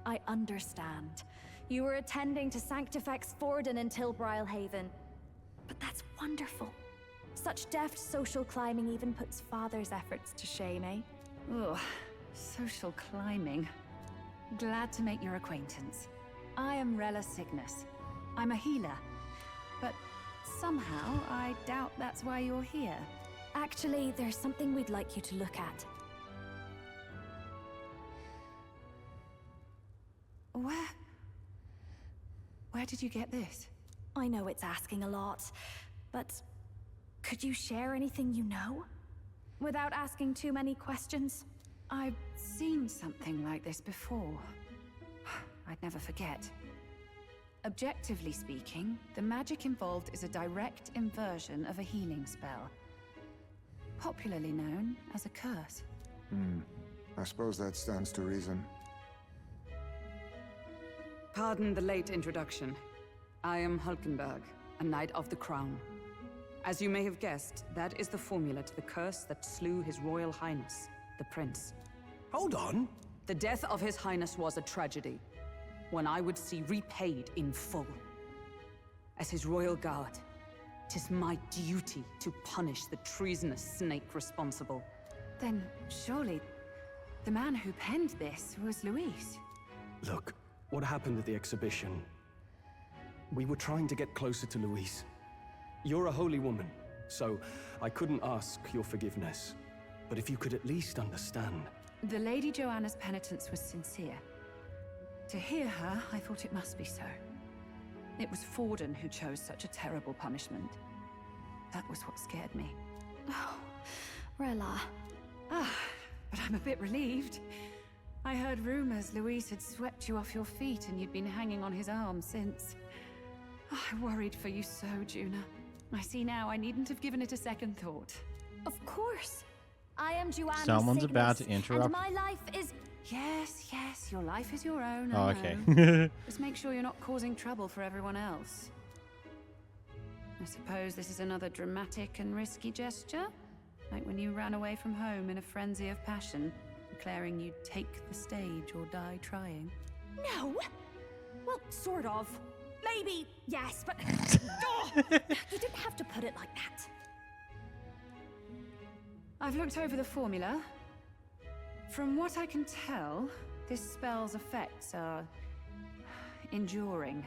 I understand. You were attending to Sanctifex Forden until Brilehaven. But that's wonderful. Such deft social climbing even puts father's efforts to shame, eh? Ugh, social climbing. Glad to make your acquaintance. I am Rella Cygnus. I'm a healer. But somehow, I doubt that's why you're here. Actually, there's something we'd like you to look at. Where did you get this? I know it's asking a lot, but could you share anything you know? Without asking too many questions? I've seen something like this before. I'd never forget. Objectively speaking, the magic involved is a direct inversion of a healing spell. Popularly known as a curse. I suppose that stands to reason. Pardon the late introduction. I am Hulkenberg, a Knight of the Crown. As you may have guessed, that is the formula to the curse that slew His Royal Highness, the Prince. Hold on! The death of His Highness was a tragedy, one I would see repaid in full. As His Royal Guard, 'tis my duty to punish the treasonous snake responsible. Then, surely, the man who penned this was Luis. Look, what happened at the exhibition? We were trying to get closer to Luis. You're a holy woman, so I couldn't ask your forgiveness. But if you could at least understand. The Lady Joanna's penitence was sincere. To hear her, I thought it must be so. It was Forden who chose such a terrible punishment. That was what scared me. Oh, Rilla. Ah, but I'm a bit relieved. I heard rumors Luis had swept you off your feet and you'd been hanging on his arm since. Oh, I worried for you so, Junah. I see now I needn't have given it a second thought. Of course. I am Joanna's Someone's Cygnus, about to interrupt. And my life is... Yes, yes, your life is your own. Oh, I okay. know. Just make sure you're not causing trouble for everyone else. I suppose this is another dramatic and risky gesture? Like when you ran away from home in a frenzy of passion, declaring you'd take the stage or die trying. No! Well, sort of. Maybe, yes, but... Oh, you didn't have to put it like that. I've looked over the formula. From what I can tell, this spell's effects are... enduring.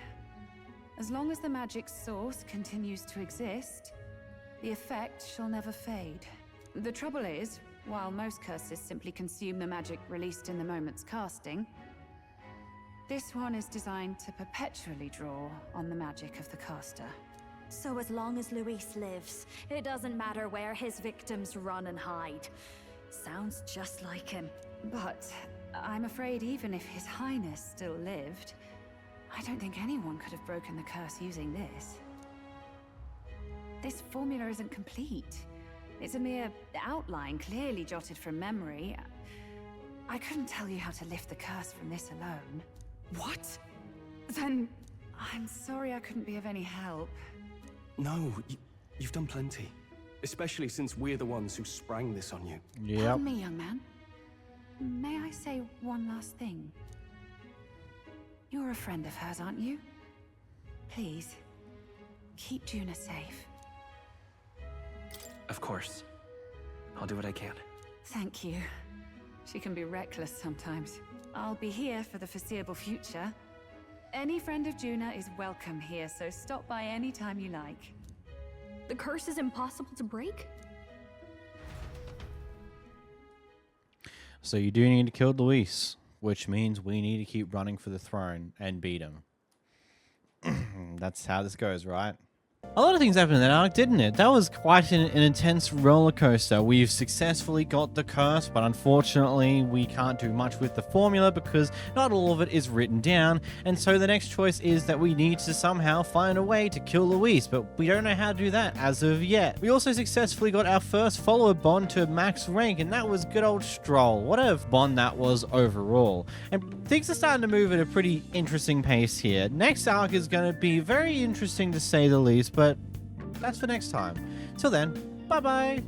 As long as the magic's source continues to exist, the effect shall never fade. The trouble is, while most curses simply consume the magic released in the moment's casting, this one is designed to perpetually draw on the magic of the caster. So as long as Luis lives, it doesn't matter where his victims run and hide. Sounds just like him. But I'm afraid even if His Highness still lived, I don't think anyone could have broken the curse using this. This formula isn't complete. It's a mere outline, clearly jotted from memory. I couldn't tell you how to lift the curse from this alone. What? Then I'm sorry I couldn't be of any help. No, you've done plenty. Especially since we're the ones who sprang this on you. Pardon me, young man. May I say one last thing? You're a friend of hers, aren't you? Please, keep Junah safe. Of course. I'll do what I can. Thank you. She can be reckless sometimes. I'll be here for the foreseeable future. Any friend of Junah is welcome here, so stop by any time you like. The curse is impossible to break? So you do need to kill Luis, which means we need to keep running for the throne and beat him. That's how this goes, right? A lot of things happened in that arc, didn't it? That was quite an intense roller coaster. We've successfully got the curse, but unfortunately we can't do much with the formula because not all of it is written down. And so the next choice is that we need to somehow find a way to kill Luis, but we don't know how to do that as of yet. We also successfully got our first follower bond to max rank, and that was good old Strohl. What a bond that was overall. And things are starting to move at a pretty interesting pace here. Next arc is going to be very interesting to say the least, but that's for next time. Till then, bye-bye.